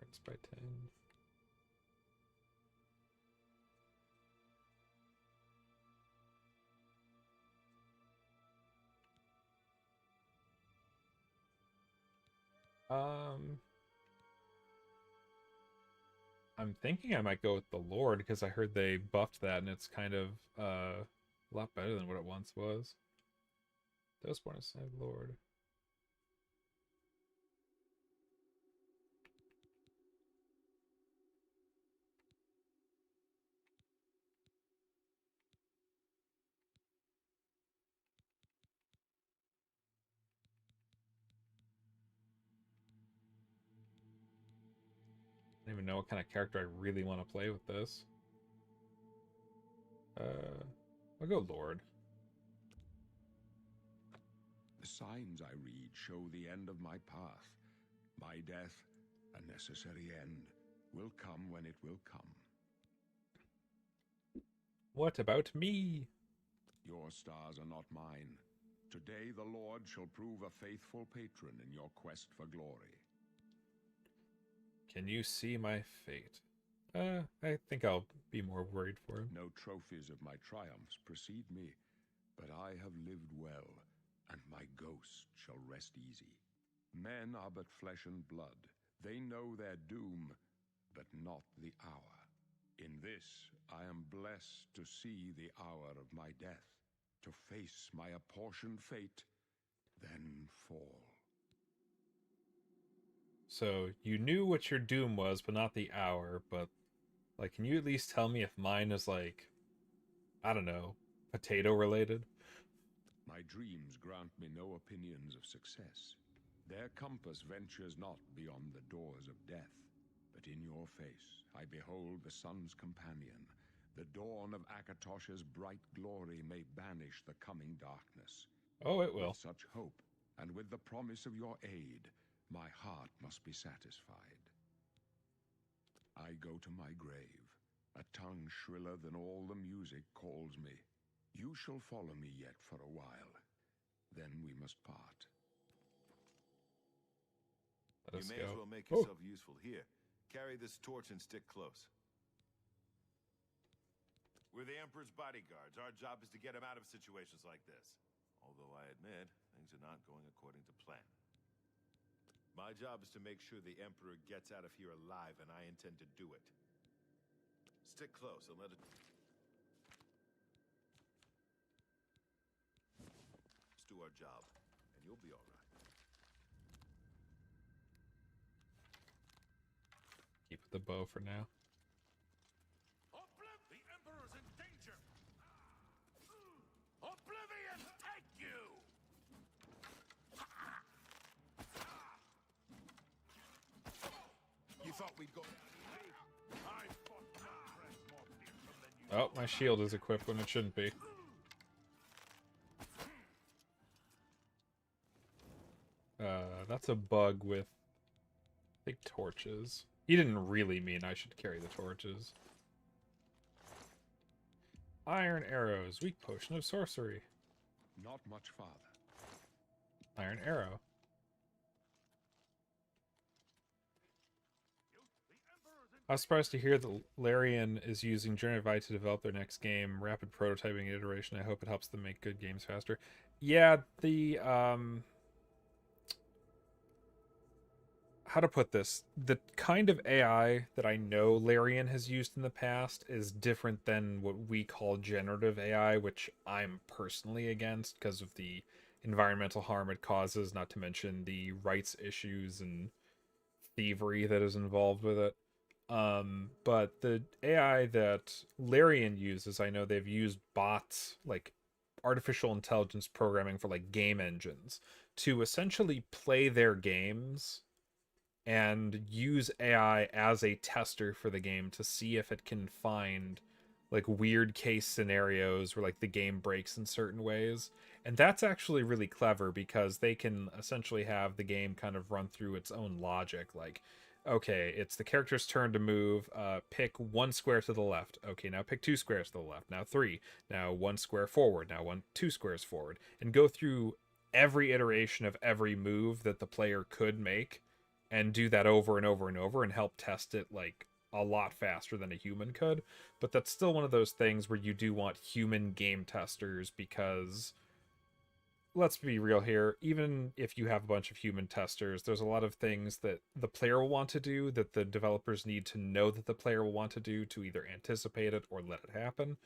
It's by 10. I'm thinking I might go with the Lord because I heard they buffed that and it's kind of a lot better than what it once was. Those born as Lord. I don't even know what kind of character I really want to play with this. I'll go Lord. The signs I read show the end of my path. My death, a necessary end, will come when it will come. What about me? Your stars are not mine. Today the Lord shall prove a faithful patron in your quest for glory. Can you see my fate? I think I'll be more worried for him. No trophies of my triumphs precede me, but I have lived well, and my ghost shall rest easy. Men are but flesh and blood. They know their doom, but not the hour. In this, I am blessed to see the hour of my death, to face my apportioned fate, then fall. So, you knew what your doom was, but not the hour, but, like, can you at least tell me if mine is, like, I don't know, potato-related? My dreams grant me no opinions of success. Their compass ventures not beyond the doors of death. But in your face, I behold the sun's companion. The dawn of Akatosh's bright glory may banish the coming darkness. Oh, it will. With such hope, and with the promise of your aid, my heart must be satisfied. I go to my grave. A tongue shriller than all the music calls me. You shall follow me yet for a while. Then we must part. Let You us may go. as well make yourself useful. Here, carry this torch and stick close. We're the Emperor's bodyguards. Our job is to get him out of situations like this. Although I admit, things are not going according to plan. My job is to make sure the Emperor gets out of here alive, and I intend to do it. Stick close and let it... Let's do our job, and you'll be all right. Keep the bow for now. The Emperor's in danger! Oblivion, take you! You thought we'd go... I fought not press more fearsome than you. Oh, my shield is equipped when it shouldn't be. That's a bug with big torches. He didn't really mean I should carry the torches. Iron arrows, weak potion of sorcery. Not much farther. Iron arrow. I was surprised to hear that Larian is using generative AI to develop their next game. Rapid prototyping and iteration. I hope it helps them make good games faster. Yeah, the how to put this? The kind of AI that I know Larian has used in the past is different than what we call generative AI, which I'm personally against because of the environmental harm it causes, not to mention the rights issues and thievery that is involved with it. But the AI that Larian uses, I know they've used bots, like artificial intelligence programming for like game engines, to essentially play their games and use AI as a tester for the game to see if it can find like weird case scenarios where like the game breaks in certain ways. And that's actually really clever because they can essentially have the game kind of run through its own logic. Like, okay, it's the character's turn to move, pick 1 square to the left. Okay, now pick 2 squares to the left. Now 3. Now 1 square forward. Now 2 squares forward. And go through every iteration of every move that the player could make and do that over and over and over and help test it like a lot faster than a human could. But that's still one of those things where you do want human game testers because, let's be real here, even if you have a bunch of human testers, there's a lot of things that the player will want to do that the developers need to know that the player will want to do to either anticipate it or let it happen.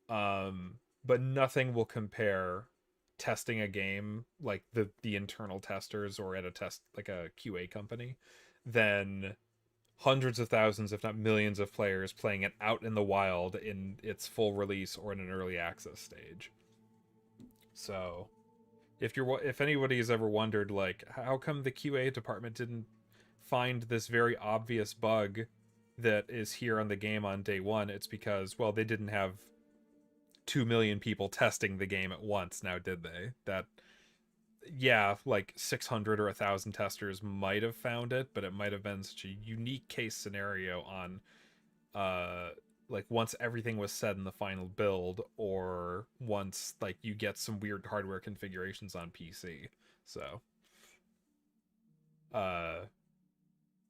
But nothing will compare testing a game, like the internal testers or at a test like a QA company, than hundreds of thousands, if not millions, of players playing it out in the wild in its full release or in an early access stage. So, if anybody has ever wondered, like, how come the QA department didn't find this very obvious bug that is here on the game on day one, it's because, well, they didn't have 2 million people testing the game at once, now did they? That, yeah, like 600 or 1,000 testers might have found it, but it might have been such a unique case scenario on like once everything was said in the final build, or once like you get some weird hardware configurations on PC. So but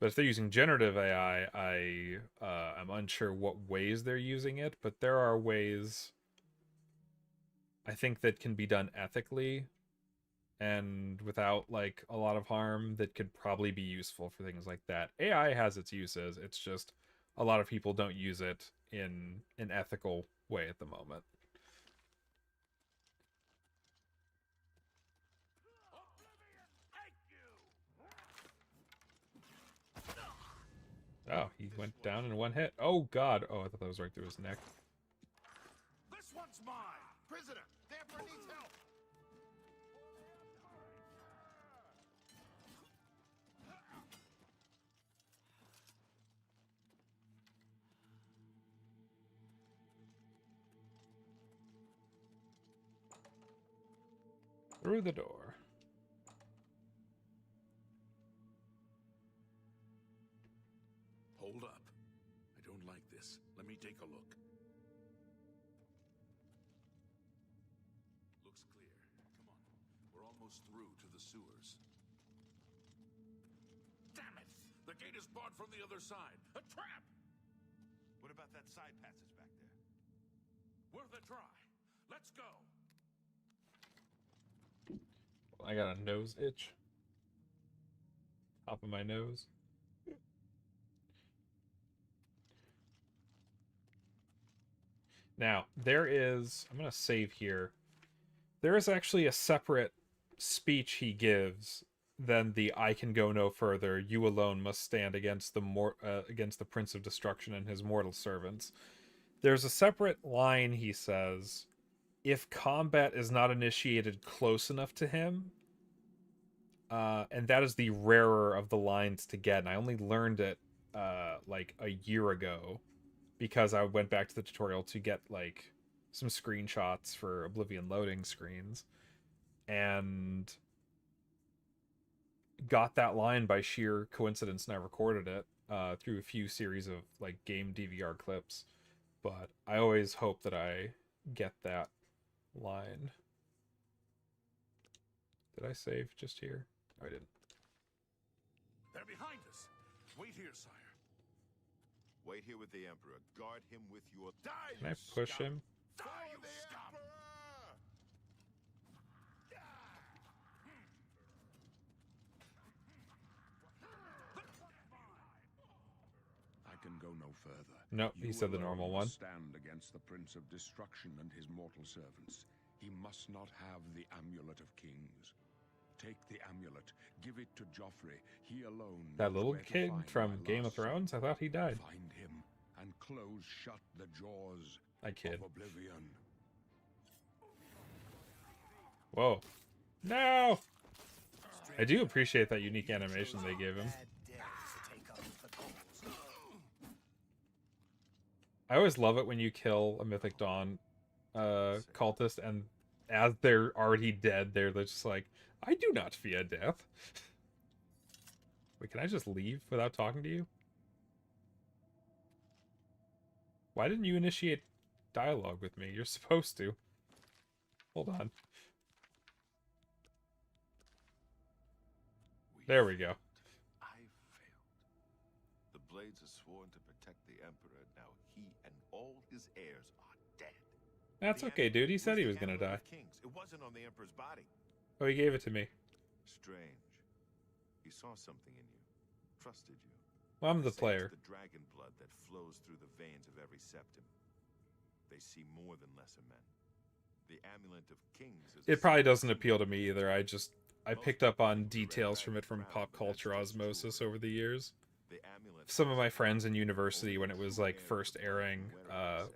if they're using generative AI, I'm unsure what ways they're using it, but there are ways I think that can be done ethically and without like a lot of harm that could probably be useful for things like that. AI has its uses. It's just a lot of people don't use it in an ethical way at the moment. Oh, he went down in one hit. Oh god. Oh, I thought that was right through his neck. This one's mine! Prisoner, the Emperor needs help! Through the door. Hold up. I don't like this. Let me take a look. Looks clear. Come on. We're almost through to the sewers. Damn it! The gate is barred from the other side. A trap! What about that side passage back there? Worth a try. Let's go. I got a nose itch. Top of my nose. Now, there is... I'm going to save here. There is actually a separate speech he gives than the "I can go no further, you alone must stand against the Prince of Destruction and his mortal servants." There's a separate line he says, if combat is not initiated close enough to him, and that is the rarer of the lines to get, and I only learned it like a year ago, because I went back to the tutorial to get like some screenshots for Oblivion loading screens, and got that line by sheer coincidence, and I recorded it through a few series of like game DVR clips. But I always hope that I get that line. Did I save just here? Oh, I didn't. They're behind us. Wait here, sire. Wait here with the Emperor. Guard him with your... Die, Can I push him? Die, you scum! I can go no further. Nope, he said the alone normal must one. Stand against the Prince of Destruction and his mortal servants. He must not have the Amulet of Kings. Take the amulet, give it to Joffrey. He alone That knows little where to kid find from my Game of lost son. Thrones? I thought he died. Find him and close shut the jaws I kid. of Oblivion. Whoa. No! I do appreciate that unique animation they gave him. I always love it when you kill a Mythic Dawn cultist, and as they're already dead, they're just like, I do not fear death. Wait, can I just leave without talking to you? Why didn't you initiate dialogue with me? You're supposed to. Hold on. There we go. I failed. The Blades are sworn to protect the Emperor. Now he and all his heirs are dead. That's The okay, dude. He amulet said was he the was gonna amulet die. of Kings. It wasn't on the Emperor's body. Oh, he gave it to me. Strange. He saw something in you. Trusted you. Well, I'm They the say player. It's the dragon blood that flows through the veins of every septum. They see more than lesser men. The Amulet of Kings is It probably doesn't appeal to me either. I picked up on details from it from pop culture osmosis over the years. Some of my friends in university, when it was like first airing,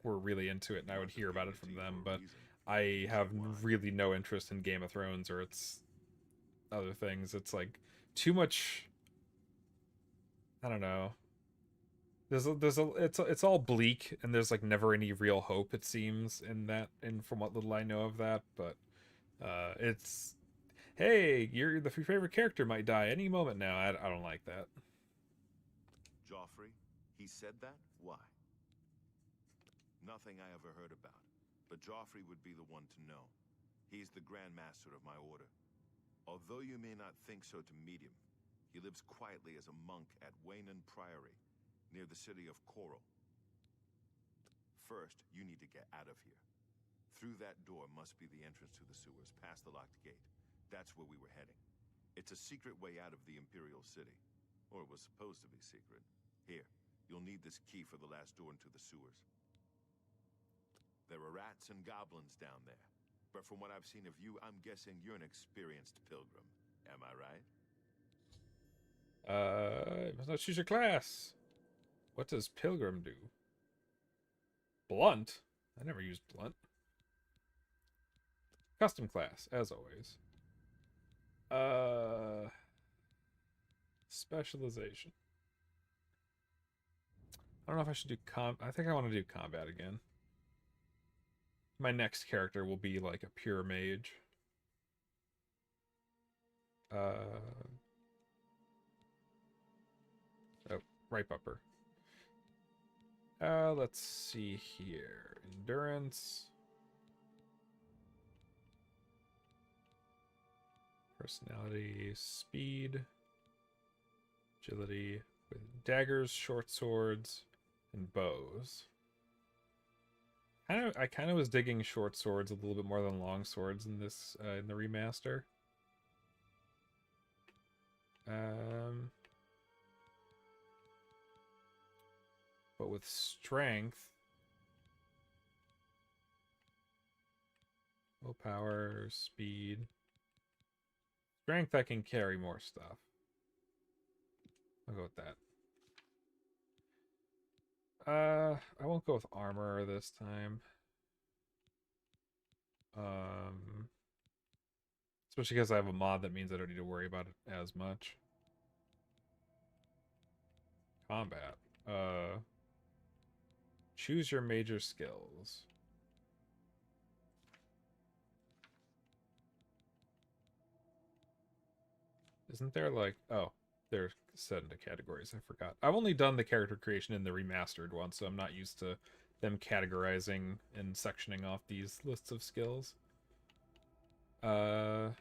were really into it, and I would hear about it from them. But I have really no interest in Game of Thrones or its other things. It's like too much. I don't know. It's all bleak, and there's like never any real hope, it seems, in that, and from what little I know of that. But it's, hey, your favorite character might die any moment now. I don't like that. Joffrey, he said that? Why? Nothing I ever heard about. But Joffrey would be the one to know. He's the Grand Master of my order. Although you may not think so to meet him, he lives quietly as a monk at Waynon Priory, near the city of Coral. First, you need to get out of here. Through that door must be the entrance to the sewers, past the locked gate. That's where we were heading. It's a secret way out of the Imperial City. Or it was supposed to be secret. Here, you'll need this key for the last door into the sewers. There are rats and goblins down there. But from what I've seen of you, I'm guessing you're an experienced pilgrim. Am I right? You must not choose your class. What does Pilgrim do? Blunt? I never used Blunt. Custom class, as always. Specialization. I don't know if I should do I think I want to do combat again. My next character will be like a pure mage. Oh, right bumper. Let's see here. Endurance. Personality, speed, agility, with daggers, short swords, and bows. I kind of was digging short swords a little bit more than long swords in this in the remaster. But with strength, willpower, speed, strength, I can carry more stuff. I'll go with that. I won't go with armor this time. Especially because I have a mod that means I don't need to worry about it as much. Combat. Choose your major skills. Isn't there like, oh, they're set into categories. I forgot. I've only done the character creation in the remastered one, so I'm not used to them categorizing and sectioning off these lists of skills. Blade.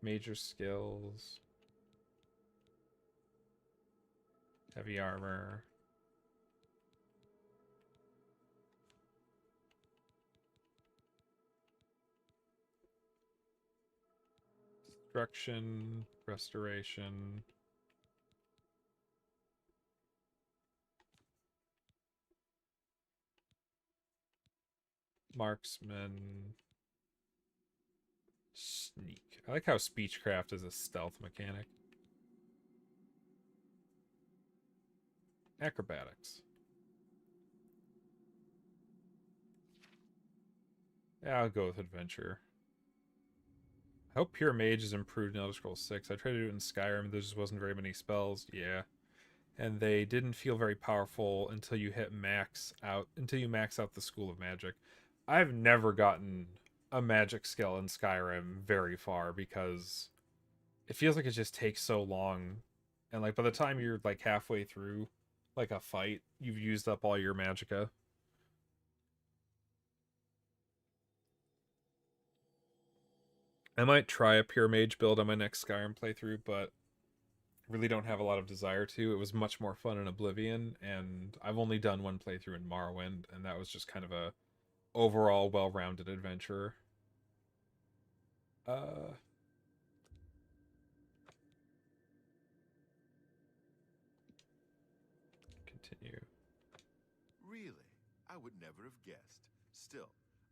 Major skills. Heavy armor. Destruction, restoration. Marksman. Sneak. I like how Speechcraft is a stealth mechanic. Acrobatics. Yeah, I'll go with Adventure. I hope Pure Mage is improved in Elder Scrolls 6. I tried to do it in Skyrim, there just wasn't very many spells. Yeah. And they didn't feel very powerful until you hit max out the School of Magic. I've never gotten a magic skill in Skyrim very far because it feels like it just takes so long. And like by the time you're like halfway through like a fight, you've used up all your magicka. I might try a pure mage build on my next Skyrim playthrough, but really don't have a lot of desire to. It was much more fun in Oblivion, and I've only done one playthrough in Morrowind, and that was just kind of a overall well-rounded adventure. Continue. Really? I would never have guessed. Still,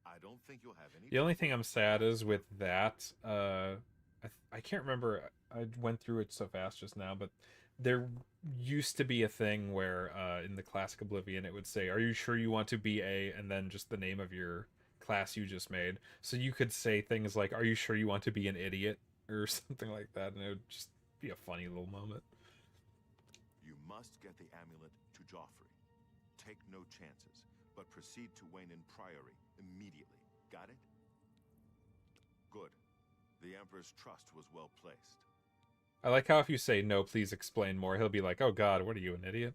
I don't think you'll have any. The only thing I'm sad is with that, I can't remember. I went through it so fast just now, but there used to be a thing where in the classic Oblivion it would say, "Are you sure you want to be a?" and then just the name of your class you just made. So you could say things like, "Are you sure you want to be an idiot?" or something like that, and it would just be a funny little moment. You must get the amulet to Joffrey. Take no chances, but proceed to Wayne Priory immediately. Got it? Good. The Emperor's trust was well placed. I like how if you say, "No, please explain more," he'll be like, "Oh god, what are you, an idiot?"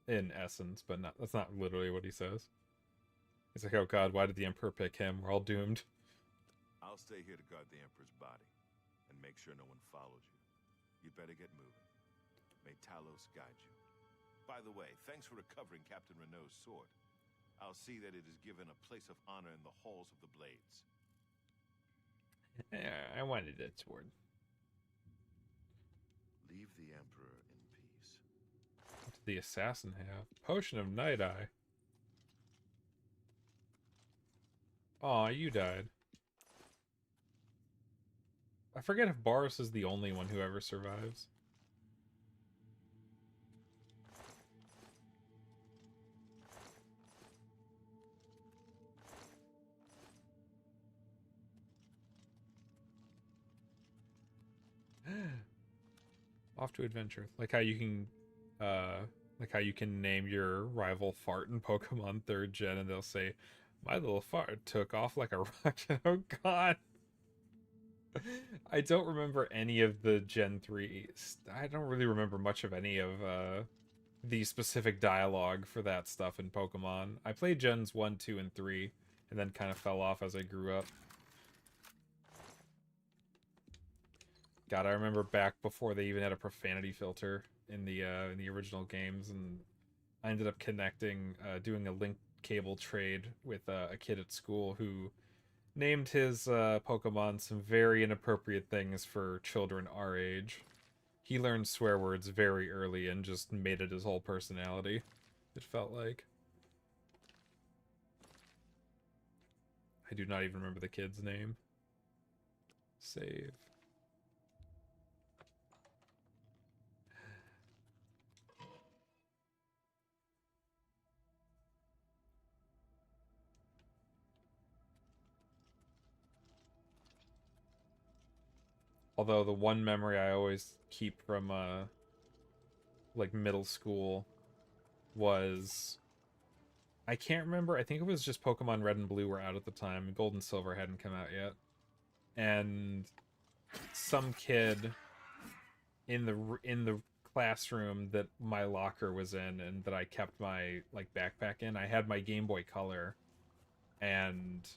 In essence, but not, that's not literally what he says. He's like, "Oh god, why did the Emperor pick him? We're all doomed." I'll stay here to guard the Emperor's body, and make sure no one follows you. You'd better get moving. May Talos guide you. By the way, thanks for recovering Captain Renault's sword. I'll see that it is given a place of honor in the halls of the Blades. I wanted that sword. Leave the Emperor in peace. What did the assassin have? Potion of Night Eye. Aw, you died. I forget if Boris is the only one who ever survives. Off to adventure. Like how you can name your rival fart in Pokemon 3rd Gen and they'll say, "My little fart took off like a rocket." Oh god. I don't remember any of the Gen 3. I don't really remember much of any of the specific dialogue for that stuff in Pokemon. I played Gens 1, 2, and 3, and then kind of fell off as I grew up. God, I remember back before they even had a profanity filter in the original games, and I ended up connecting, doing a link cable trade with a kid at school who named his Pokemon some very inappropriate things for children our age. He learned swear words very early and just made it his whole personality, it felt like. I do not even remember the kid's name. Save. Although the one memory I always keep from like middle school was, I can't remember, I think it was just Pokemon Red and Blue were out at the time. Gold and Silver hadn't come out yet. And some kid in the classroom that my locker was in and that I kept my like backpack in, I had my Game Boy Color, and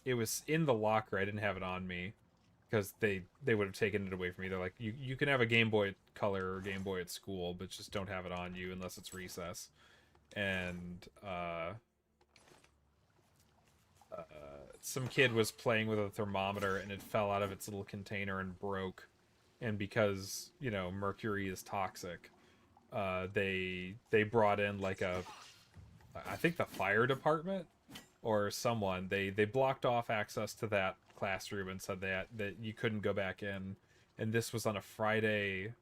it was in the locker. I didn't have it on me because they would have taken it away from me. They're like, you can have a Game Boy Color or Game Boy at school, but just don't have it on you unless it's recess. And some kid was playing with a thermometer and it fell out of its little container and broke. And because, you know, mercury is toxic, they brought in like I think the fire department or someone. They blocked off access to that classroom and said that you couldn't go back in. And this was on a Friday,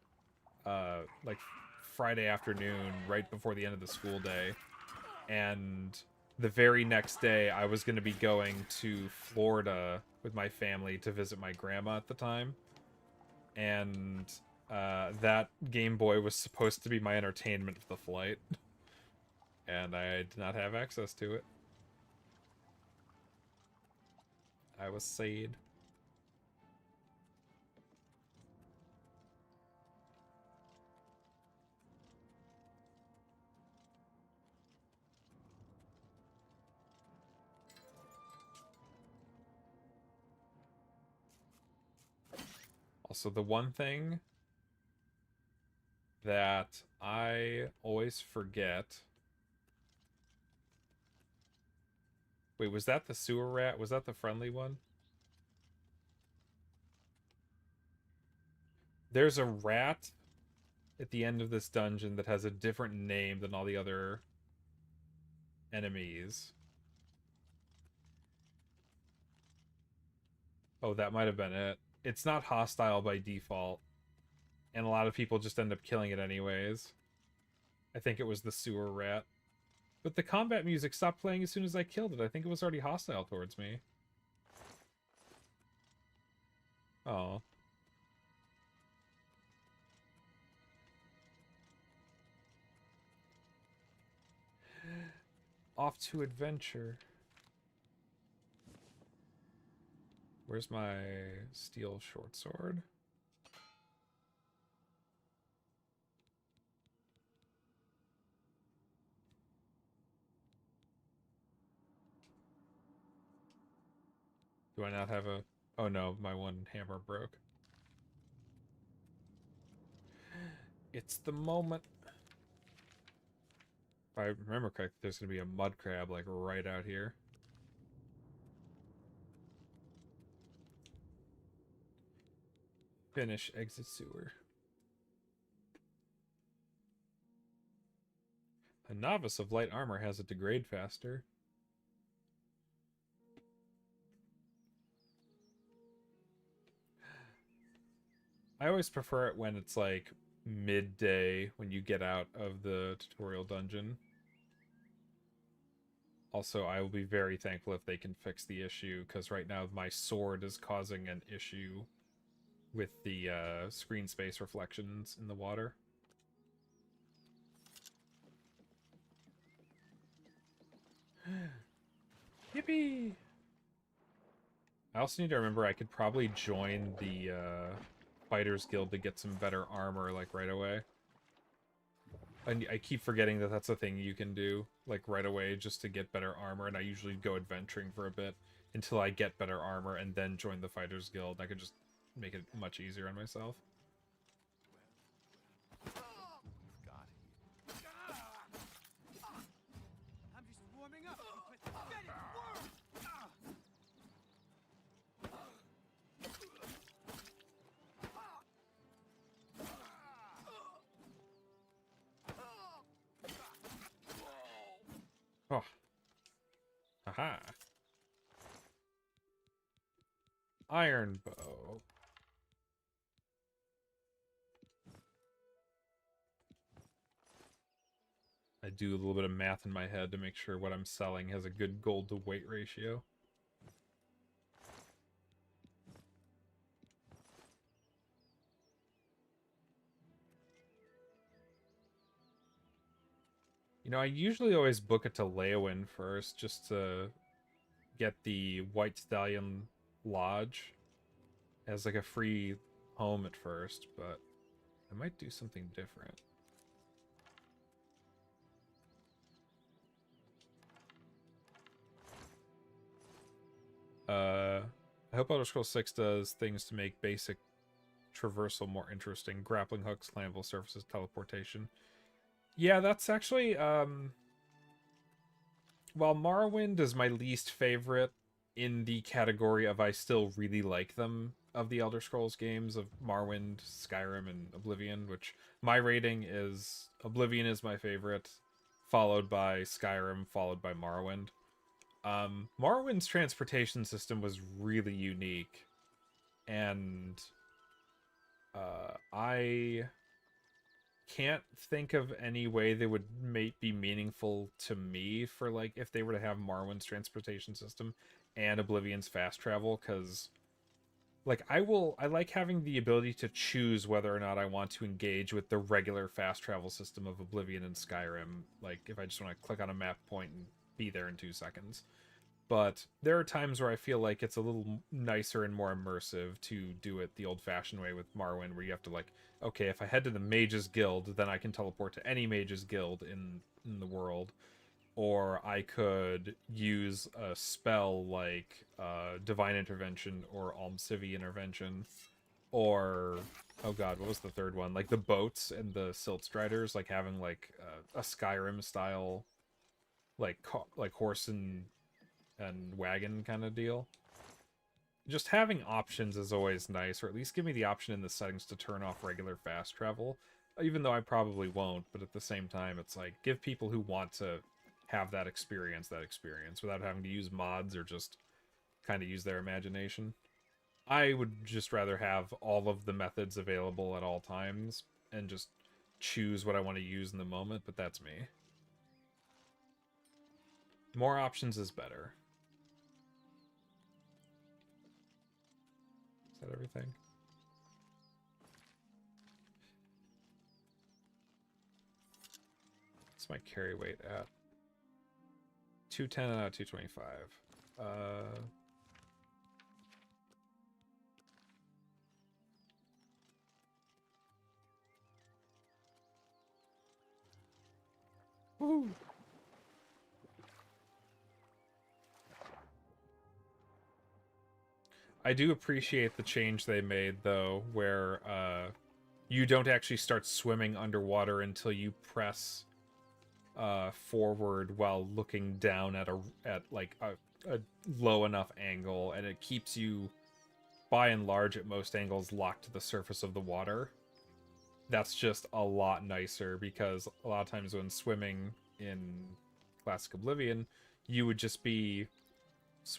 like Friday afternoon, right before the end of the school day. And the very next day, I was going to be going to Florida with my family to visit my grandma at the time. And that Game Boy was supposed to be my entertainment for the flight. And I did not have access to it. I was sad. Also, the one thing that I always forget... Wait, was that the sewer rat? Was that the friendly one? There's a rat at the end of this dungeon that has a different name than all the other enemies. Oh, that might have been it. It's not hostile by default, and a lot of people just end up killing it anyways. I think it was the sewer rat. But the combat music stopped playing as soon as I killed it. I think it was already hostile towards me. Oh. Off to adventure. Where's my steel short sword? Do I not have a... Oh no, my one hammer broke. It's the moment. If I remember correctly, there's going to be a mud crab, like, right out here. Finish exit sewer. A novice of light armor has it degrade faster. I always prefer it when it's like midday when you get out of the tutorial dungeon. Also, I will be very thankful if they can fix the issue, because right now my sword is causing an issue with the screen space reflections in the water. Yippee! I also need to remember I could probably join the Fighters Guild to get some better armor, like, right away. I keep forgetting that that's a thing you can do, like, right away, just to get better armor, and I usually go adventuring for a bit until I get better armor and then join the Fighters Guild. I could just make it much easier on myself. I'm just warming up. Get it, work! Oh. Aha. Iron bow. I do a little bit of math in my head to make sure what I'm selling has a good gold to weight ratio. You know, I usually always book it to Leowin first, just to get the White Stallion Lodge as like a free home at first, but I might do something different. I hope Elder Scrolls 6 does things to make basic traversal more interesting. Grappling hooks, climbable surfaces, teleportation. Yeah, that's actually, while Morrowind is my least favorite in the category of I still really like them of the Elder Scrolls games of Morrowind, Skyrim, and Oblivion, which my rating is Oblivion is my favorite, followed by Skyrim, followed by Morrowind. Morrowind's transportation system was really unique, and I can't think of any way they would be meaningful to me for, like, if they were to have Morrowind's transportation system and Oblivion's fast travel, because, like, I like having the ability to choose whether or not I want to engage with the regular fast travel system of Oblivion and Skyrim, like, if I just want to click on a map point and be there in 2 seconds. But there are times where I feel like it's a little nicer and more immersive to do it the old-fashioned way with Morrowind, where you have to, like, okay, if I head to the Mage's Guild, then I can teleport to any Mage's Guild in the world. Or I could use a spell like Divine Intervention or Almcivi Intervention. Or, oh god, what was the third one? Like the boats and the Silt Striders, like having like a Skyrim-style, like horse and wagon kind of deal. Just having options is always nice, or at least give me the option in the settings to turn off regular fast travel, even though I probably won't, but at the same time, it's like, give people who want to have that experience without having to use mods or just kind of use their imagination. I would just rather have all of the methods available at all times and just choose what I want to use in the moment, but that's me. More options is better. Is that everything? What's my carry weight at? 210 out of 225. Woo. I do appreciate the change they made, though, where you don't actually start swimming underwater until you press forward while looking down at a low enough angle, and it keeps you, by and large, at most angles, locked to the surface of the water. That's just a lot nicer, because a lot of times when swimming in Classic Oblivion, you would just be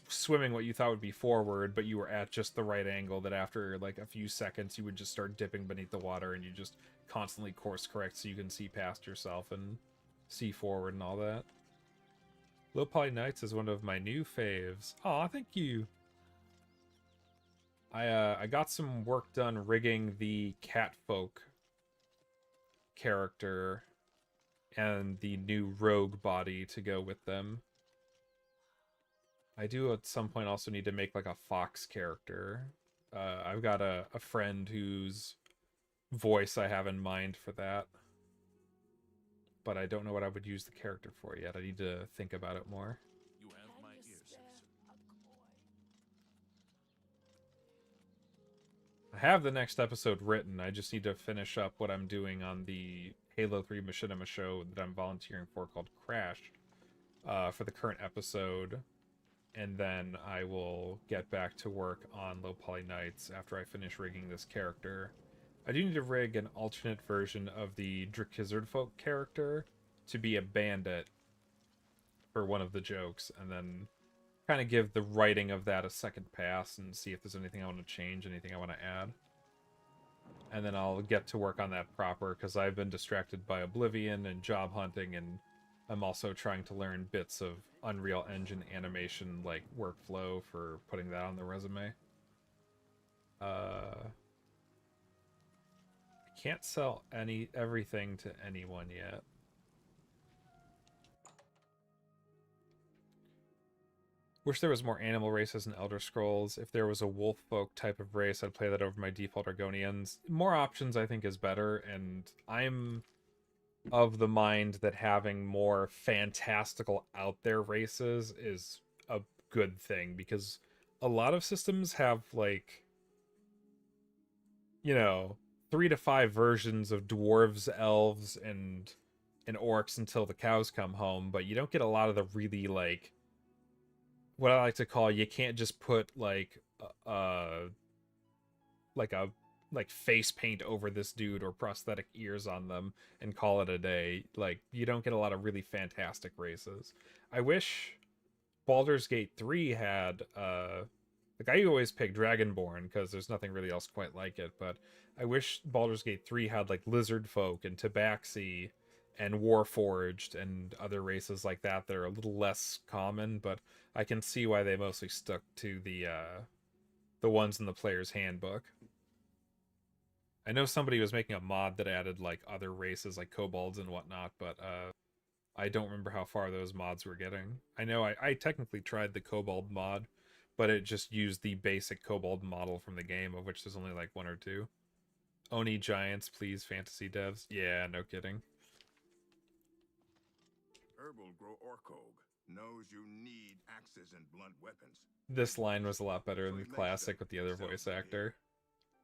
swimming what you thought would be forward, but you were at just the right angle that after like a few seconds you would just start dipping beneath the water, and you just constantly course correct so you can see past yourself and see forward and all that. Low Poly Knights is one of my new faves. Aw, thank you. I got some work done rigging the Catfolk character and the new rogue body to go with them. I do at some point also need to make like a fox character. I've got a friend whose voice I have in mind for that, but I don't know what I would use the character for yet. I need to think about it more. You have my ear, citizen. I have the next episode written. I just need to finish up what I'm doing on the Halo 3 Machinima show that I'm volunteering for called Crash for the current episode. And then I will get back to work on Low Poly Knights after I finish rigging this character. I do need to rig an alternate version of the Drakizardfolk character to be a bandit for one of the jokes, and then kind of give the writing of that a second pass and see if there's anything I want to change, anything I want to add. And then I'll get to work on that proper, because I've been distracted by Oblivion and job hunting, and I'm also trying to learn bits of Unreal Engine animation, like workflow, for putting that on the resume. I can't sell everything to anyone yet. Wish there was more animal races in Elder Scrolls. If there was a wolf folk type of race, I'd play that over my default Argonians. More options, I think, is better, and I'm of the mind that having more fantastical out there races is a good thing, because a lot of systems have, like, you know, 3 to 5 versions of dwarves, elves, and orcs until the cows come home, but you don't get a lot of the really, like, what I like to call, you can't just put like face paint over this dude or prosthetic ears on them and call it a day. Like, you don't get a lot of really fantastic races. I wish Baldur's Gate 3 had like, I always pick Dragonborn because there's nothing really else quite like it, but I wish Baldur's Gate 3 had like lizard folk and tabaxi and Warforged and other races like that that are a little less common, but I can see why they mostly stuck to the ones in the player's handbook. I know somebody was making a mod that added like other races like kobolds and whatnot, but I don't remember how far those mods were getting. I know I technically tried the kobold mod, but it just used the basic kobold model from the game, of which there's only like 1 or 2. Oni giants, please, fantasy devs. Yeah, no kidding. Herbal grow Orkog. Knows you need axes and blunt weapons. This line was a lot better in the classic with the other voice actor.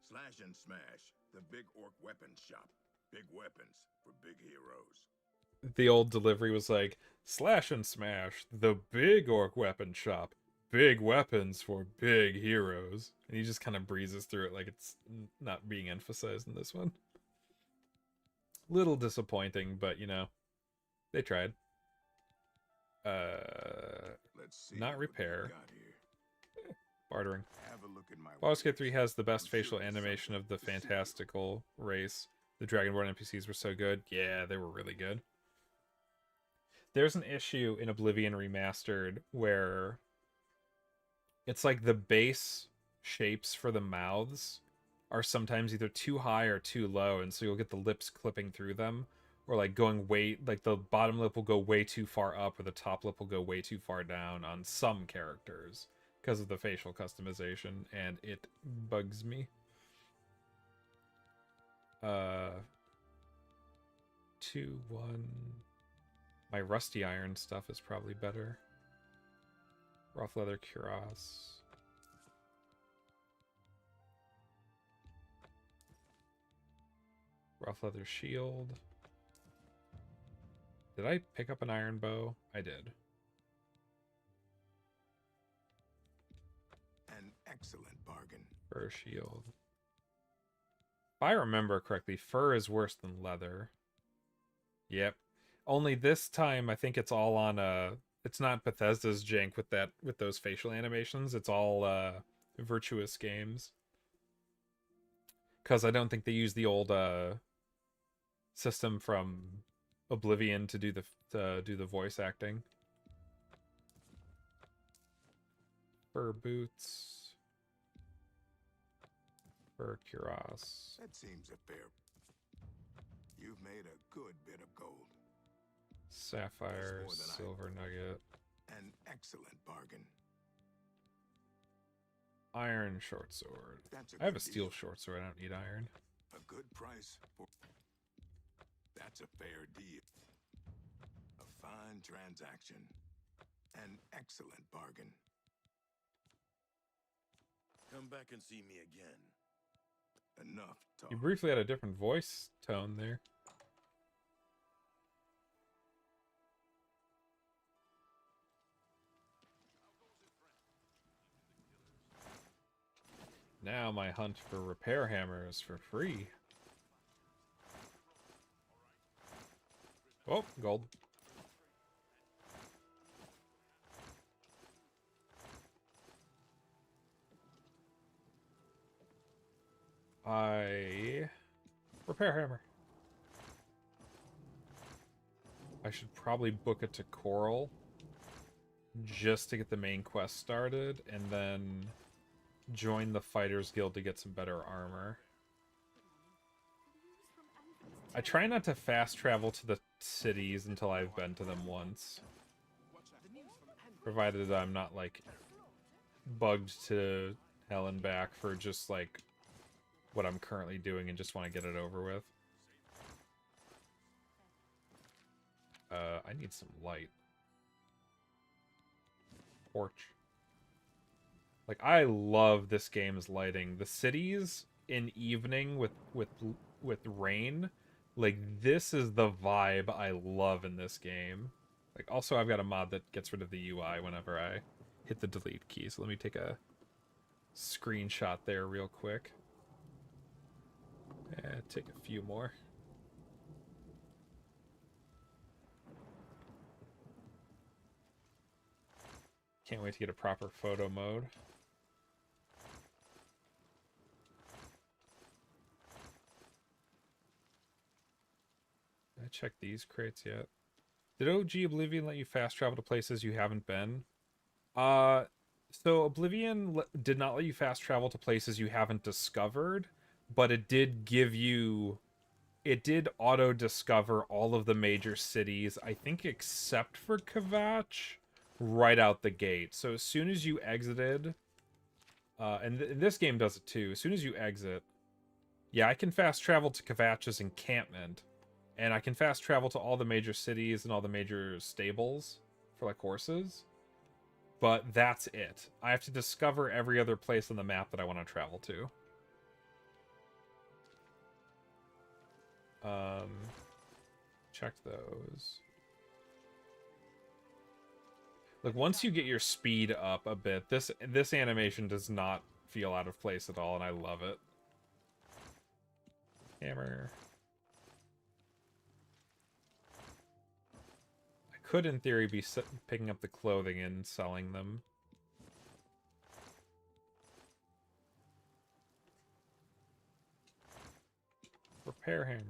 Slash and Smash, the Big Orc Weapons Shop. Big weapons for big heroes. The old delivery was like, Slash and Smash, the Big Orc Weapons Shop. Big weapons for big heroes. And he just kind of breezes through it like it's not being emphasized in this one. Little disappointing, but you know, they tried. Let's see Not what we repair. got here. Bartering. Have a look at my Baldur's Gate 3 wares. has the best I'm sure facial there's animation of something the to see here. fantastical race. The Dragonborn NPCs were so good. Yeah, they were really good. There's an issue in Oblivion Remastered where it's like the base shapes for the mouths are sometimes either too high or too low, and so you'll get the lips clipping through them, or like going way, like the bottom lip will go way too far up, or the top lip will go way too far down on some characters because of the facial customization, and it bugs me. 2-1. My rusty iron stuff is probably better. Rough leather cuirass. Rough leather shield. Did I pick up an iron bow? I did. An excellent bargain. Fur shield. If I remember correctly, fur is worse than leather. Yep. Only this time I think it's all on it's not Bethesda's jank with those facial animations. It's all Virtuous Games. Cuz I don't think they use the old system from Oblivion to do the voice acting. Fur boots. Fur cuirass. That seems a fair. You've made a good bit of gold. Sapphire, That's more than I- silver nugget. An excellent bargain. Iron short sword. That's I have a good steel deal. short sword. I don't need iron. A good price for. That's a fair deal. A fine transaction. An excellent bargain. Come back and see me again. Enough talk. You briefly had a different voice tone there. Now my hunt for repair hammers for free. Oh, gold. Repair hammer. I should probably book it to Coral just to get the main quest started, and then join the Fighters Guild to get some better armor. I try not to fast travel to the cities until I've been to them once. Provided I'm not, like, bugged to hell and back for just, like, what I'm currently doing and just want to get it over with. I need some light. Torch. Like, I love this game's lighting. The cities in evening with rain, like, this is the vibe I love in this game. Like, also, I've got a mod that gets rid of the UI whenever I hit the delete key. So let me take a screenshot there real quick. Take a few more. Can't wait to get a proper photo mode. Did I check these crates yet? Did OG Oblivion let you fast travel to places you haven't been? So Oblivion did not let you fast travel to places you haven't discovered, but it did give you... It did auto-discover all of the major cities, I think except for Kvatch, right out the gate. So as soon as you exited... and this game does it too. As soon as you exit... Yeah, I can fast travel to Kvatch's encampment. And I can fast travel to all the major cities and all the major stables for, like, horses. But that's it. I have to discover every other place on the map that I want to travel to. Check those. Look, once you get your speed up a bit, this animation does not feel out of place at all, and I love it. Hammer. could, in theory, be picking up the clothing and selling them. Repair hammer.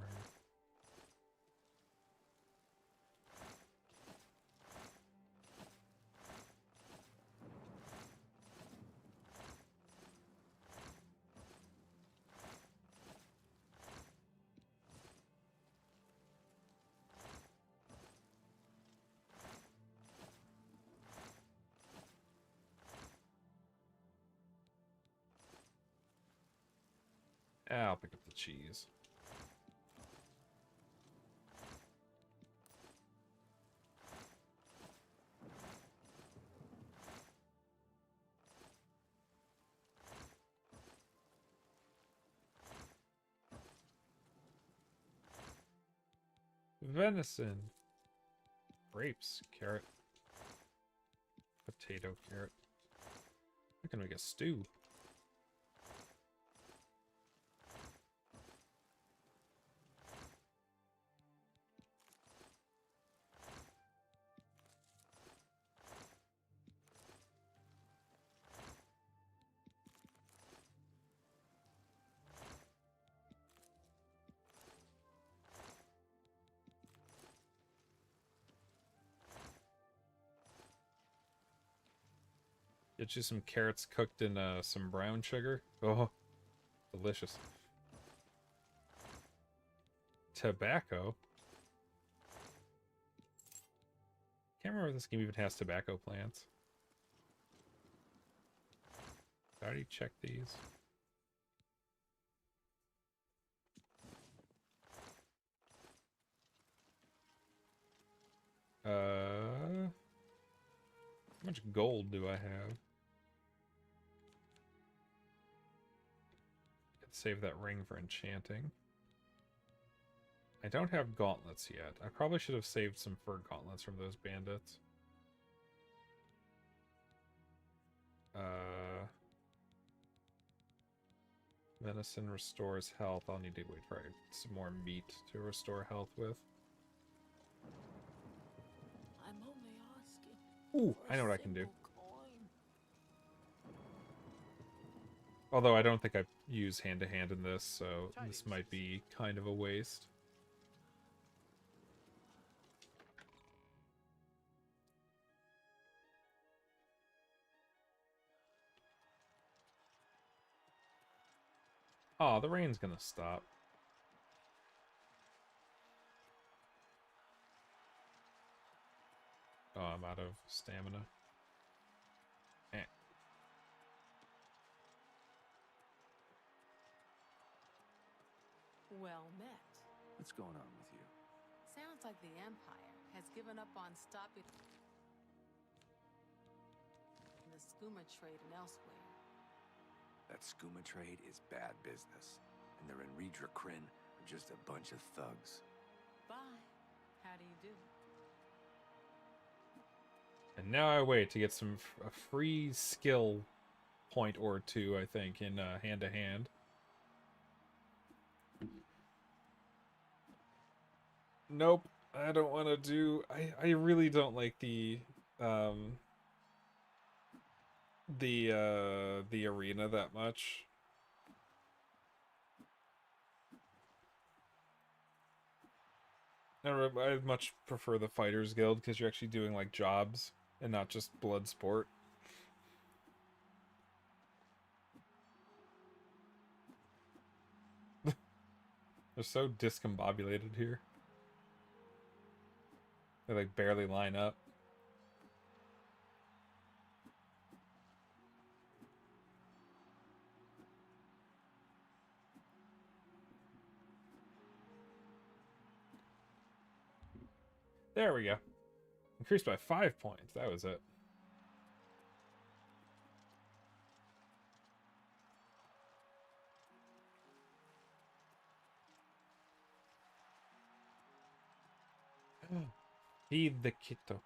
I'll pick up the cheese. Venison. Grapes. Carrot. Potato. Carrot. I can make a stew. Get you some carrots cooked in some brown sugar. Oh, delicious. Tobacco. Can't remember if this game even has tobacco plants. I already checked these. How much gold do I have? Save that ring for enchanting. I don't have gauntlets yet. I probably should have saved some fur gauntlets from those bandits. Venison restores health. I'll need to wait for some more meat to restore health with. I'm only asking. Ooh, I know what I can do. Although I don't think I use hand-to-hand in this, so this might be kind of a waste. Oh, the rain's gonna stop. Oh, I'm out of stamina. Well met. What's going on with you? Sounds like the Empire has given up on stopping the skooma trade and elsewhere. That skooma trade is bad business, and the Renredra Kryn are just a bunch of thugs. Bye. How do you do? And now I wait to get a free skill point or two, I think, in hand-to-hand. Nope, I don't want to do... I really don't like the arena that much. I much prefer the Fighters Guild because you're actually doing like jobs and not just blood sport. They're so discombobulated here. They like barely line up. There we go. Increased by 5 points. That was it. Feed the Kito.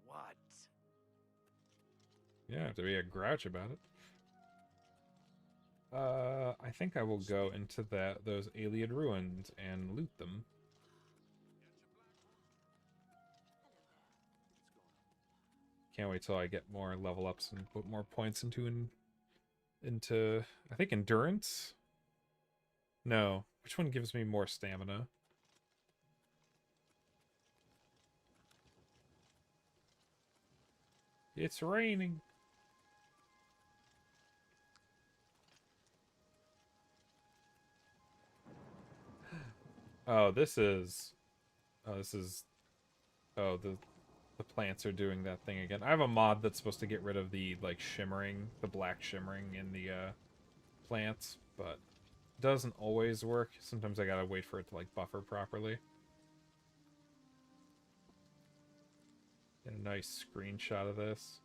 What? Yeah, have to be a grouch about it. I think I will go into those alien ruins and loot them. Can't wait till I get more level ups and put more points into I think endurance. No, which one gives me more stamina? It's raining. Oh, this is. Oh, the plants are doing that thing again. I have a mod that's supposed to get rid of the like shimmering, the black shimmering in the plants, but it doesn't always work. Sometimes I gotta wait for it to like buffer properly. Get a nice screenshot of this.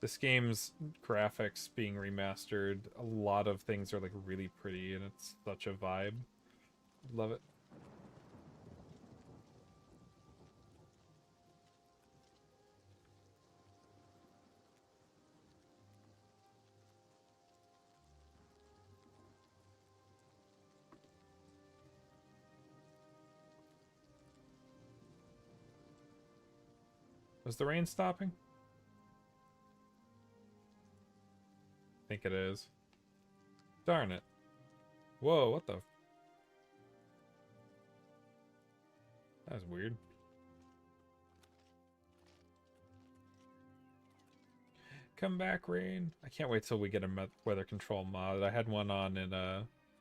This game's graphics being remastered, a lot of things are like really pretty and it's such a vibe. Love it. Was the rain stopping? I think it is. Darn it. Whoa, what the... That's weird. Come back, rain. I can't wait till we get a weather control mod. I had one on in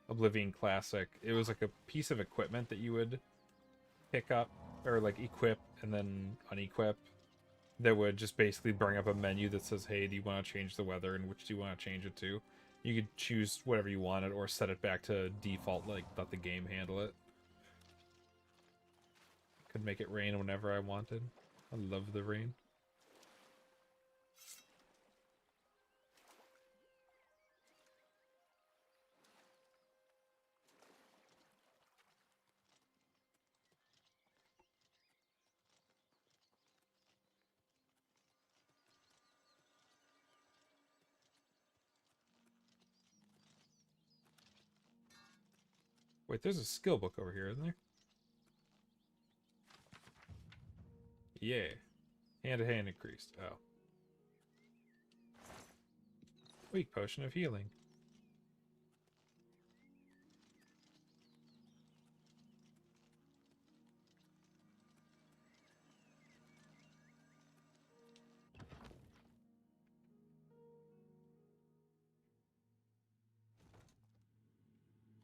Oblivion Classic. It was like a piece of equipment that you would pick up, or like equip and then unequip, that would just basically bring up a menu that says, hey, do you want to change the weather and which do you want to change it to? You could choose whatever you wanted or set it back to default, like let the game handle it. Could make it rain whenever I wanted. I love the rain. Wait, there's a skill book over here, isn't there? Yeah. Hand-to-hand increased. Oh. Weak potion of healing.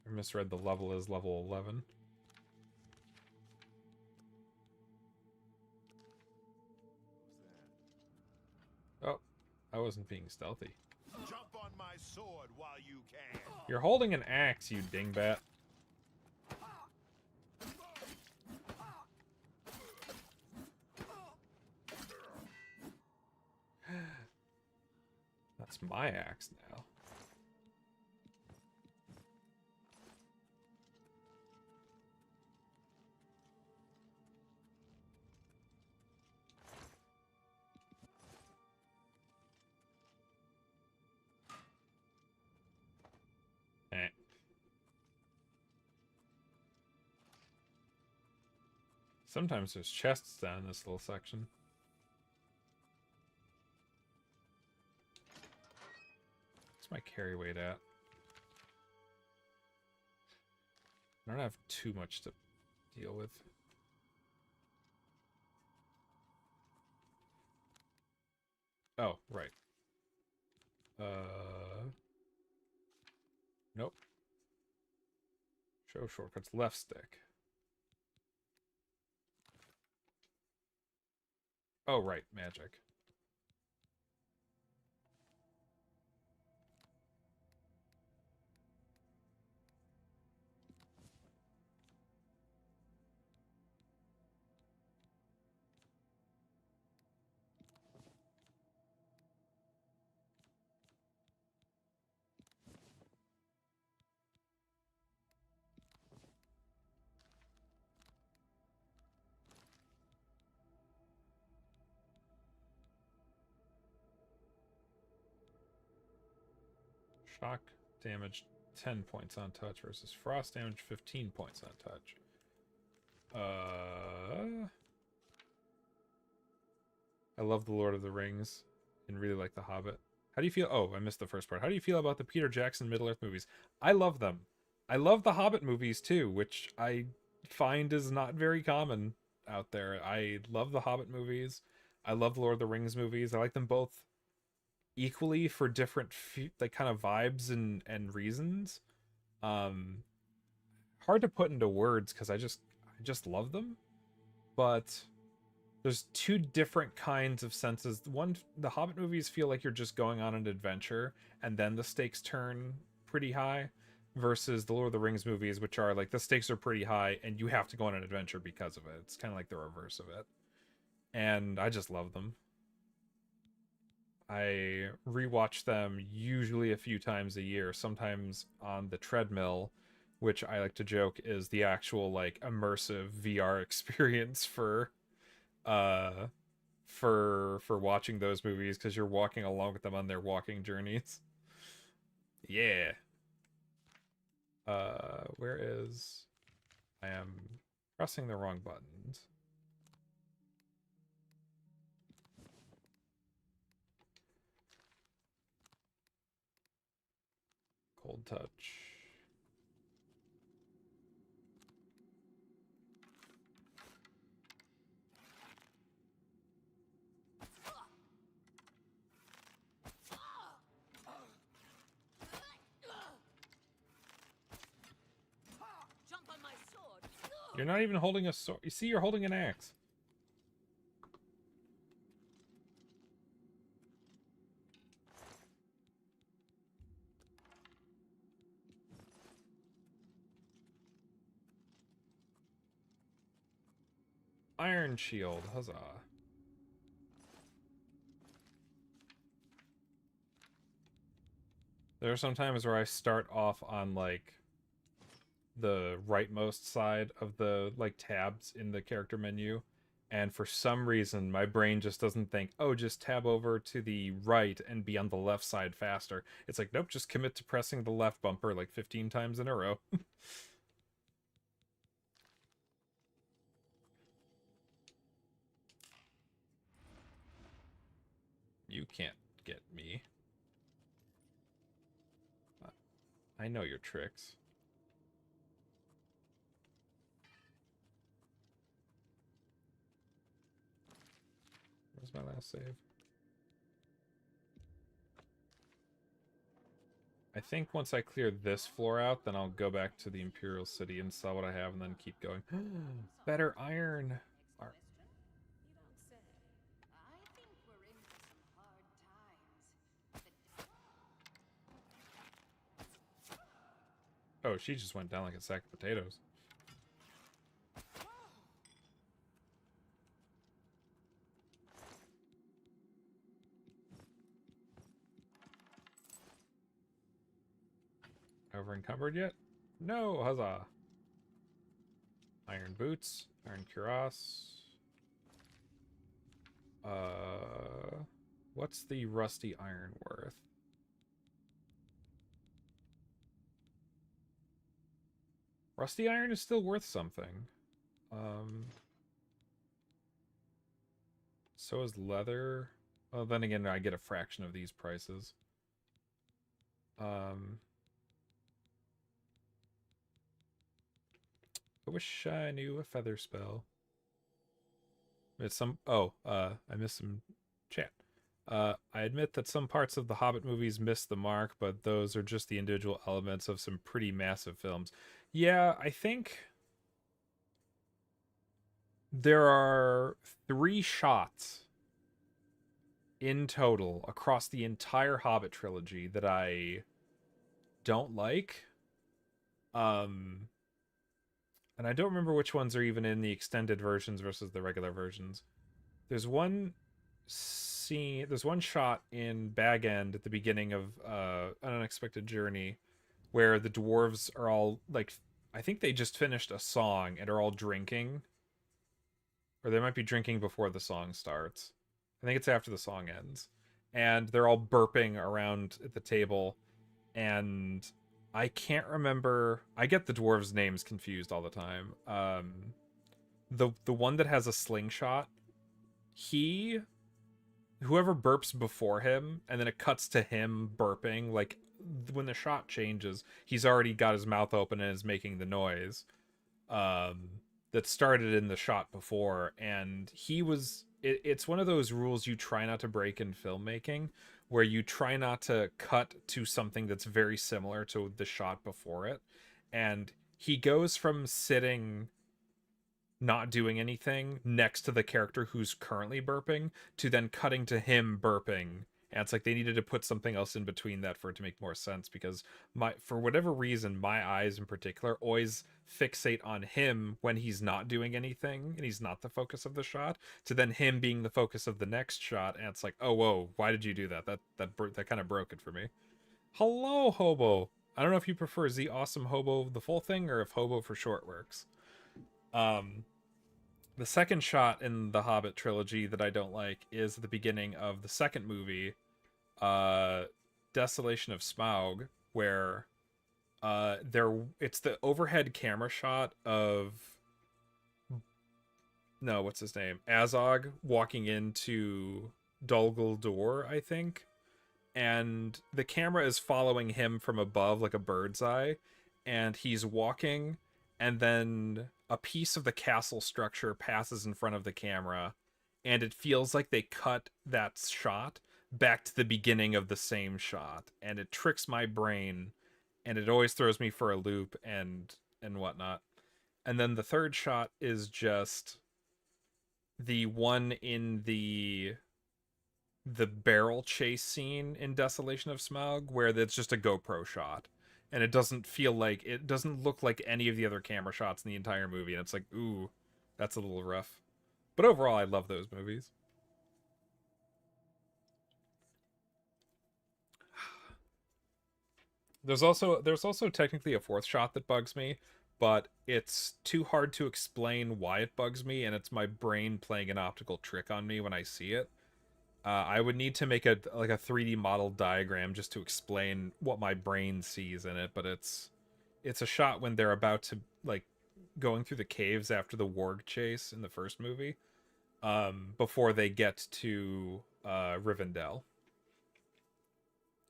I misread the level as level 11. Oh, I wasn't being stealthy. Jump on my sword while you can. You're holding an axe, you dingbat. That's my axe now. Eh. Sometimes there's chests down in this little section. What's my carry weight at? I don't have too much to deal with. Oh, right. Nope. Show shortcuts, left stick. Oh, right, magic. Shock damage 10 points on touch versus frost damage 15 points on touch. I love The Lord of the Rings and really like The Hobbit. How do you feel? Oh, I missed the first part. How do you feel about the Peter Jackson Middle-earth movies? I love them. I love the Hobbit movies too, which I find is not very common out there. I love the Hobbit movies. I love the Lord of the Rings movies. I like them both equally for different like kind of vibes and reasons. Hard to put into words because I just love them. But there's two different kinds of senses. One, the Hobbit movies feel like you're just going on an adventure and then the stakes turn pretty high, versus the Lord of the Rings movies, which are like the stakes are pretty high and you have to go on an adventure because of it. It's kind of like the reverse of it. And I just love them. I rewatch them usually a few times a year, sometimes on the treadmill, which I like to joke is the actual like immersive VR experience for watching those movies, because you're walking along with them on their walking journeys. Yeah. Where is... I am pressing the wrong buttons. Cold touch. You're not even holding a sword. You see, you're holding an axe. Iron shield, huzzah. There are some times where I start off on like the rightmost side of the like tabs in the character menu, and for some reason my brain just doesn't think, oh, just tab over to the right and be on the left side faster. It's like, nope, just commit to pressing the left bumper like 15 times in a row. You can't get me. I know your tricks. Where's my last save? I think once I clear this floor out, then I'll go back to the Imperial City and sell what I have and then keep going. Better iron. Oh, she just went down like a sack of potatoes. Over encumbered yet? No, huzzah. Iron boots, iron cuirass. What's the rusty iron worth? Rusty iron is still worth something. So is leather. Well, then again, I get a fraction of these prices. I wish I knew a feather spell. It's some... Oh, I missed some chat. I admit that some parts of the Hobbit movies missed the mark, but those are just the individual elements of some pretty massive films. Yeah, I think there are 3 shots in total across the entire Hobbit trilogy that I don't like. And I don't remember which ones are even in the extended versions versus the regular versions. There's one scene, there's one shot in Bag End at the beginning of An Unexpected Journey where the dwarves are all, like, I think they just finished a song and are all drinking. Or they might be drinking before the song starts. I think it's after the song ends. And they're all burping around at the table. and I can't remember. I get the dwarves' names confused all the time. The one that has a slingshot, whoever burps before him, and then it cuts to him burping, like when the shot changes, he's already got his mouth open and is making the noise that started in the shot before. And it's one of those rules you try not to break in filmmaking, where you try not to cut to something that's very similar to the shot before it. And he goes from sitting not doing anything next to the character who's currently burping to then cutting to him burping. And it's like they needed to put something else in between that for it to make more sense, because for whatever reason, my eyes in particular always fixate on him when he's not doing anything and he's not the focus of the shot, to then him being the focus of the next shot. And it's like, oh, whoa, why did you do that? That kind of broke it for me. Hello, Hobo. I don't know if you prefer Z Awesome Hobo the full thing or if Hobo for short works. The second shot in the Hobbit trilogy that I don't like is the beginning of the second movie, Desolation of Smaug, where it's the overhead camera shot of what's his name? Azog walking into Dol Guldur, I think. And the camera is following him from above like a bird's eye, and he's walking, and then a piece of the castle structure passes in front of the camera, and it feels like they cut that shot back to the beginning of the same shot, and it tricks my brain, and it always throws me for a loop and whatnot. And then the third shot is just the one in the barrel chase scene in Desolation of Smaug, where it's just a GoPro shot. And it doesn't look like any of the other camera shots in the entire movie. And it's like, ooh, that's a little rough. But overall, I love those movies. There's also technically a fourth shot that bugs me, but it's too hard to explain why it bugs me, and it's my brain playing an optical trick on me when I see it. I would need to make a 3D model diagram just to explain what my brain sees in it, but it's a shot when they're about to, like, going through the caves after the warg chase in the first movie, before they get to Rivendell.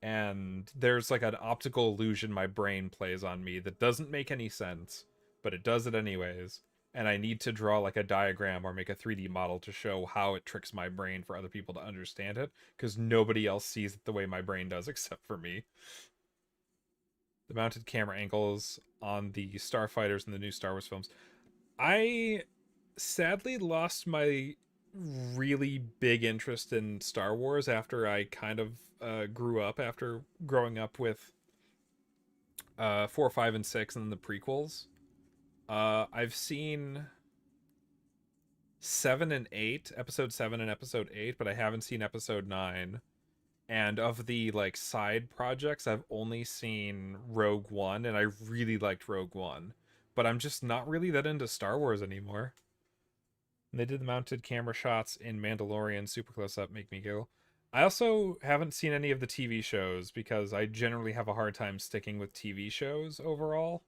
And there's like an optical illusion my brain plays on me that doesn't make any sense, but it does it anyways. And I need to draw like a diagram or make a 3D model to show how it tricks my brain for other people to understand it, because nobody else sees it the way my brain does except for me. The mounted camera angles on the starfighters in the new Star Wars films. I sadly lost my really big interest in Star Wars after I kind of grew up, after growing up with 4, 5, and 6 and then the prequels. I've seen 7 and 8, episode 7 and episode 8, but I haven't seen episode 9. And of the like side projects, I've only seen Rogue One, and I really liked Rogue One. But I'm just not really that into Star Wars anymore. And they did the mounted camera shots in Mandalorian super close up, make me giggle. I also haven't seen any of the TV shows because I generally have a hard time sticking with TV shows overall.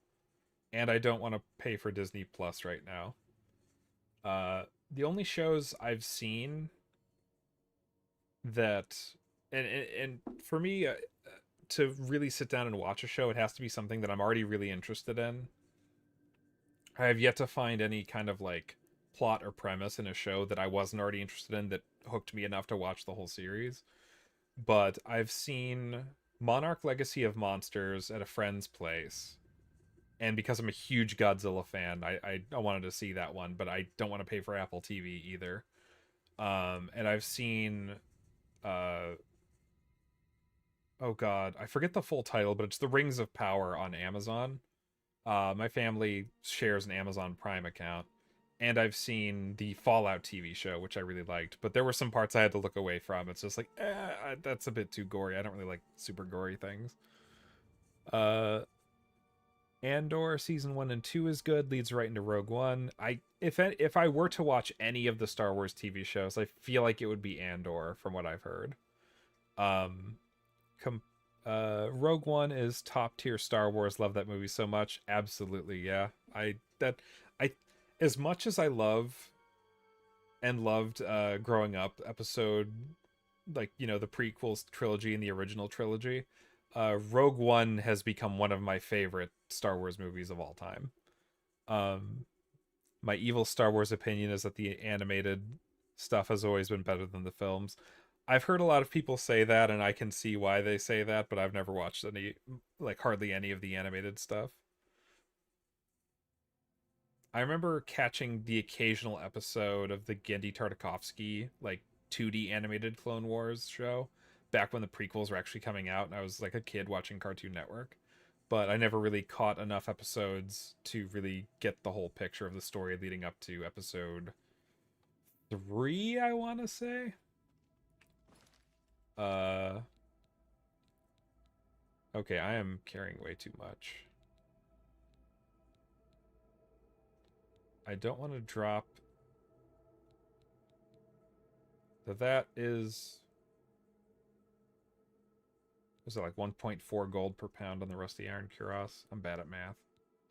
And I don't want to pay for Disney Plus right now. The only shows I've seen that... And for me, to really sit down and watch a show, it has to be something that I'm already really interested in. I have yet to find any kind of, like, plot or premise in a show that I wasn't already interested in that hooked me enough to watch the whole series. But I've seen Monarch Legacy of Monsters at a friend's place. And because I'm a huge Godzilla fan, I wanted to see that one, but I don't want to pay for Apple TV either. And I've seen... oh god, I forget the full title, but it's The Rings of Power on Amazon. My family shares an Amazon Prime account. And I've seen the Fallout TV show, which I really liked. But there were some parts I had to look away from. It's just like, that's a bit too gory. I don't really like super gory things. Andor season 1 and 2 is good, leads right into Rogue One. If I were to watch any of the Star Wars TV shows, I feel like it would be Andor, from what I've heard. Rogue One is top tier Star Wars. Love that movie so much. Absolutely, yeah. I as much as I love and loved growing up episode, like, you know, the prequels trilogy and the original trilogy, Rogue One has become one of my favorite Star Wars movies of all time. My evil Star Wars opinion is that the animated stuff has always been better than the films. I've heard a lot of people say that, and I can see why they say that, but I've never watched any, like, hardly any of the animated stuff. I remember catching the occasional episode of the Gendy Tartakovsky, like, 2D animated Clone Wars show back when the prequels were actually coming out, and I was like a kid watching Cartoon Network. But I never really caught enough episodes to really get the whole picture of the story leading up to episode 3, I want to say. Okay, I am carrying way too much. I don't want to drop. That is it like 1.4 gold per pound on the rusty iron cuirass? I'm bad at math.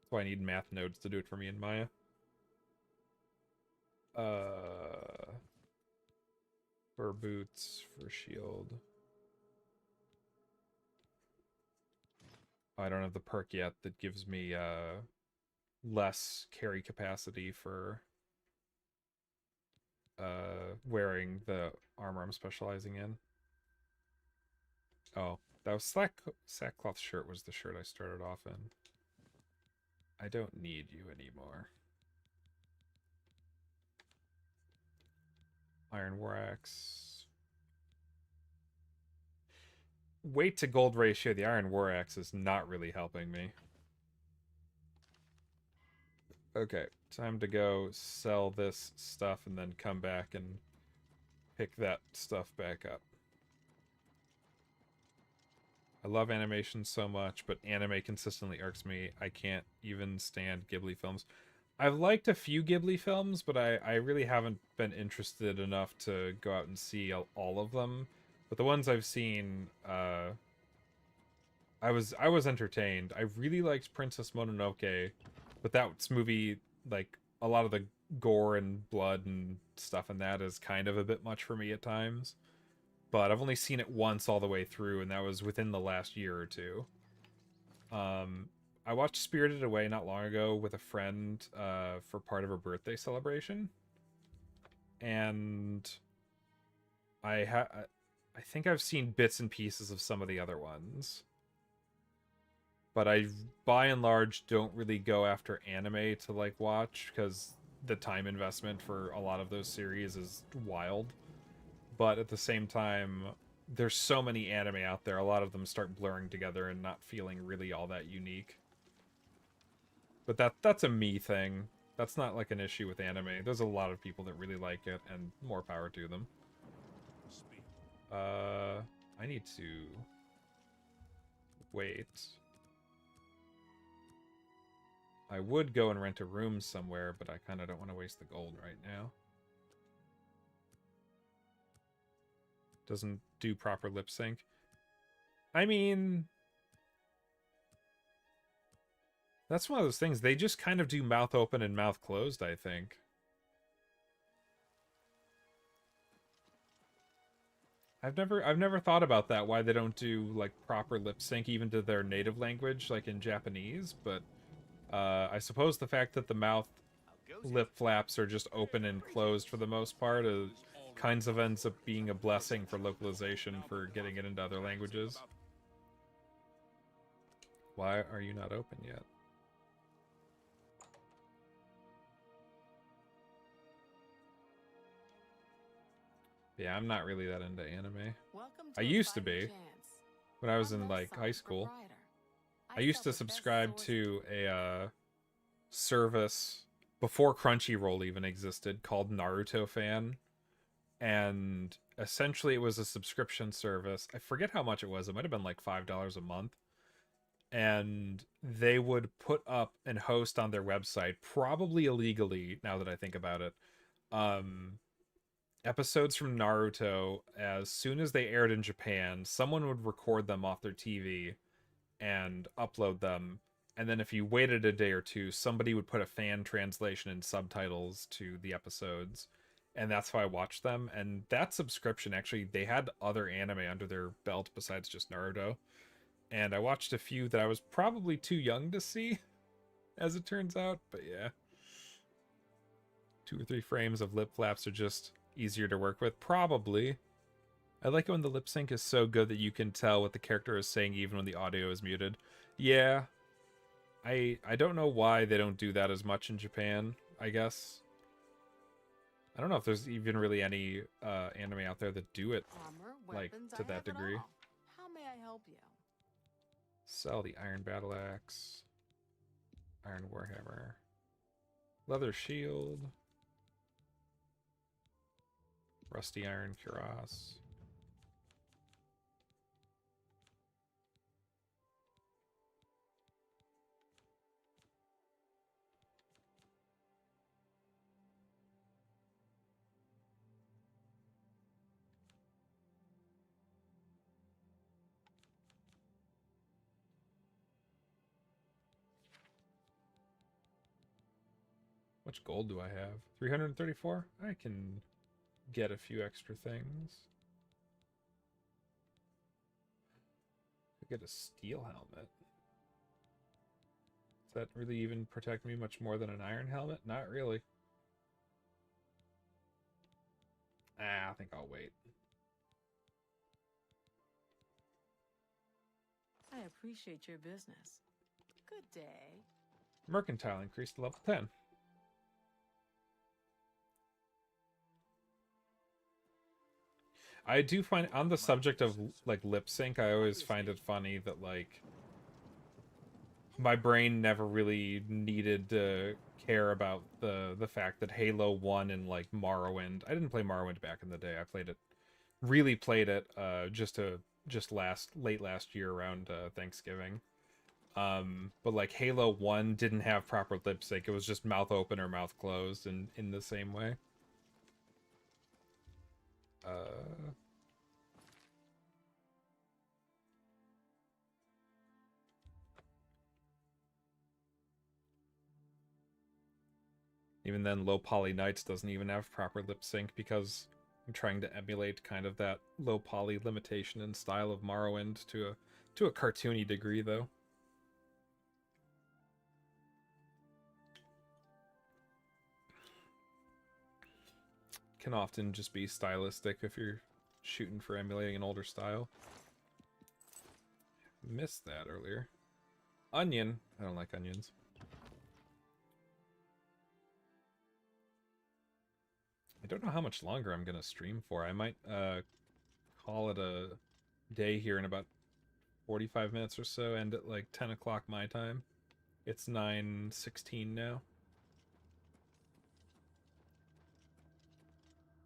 That's why I need math nodes to do it for me in Maya. For boots, for shield. I don't have the perk yet that gives me less carry capacity for wearing the armor I'm specializing in. Oh, that was sackcloth shirt was the shirt I started off in. I don't need you anymore. Iron War Axe. Weight to gold ratio, the Iron War Axe is not really helping me. Okay, time to go sell this stuff and then come back and pick that stuff back up. I love animation so much, but anime consistently irks me. I can't even stand Ghibli films. I've liked a few Ghibli films, but I really haven't been interested enough to go out and see all of them. But the ones I've seen, I was entertained. I really liked Princess Mononoke, but that movie, like, a lot of the gore and blood and stuff in that is kind of a bit much for me at times. But I've only seen it once all the way through, and that was within the last year or two. I watched Spirited Away not long ago with a friend for part of her birthday celebration. And I think I've seen bits and pieces of some of the other ones. But I, by and large, don't really go after anime to, like, watch, because the time investment for a lot of those series is wild. But at the same time, there's so many anime out there, a lot of them start blurring together and not feeling really all that unique. But that's a me thing. That's not, like, an issue with anime. There's a lot of people that really like it, and more power to them. I need to wait. I would go and rent a room somewhere, but I kind of don't want to waste the gold right now. Doesn't do proper lip sync. I mean, that's one of those things. They just kind of do mouth open and mouth closed, I think. I've never thought about that, why they don't do, like, proper lip sync even to their native language, like in Japanese, but I suppose the fact that the mouth lip flaps are just open and closed for the most part kinds of ends up being a blessing for localization for getting it into other languages. Why are you not open yet? Yeah, I'm not really that into anime. I used to be when I was in, like, high school. I used to subscribe to a service before Crunchyroll even existed called Naruto Fan. And essentially it was a subscription service. I forget how much it was. It might have been like $5 a month. And they would put up and host on their website, probably illegally now that I think about it, episodes from Naruto, as soon as they aired in Japan, someone would record them off their TV and upload them. And then if you waited a day or two, somebody would put a fan translation and subtitles to the episodes. And that's how I watched them. And that subscription, actually, they had other anime under their belt besides just Naruto. And I watched a few that I was probably too young to see, as it turns out. But yeah. 2 or 3 frames of lip flaps are just easier to work with. Probably. I like it when the lip sync is so good that you can tell what the character is saying even when the audio is muted. Yeah. I don't know why they don't do that as much in Japan, I guess. I don't know if there's even really any anime out there that do it Armor, like weapons, to I that have it degree. all. How may I help you? Sell the Iron Battle Axe. Iron Warhammer. Leather Shield. Rusty Iron Cuirass. How much gold do I have? 334? I can get a few extra things. I get a steel helmet. Does that really even protect me much more than an iron helmet? Not really. I think I'll wait. I appreciate your business. Good day. Mercantile increased to level 10. I do find, on the subject of like lip sync, I always find it funny that like my brain never really needed to care about the fact that Halo 1 and like Morrowind. I didn't play Morrowind back in the day. I played it, really played it late last year around Thanksgiving. But like Halo 1 didn't have proper lip sync. It was just mouth open or mouth closed in the same way. Even then, Low Poly Nights doesn't even have proper lip sync because I'm trying to emulate kind of that low poly limitation and style of Morrowind to a cartoony degree, though. Can often just be stylistic if you're shooting for emulating an older style. Missed that earlier. Onion. I don't like onions. I don't know how much longer I'm gonna stream for. I might call it a day here in about 45 minutes or so, end at like 10 o'clock my time. It's 9:16 now.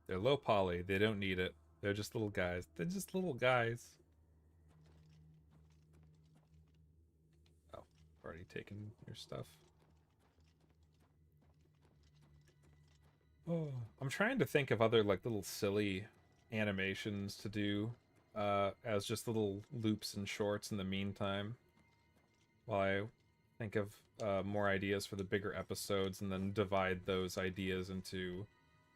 They're low poly. They don't need it. They're just little guys. They're just little guys. Oh, already taken your stuff. Oh, I'm trying to think of other like little silly animations to do as just little loops and shorts in the meantime, while I think of more ideas for the bigger episodes and then divide those ideas into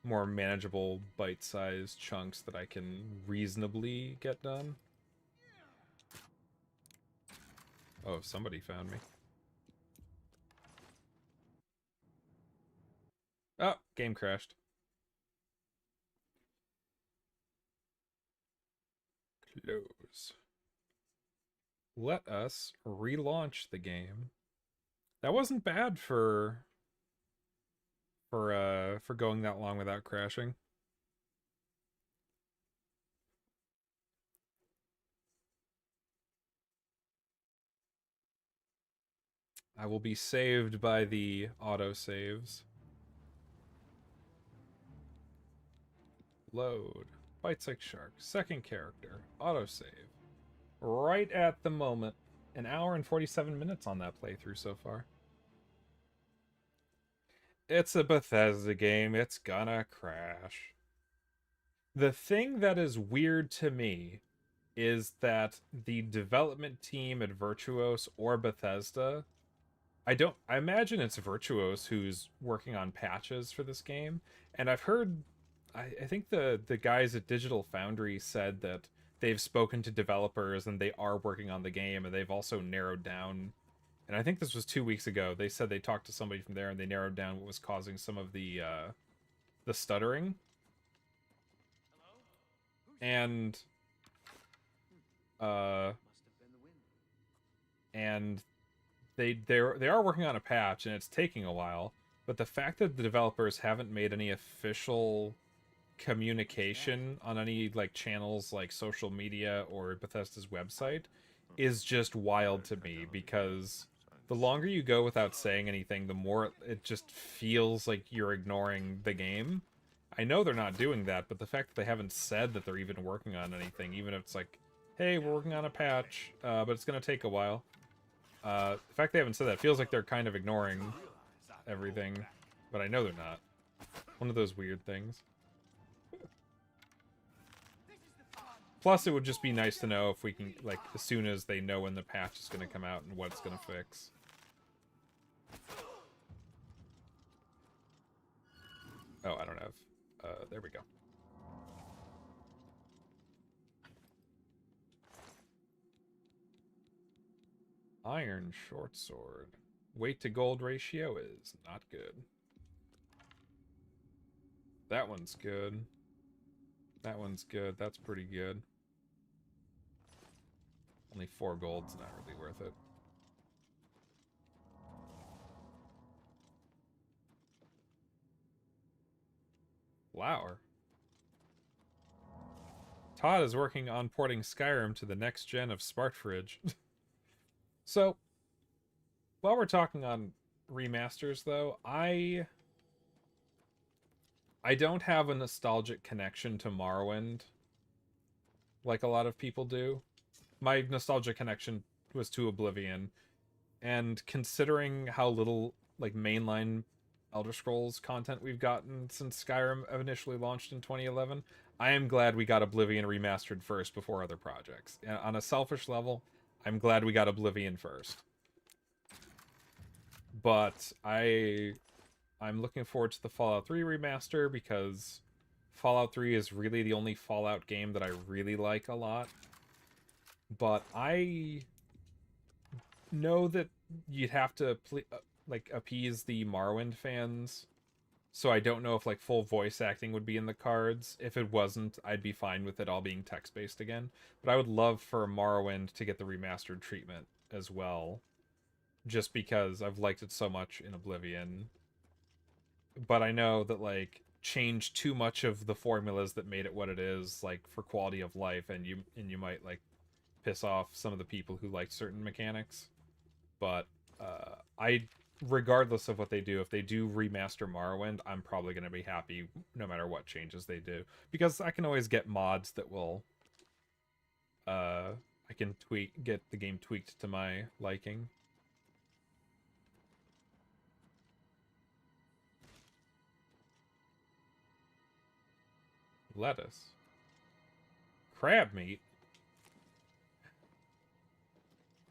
more manageable bite-sized chunks that I can reasonably get done. Oh, somebody found me. Oh, game crashed. Close. Let us relaunch the game. That wasn't bad for going that long without crashing. I will be saved by the autosaves. Load. Bites like shark. Second character. Autosave. Right at the moment. An hour and 47 minutes on that playthrough so far. It's a Bethesda game. It's gonna crash. The thing that is weird to me is that the development team at Virtuos or Bethesda, I imagine it's Virtuos who's working on patches for this game, and I've heard, I think the guys at Digital Foundry said that they've spoken to developers and they are working on the game, and they've also narrowed down, and I think this was 2 weeks ago, they said they talked to somebody from there and they narrowed down what was causing some of the stuttering. And and they are working on a patch, and it's taking a while, but the fact that the developers haven't made any official communication on any like channels like social media or Bethesda's website is just wild to me, because the longer you go without saying anything, the more it just feels like you're ignoring the game. I know they're not doing that, but the fact that they haven't said that they're even working on anything, even if it's like, hey, we're working on a patch, but it's going to take a while. The fact they haven't said that feels like they're kind of ignoring everything, but I know they're not. One of those weird things. Plus, it would just be nice to know if we can, like, as soon as they know when the patch is going to come out and what it's going to fix. Oh, I don't have... there we go. Iron short sword. Weight to gold ratio is not good. That one's good. That one's good. That's pretty good. Only 4 gold's not really worth it. Flour. Todd is working on porting Skyrim to the next gen of Smart Fridge. So, while we're talking on remasters, though, I don't have a nostalgic connection to Morrowind like a lot of people do. My nostalgic connection was to Oblivion, and considering how little like mainline Elder Scrolls content we've gotten since Skyrim initially launched in 2011, I am glad we got Oblivion Remastered first before other projects. On a selfish level, I'm glad we got Oblivion first. But I'm looking forward to the Fallout 3 remaster, because Fallout 3 is really the only Fallout game that I really like a lot. But I know that you'd have to like appease the Morrowind fans, so I don't know if like full voice acting would be in the cards. If it wasn't, I'd be fine with it all being text-based again. But I would love for Morrowind to get the remastered treatment as well, just because I've liked it so much in Oblivion. But I know that like change too much of the formulas that made it what it is, like for quality of life, and you might like piss off some of the people who like certain mechanics. But regardless of what they do, if they do remaster Morrowind, I'm probably going to be happy no matter what changes they do, because I can always get mods that will I can get the game tweaked to my liking. Lettuce. Crab meat.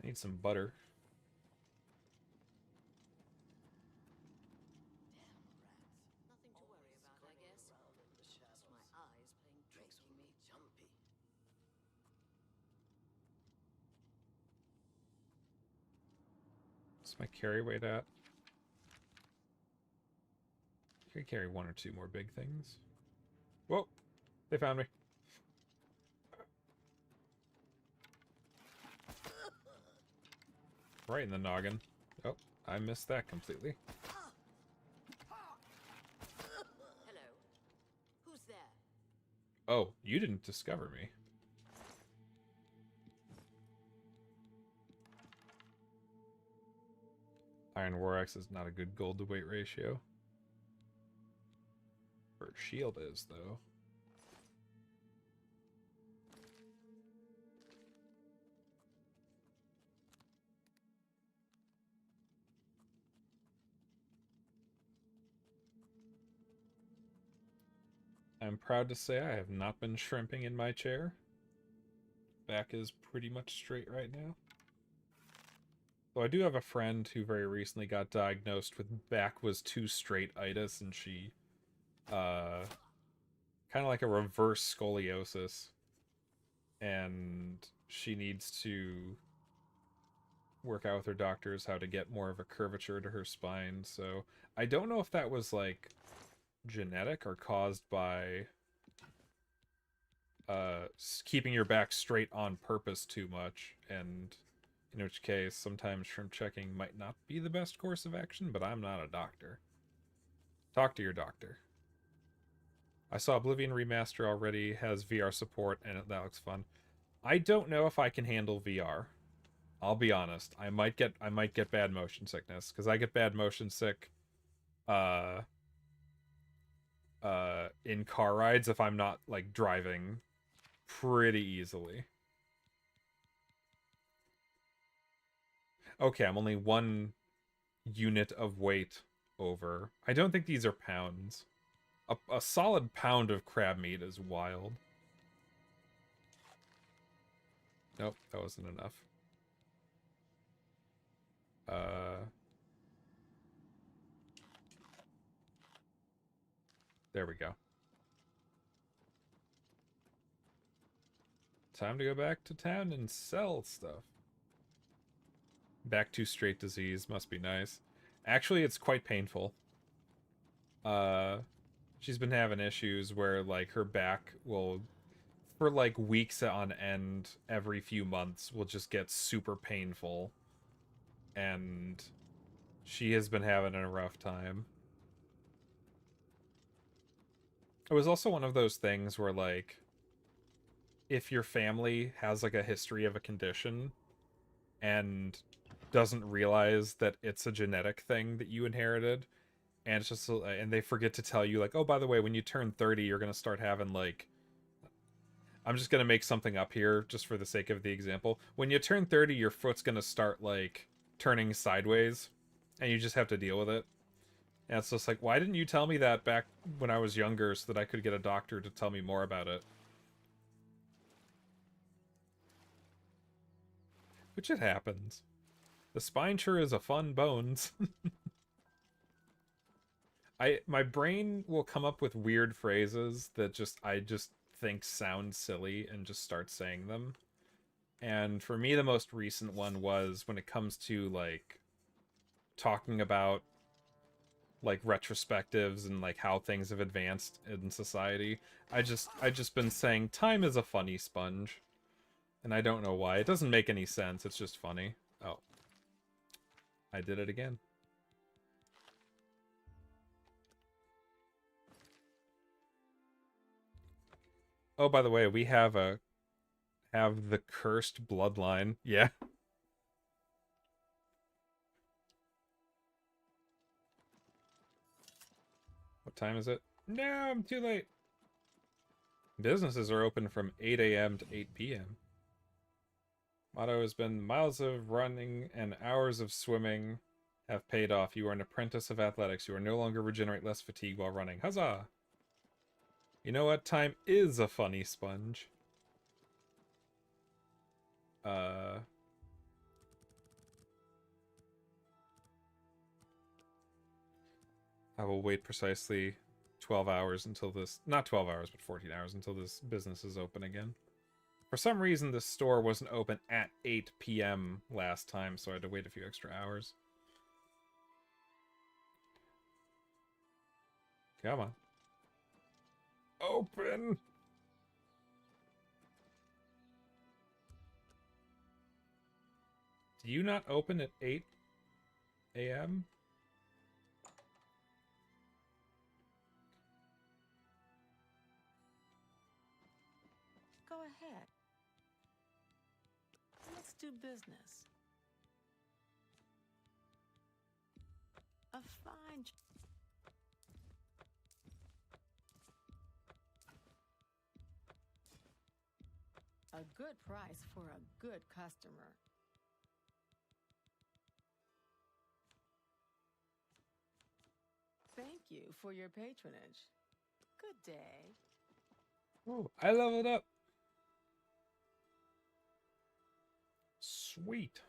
I need some butter. Nothing to worry about, I guess. Just my eyes playing tricks on me. What's my carry weight at? I could carry 1 or 2 more big things. Whoa! They found me. Right in the noggin. Oh, I missed that completely. Hello. Who's there? Oh, you didn't discover me. Iron War Axe is not a good gold to weight ratio. Her shield is, though. I'm proud to say I have not been shrimping in my chair. Back is pretty much straight right now. So I do have a friend who very recently got diagnosed with back was too straight-itis, and she, kind of like a reverse scoliosis. And she needs to work out with her doctors how to get more of a curvature to her spine. So I don't know if that was like genetic or caused by keeping your back straight on purpose too much, and in which case sometimes shrimp checking might not be the best course of action, but I'm not a doctor. Talk to your doctor. I saw Oblivion Remastered already has VR support, and that looks fun. I don't know if I can handle VR. I'll be honest. I might get bad motion sickness, because I get bad motion sick in car rides if I'm not like driving pretty easily. Okay, I'm only 1 unit of weight over. I don't think these are pounds. A solid pound of crab meat is wild. Nope, that wasn't enough. There we go. Time to go back to town and sell stuff. Back to straight disease must be nice. Actually, it's quite painful. She's been having issues where like her back will, for like weeks on end, every few months, will just get super painful. And she has been having a rough time. It was also one of those things where like, if your family has like a history of a condition and doesn't realize that it's a genetic thing that you inherited, and it's just, and they forget to tell you like, oh, by the way, when you turn 30 you're gonna start having like, I'm just gonna make something up here just for the sake of the example, when you turn 30 your foot's gonna start like turning sideways and you just have to deal with it. And it's just like, why didn't you tell me that back when I was younger so that I could get a doctor to tell me more about it? Which it happens. The spine sure is a fun bones. My brain will come up with weird phrases that I just think sound silly and just start saying them. And for me, the most recent one was when it comes to like talking about like retrospectives and like how things have advanced in society. I just been saying time is a funny sponge. And I don't know why. It doesn't make any sense. It's just funny. Oh. I did it again. Oh, by the way, we have the cursed bloodline. Yeah. What time is it? No, I'm too late. Businesses are open from 8 a.m. to 8 p.m. Motto has been miles of running and hours of swimming have paid off. You are an apprentice of athletics. You are no longer regenerate less fatigue while running. Huzzah! You know what? Time is a funny sponge. I will wait precisely 12 hours until this... Not 12 hours, but 14 hours until this business is open again. For some reason, this store wasn't open at 8 p.m. last time, so I had to wait a few extra hours. Come on. Open! Do you not open at 8 a.m.? Go ahead. Let's do business. A fine... A good price for a good customer. Thank you for your patronage. Good day. Oh, I leveled up. Sweet.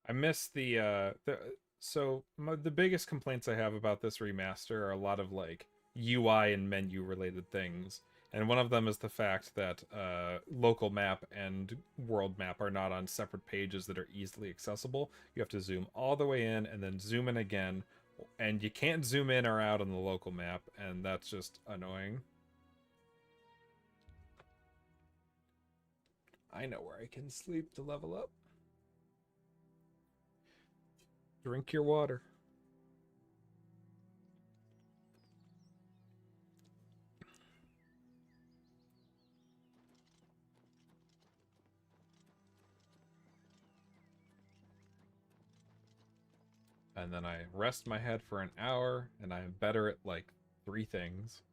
I miss the biggest complaints I have about this remaster are a lot of like UI and menu related things. And one of them is the fact that local map and world map are not on separate pages that are easily accessible. You have to zoom all the way in and then zoom in again, and you can't zoom in or out on the local map, and that's just annoying. I know where I can sleep to level up. Drink your water. And then I rest my head for an hour, and I am better at, like, 3 things.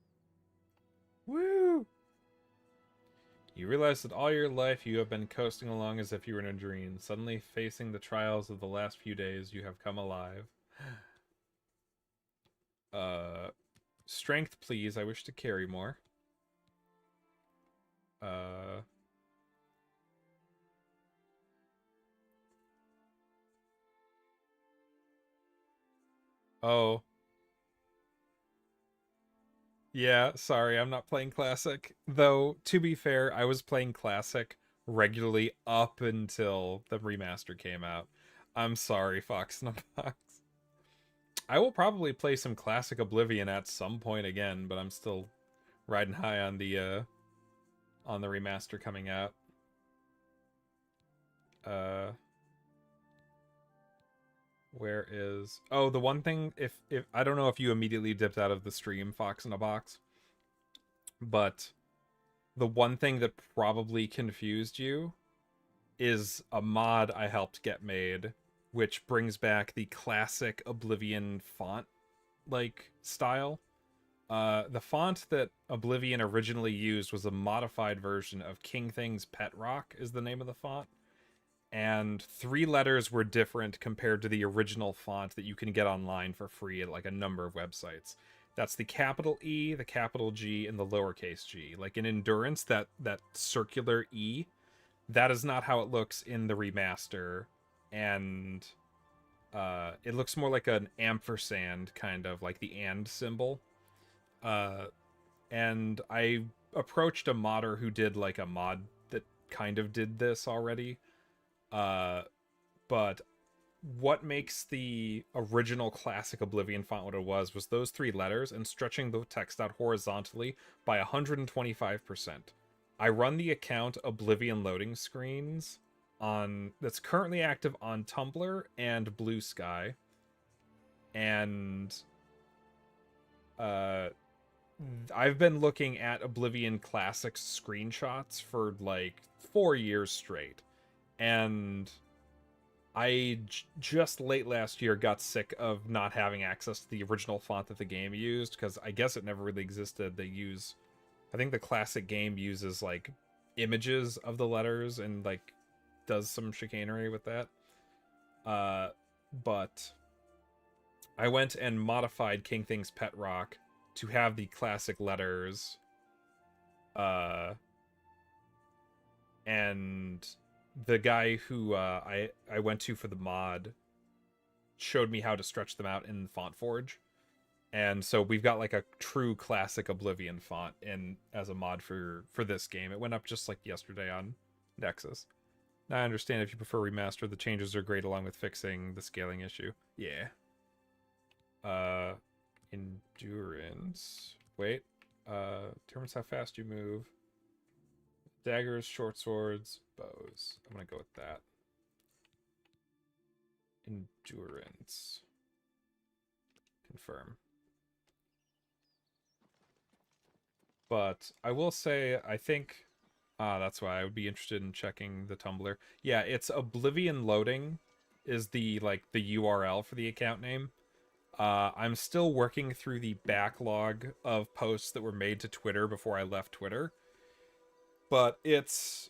Woo! You realize that all your life you have been coasting along as if you were in a dream. Suddenly, facing the trials of the last few days, you have come alive. Strength, please. I wish to carry more. Oh. Yeah, sorry, I'm not playing Classic. Though, to be fair, I was playing Classic regularly up until the remaster came out. I'm sorry, Fox in a Box. I will probably play some Classic Oblivion at some point again, but I'm still riding high on the remaster coming out. Where is... Oh, the one thing, if I don't know if you immediately dipped out of the stream, Fox in a Box, but the one thing that probably confused you is a mod I helped get made, which brings back the classic Oblivion font, like, style. The font that Oblivion originally used was a modified version of King Thing's Pet Rock, is the name of the font. And 3 letters were different compared to the original font that you can get online for free at like a number of websites. That's the capital E, the capital G, and the lowercase g. Like in Endurance, that circular E, that is not how it looks in the remaster. And it looks more like an ampersand, kind of like the and symbol. And I approached a modder who did like a mod that kind of did this already. But what makes the original classic Oblivion font what it was those 3 letters and stretching the text out horizontally by 125%. I run the account Oblivion Loading Screens that's currently active on Tumblr and Blue Sky. And I've been looking at Oblivion Classics screenshots for like 4 years straight. And I just late last year got sick of not having access to the original font that the game used, because I guess it never really existed. I think the classic game uses like images of the letters and like does some chicanery with that. But I went and modified King Thing's Pet Rock to have the classic letters. And the guy who I went to for the mod showed me how to stretch them out in FontForge. And so we've got like a true classic Oblivion font in as a mod for this game. It went up just like yesterday on Nexus. Now I understand if you prefer remaster, the changes are great along with fixing the scaling issue. Yeah. Endurance. Wait. Determines how fast you move. Daggers, short swords, bows. I'm gonna go with that. Endurance. Confirm. But I will say, I think... that's why I would be interested in checking the Tumblr. Yeah, it's Oblivion Loading is the URL for the account name. I'm still working through the backlog of posts that were made to Twitter before I left Twitter. But it's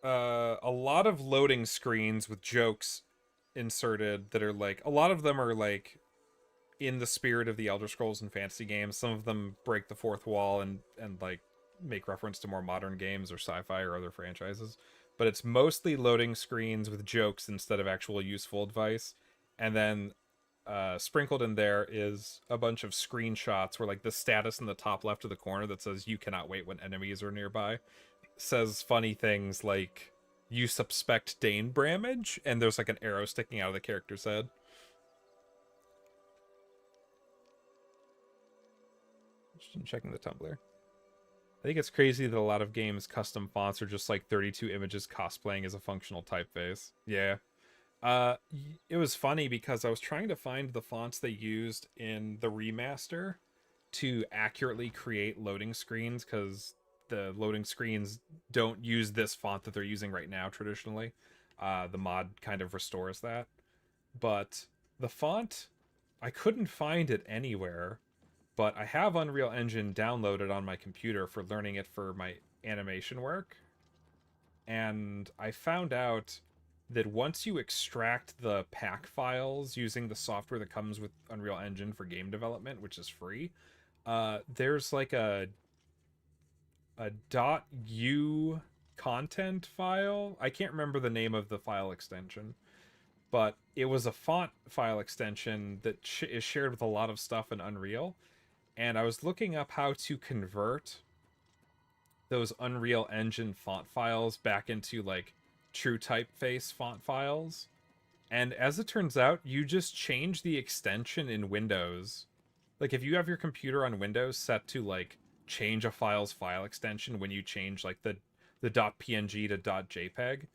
a lot of loading screens with jokes inserted that are like, a lot of them are like in the spirit of the Elder Scrolls and fantasy games. Some of them break the fourth wall and like make reference to more modern games or sci-fi or other franchises. But it's mostly loading screens with jokes instead of actual useful advice. And then sprinkled in there is a bunch of screenshots where like the status in the top left of the corner that says "You cannot wait when enemies are nearby" says funny things like "You suspect Dane Bramage," and there's like an arrow sticking out of the character's head. Just checking the Tumblr. I think it's crazy that a lot of games' custom fonts are just like 32 images cosplaying as a functional typeface. Yeah. It was funny because I was trying to find the fonts they used in the remaster to accurately create loading screens, because the loading screens don't use this font that they're using right now traditionally. The mod kind of restores that. But the font, I couldn't find it anywhere. But I have Unreal Engine downloaded on my computer for learning it for my animation work. And I found out that once you extract the pack files using the software that comes with Unreal Engine for game development, which is free, there's like a .u content file. I can't remember the name of the file extension, but it was a font file extension that is shared with a lot of stuff in Unreal. And I was looking up how to convert those Unreal Engine font files back into like true typeface font files. And as it turns out, you just change the extension in Windows. Like if you have your computer on Windows set to like change a file's file extension when you change like the .png to .jpeg,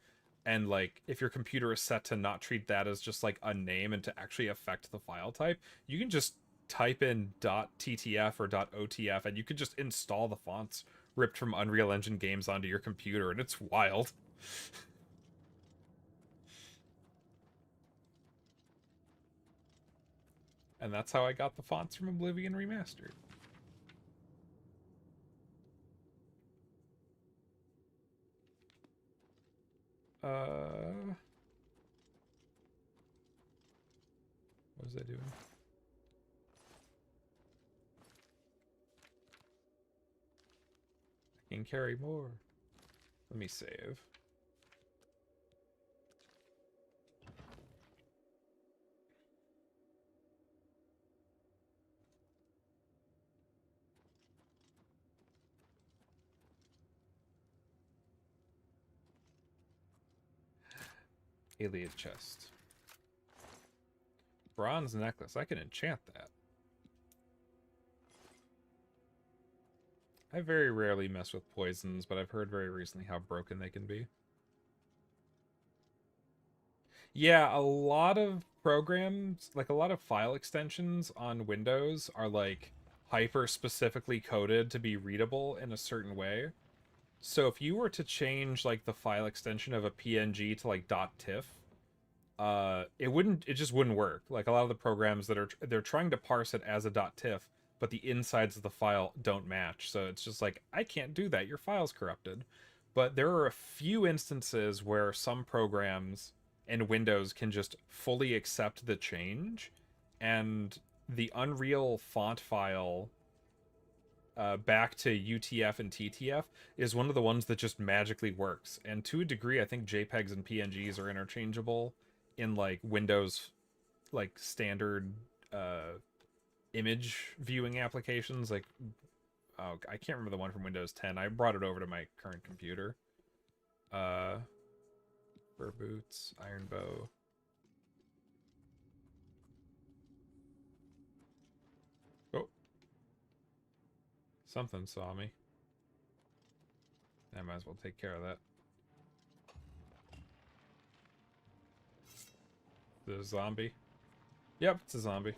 and like if your computer is set to not treat that as just like a name and to actually affect the file type, you can just type in .ttf or .otf and you could just install the fonts ripped from Unreal Engine games onto your computer, and it's wild. And that's how I got the fonts from Oblivion Remastered. What was I doing? I can carry more. Let me save. Alien chest. Bronze necklace. I can enchant that. I very rarely mess with poisons, but I've heard very recently how broken they can be. Yeah, a lot of programs, like a lot of file extensions on Windows are like hyper specifically coded to be readable in a certain way. So if you were to change like the file extension of a PNG to like .tiff, it just wouldn't work. Like a lot of the programs that they're trying to parse it as a .tiff, but the insides of the file don't match. So it's just like, I can't do that. Your file's corrupted. But there are a few instances where some programs in Windows can just fully accept the change, and the Unreal font file back to UTF and TTF is one of the ones that just magically works. And to a degree, I think JPEGs and PNGs are interchangeable in like Windows, like standard image viewing applications. Like, oh, I can't remember the one from Windows 10. I brought it over to my current computer. Fur boots, iron bow. Oh. Something saw me. I might as well take care of that. Is it a zombie? Yep, it's a zombie.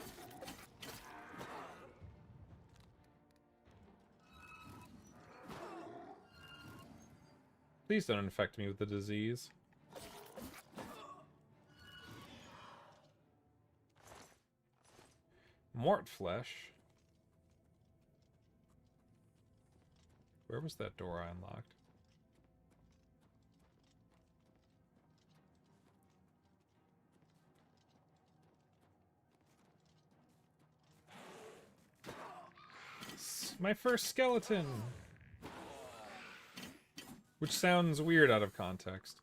Please don't infect me with the disease. Mort flesh. Where was that door I unlocked? My first skeleton! Which sounds weird out of context.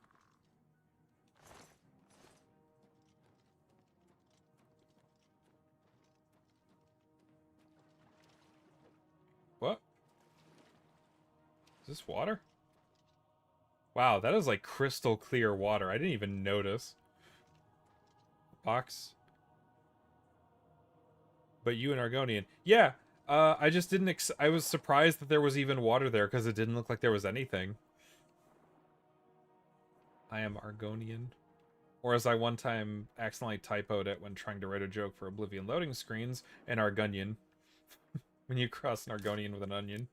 What? Is this water? Wow, that is like crystal clear water. I didn't even notice. Box. But you and Argonian. Yeah, I just didn't I was surprised that there was even water there because it didn't look like there was anything. I am Argonian. Or as I one time accidentally typoed it when trying to write a joke for Oblivion loading screens, an Argonian. When you cross an Argonian with an onion.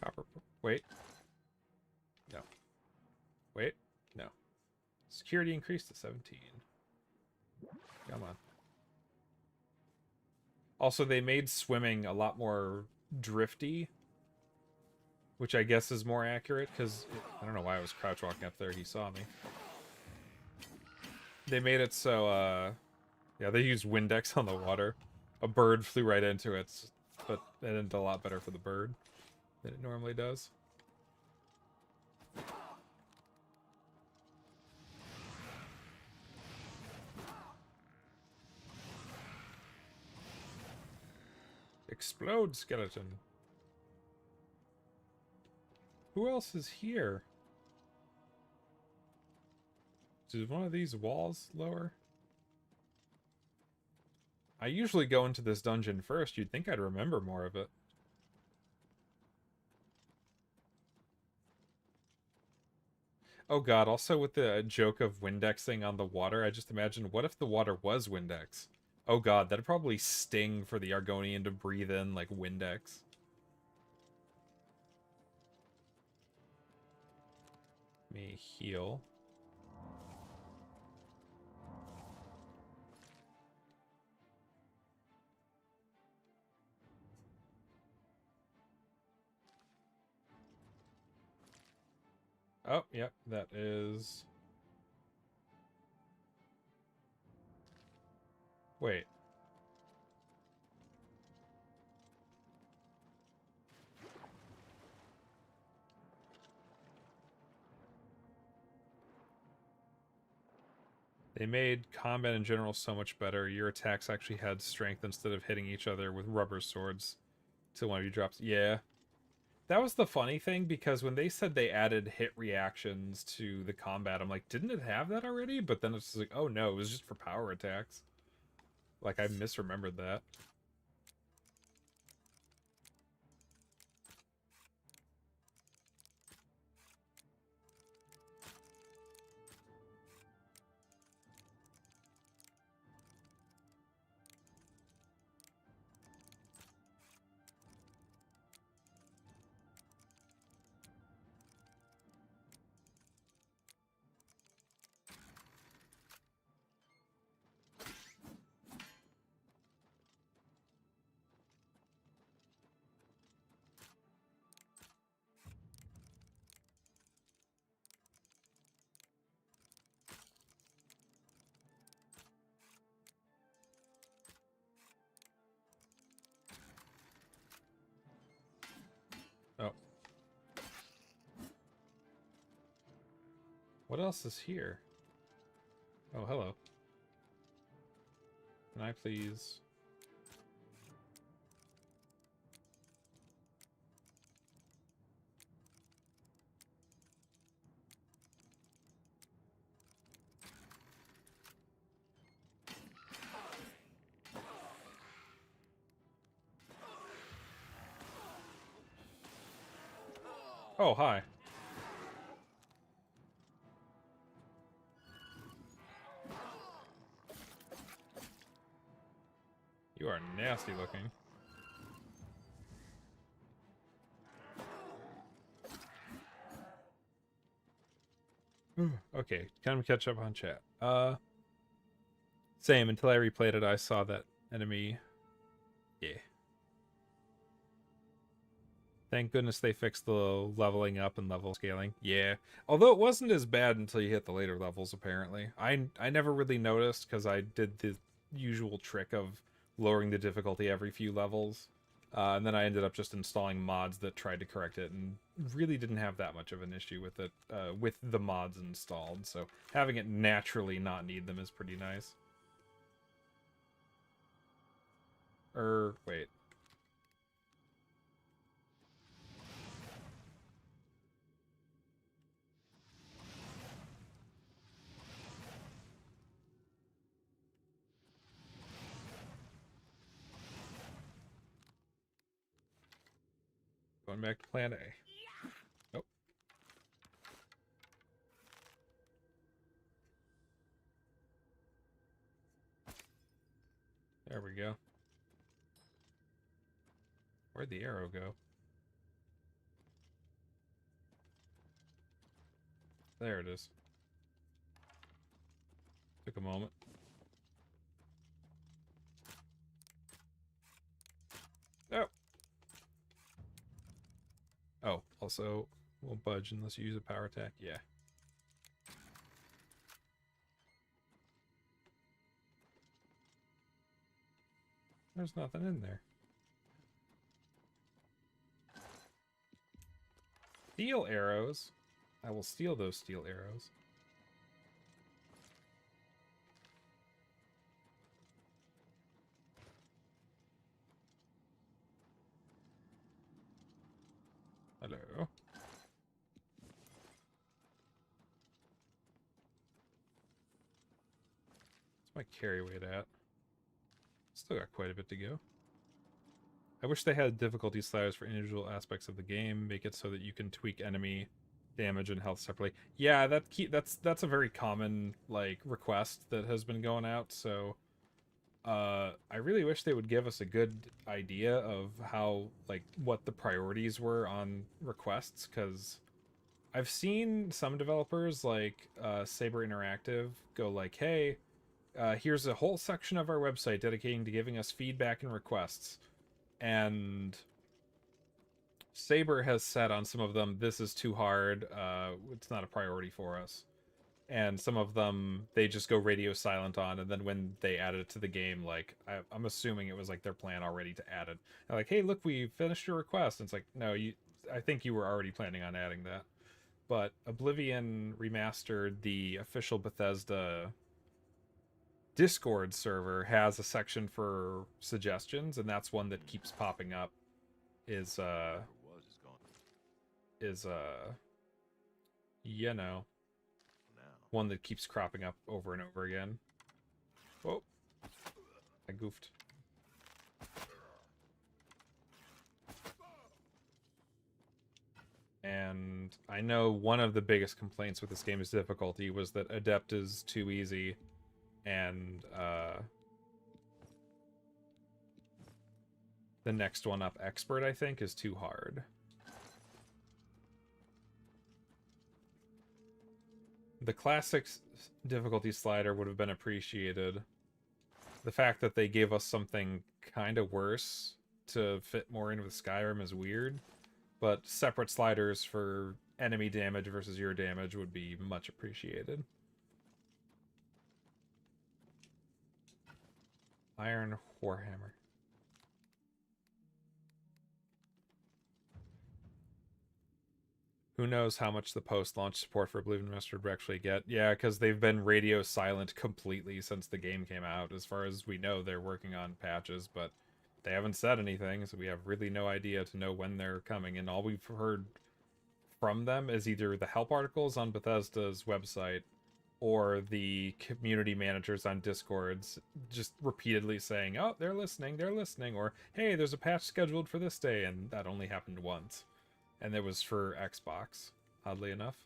Copper. Wait. No. Wait. No. Security increased to 17. Come on. Also, they made swimming a lot more drifty. Which I guess is more accurate, because I don't know why I was crouch walking up there. He saw me. They made it so, yeah, they used Windex on the water. A bird flew right into it, but it ended a lot better for the bird than it normally does. Explode, skeleton. Who else is here? Is one of these walls lower? I usually go into this dungeon first. You'd think I'd remember more of it. Oh god, also with the joke of Windexing on the water, I just imagine, what if the water was Windex? Oh god, that'd probably sting for the Argonian to breathe in like Windex. Let me heal. Oh, yep, that is... Wait. They made combat in general so much better. Your attacks actually had strength instead of hitting each other with rubber swords till one of you drops. Yeah. That was the funny thing, because when they said they added hit reactions to the combat, I'm like, didn't it have that already? But then it's like, oh no, it was just for power attacks. Like, I misremembered that. Oh. What else is here? Oh, hello. Can I please... Oh, hi. You are nasty looking. Okay, time to catch up on chat. Same, until I replayed it, I saw that enemy. Yeah. Thank goodness they fixed the leveling up and level scaling. Yeah. Although it wasn't as bad until you hit the later levels, apparently. I never really noticed, because I did the usual trick of lowering the difficulty every few levels. And then I ended up just installing mods that tried to correct it, and really didn't have that much of an issue with it, with the mods installed. So having it naturally not need them is pretty nice. Wait. Going back to plan A. Nope. There we go. Where'd the arrow go? There it is. Took a moment. Oh. Oh, also, won't budge unless you use a power attack. Yeah. There's nothing in there. Steel arrows. I will steal those steel arrows. Hello. What's my carry weight at? Still got quite a bit to go. I wish they had difficulty sliders for individual aspects of the game. Make it so that you can tweak enemy damage and health separately. Yeah, that's a very common like request that has been going out. So, I really wish they would give us a good idea of how like what the priorities were on requests, because I've seen some developers like Saber Interactive go like, hey, here's a whole section of our website dedicating to giving us feedback and requests. And Saber has said on some of them, this is too hard, it's not a priority for us. And some of them, they just go radio silent on, and then when they added it to the game, like, I'm assuming it was like their plan already to add it. They're like, hey, look, we finished your request. And it's like, no, I think you were already planning on adding that. But Oblivion Remastered, the official Bethesda Discord server, has a section for suggestions, and that's one that keeps popping up. You know, one that keeps cropping up over and over again. Oh, I goofed. And I know one of the biggest complaints with this game's difficulty was that Adept is too easy, and the next one up, Expert, I think, is too hard. The classic difficulty slider would have been appreciated. The fact that they gave us something kind of worse to fit more in with Skyrim is weird, but separate sliders for enemy damage versus your damage would be much appreciated. Iron Warhammer. Who knows how much the post-launch support for Oblivion Remastered will actually get. Yeah, because they've been radio silent completely since the game came out. As far as we know, they're working on patches, but they haven't said anything, so we have really no idea to know when they're coming. And all we've heard from them is either the help articles on Bethesda's website or the community managers on Discords just repeatedly saying, oh, they're listening, or hey, there's a patch scheduled for this day, and that only happened once. And it was for Xbox, oddly enough.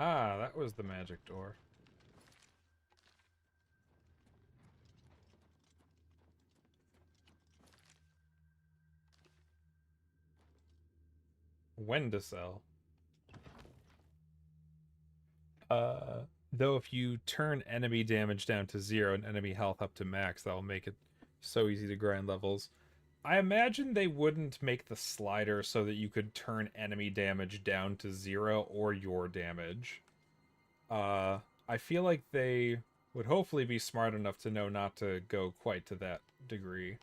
Ah, that was the magic door. When to sell. Though if you turn enemy damage down to 0 and enemy health up to max, that'll make it so easy to grind levels. I imagine they wouldn't make the slider so that you could turn enemy damage down to 0 or your damage. I feel like they would hopefully be smart enough to know not to go quite to that degree.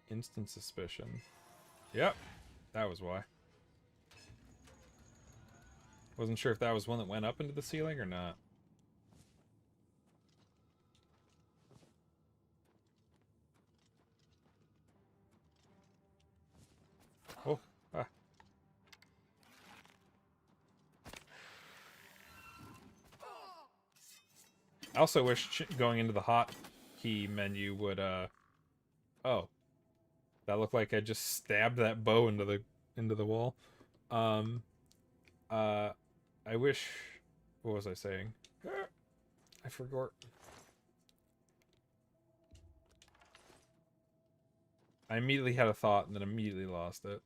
Instant suspicion. Yep, that was why. Wasn't sure if that was one that went up into the ceiling or not. Oh, ah. I also wish going into the hotkey menu would, oh. That looked like I just stabbed that bow into the wall. I wish... What was I saying? I forgot. I immediately had a thought and then immediately lost it.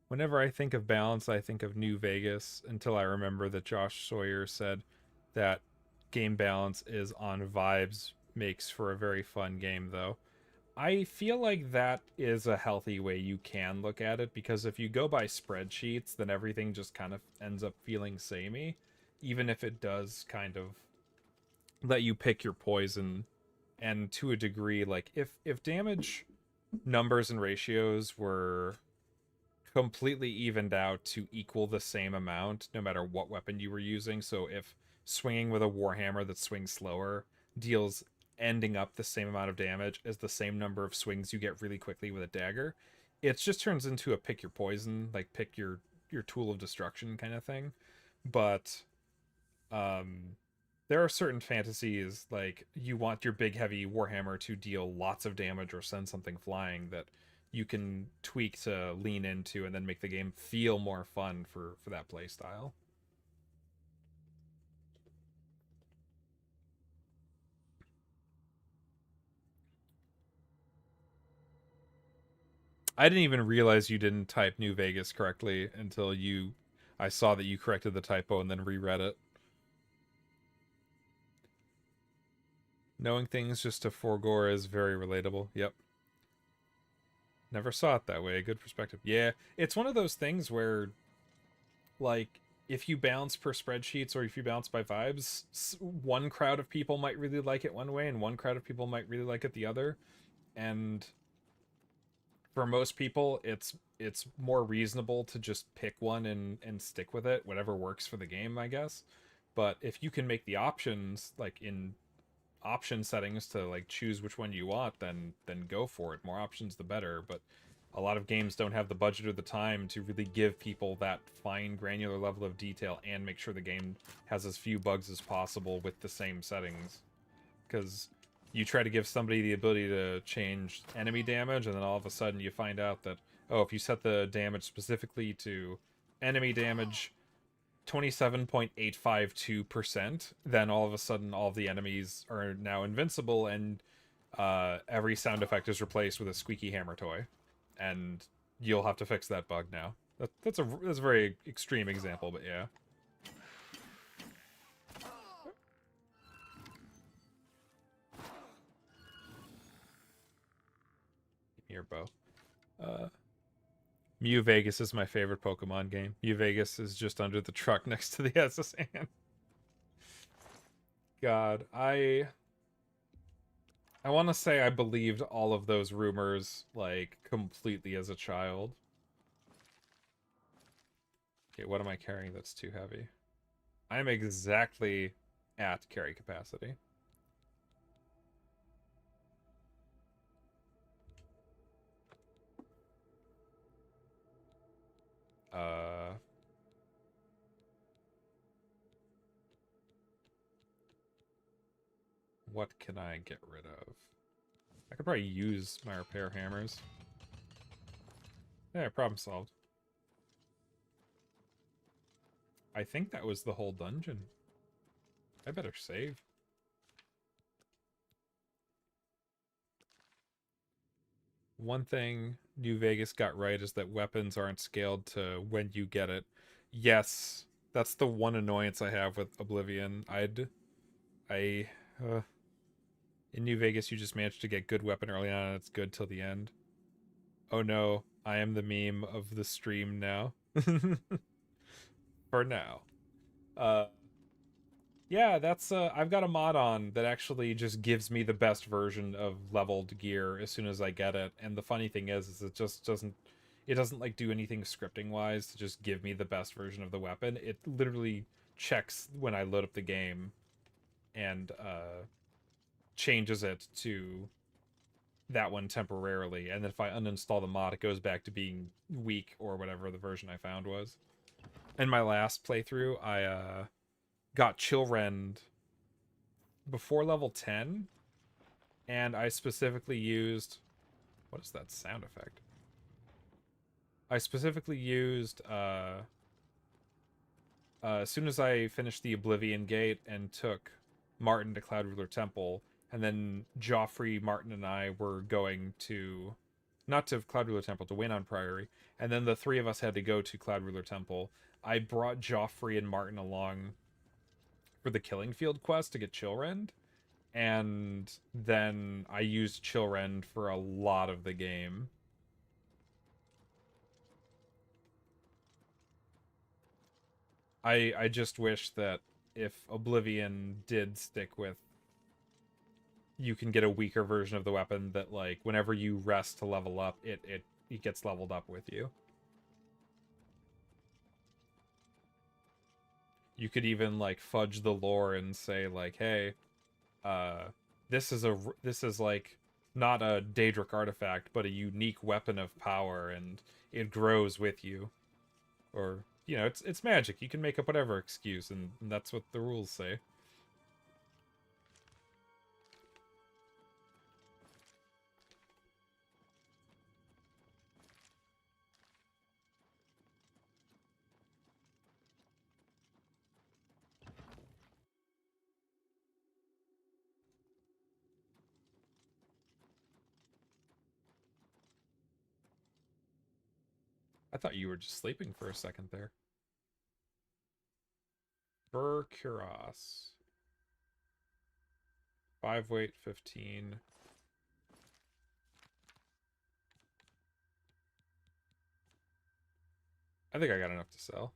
Whenever I think of balance, I think of New Vegas, until I remember that Josh Sawyer said that game balance is on vibes, makes for a very fun game, though. I feel like that is a healthy way you can look at it, because if you go by spreadsheets, then everything just kind of ends up feeling samey, even if it does kind of let you pick your poison. And to a degree, like, if damage numbers and ratios were completely evened out to equal the same amount, no matter what weapon you were using, so if swinging with a warhammer that swings slower deals ending up the same amount of damage as the same number of swings you get really quickly with a dagger, it just turns into a pick your poison, like pick your tool of destruction kind of thing. But there are certain fantasies, like you want your big heavy warhammer to deal lots of damage or send something flying, that you can tweak to lean into and then make the game feel more fun for that play style. I didn't even realize you didn't type New Vegas correctly until I saw that you corrected the typo and then reread it. Knowing things just to forego is very relatable. Yep. Never saw it that way. Good perspective. Yeah, it's one of those things where, like, if you balance per spreadsheets or if you balance by vibes, one crowd of people might really like it one way and one crowd of people might really like it the other. And for most people, it's more reasonable to just pick one and stick with it, whatever works for the game, I guess. But if you can make the options, like in option settings, to like choose which one you want, then go for it. More options the better. But a lot of games don't have the budget or the time to really give people that fine granular level of detail and make sure the game has as few bugs as possible with the same settings. Because you try to give somebody the ability to change enemy damage, and then all of a sudden you find out that, oh, if you set the damage specifically to enemy damage 27.852%, then all of a sudden all of the enemies are now invincible, and every sound effect is replaced with a squeaky hammer toy. And you'll have to fix that bug now. That's a very extreme example, but yeah. Your bow. Mew Vegas is my favorite Pokemon game. Mew Vegas is just under the truck next to the SSN. God, I want to say I believed all of those rumors, like, completely as a child. Okay, what am I carrying that's too heavy? I'm exactly at carry capacity. What can I get rid of? I could probably use my repair hammers. Yeah, problem solved. I think that was the whole dungeon. I better save. One thing New Vegas got right is that weapons aren't scaled to when you get it. Yes, that's the one annoyance I have with Oblivion. I, in New Vegas, you just managed to get good weapon early on, and it's good till the end. Oh no, I am the meme of the stream now. For now. Yeah, that's I've got a mod on that actually just gives me the best version of leveled gear as soon as I get it. And the funny thing is it just doesn't like do anything scripting wise to just give me the best version of the weapon. It literally checks when I load up the game and changes it to that one temporarily, and then if I uninstall the mod, it goes back to being weak or whatever the version I found was. In my last playthrough, I got Chillrend before level 10, and I specifically used... What is that sound effect? I specifically used... as soon as I finished the Oblivion Gate and took Martin to Cloud Ruler Temple, and then Joffrey, Martin, and I were going to... Not to Cloud Ruler Temple, to Waynon Priory. And then the three of us had to go to Cloud Ruler Temple. I brought Joffrey and Martin along for the Killing Field quest to get Chillrend. And then I used Chillrend for a lot of the game. I just wish that if Oblivion did stick with you can get a weaker version of the weapon that, like, whenever you rest to level up, it gets leveled up with you. You could even, like, fudge the lore and say, like, hey, this is like not a Daedric artifact, but a unique weapon of power, and it grows with you. Or, you know, it's magic. You can make up whatever excuse, and that's what the rules say. I thought you were just sleeping for a second there. Burkuros. 5 weight, 15. I think I got enough to sell.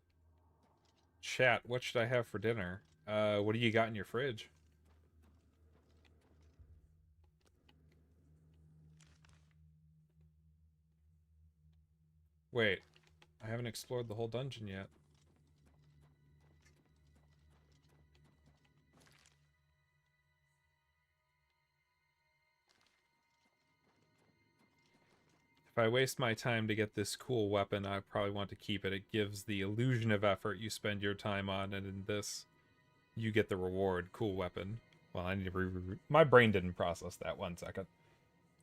Chat, what should I have for dinner? What do you got in your fridge? Wait, I haven't explored the whole dungeon yet. If I waste my time to get this cool weapon, I probably want to keep it. It gives the illusion of effort you spend your time on, and in this, you get the reward. Cool weapon. Well, I need to my brain didn't process that. 1 second.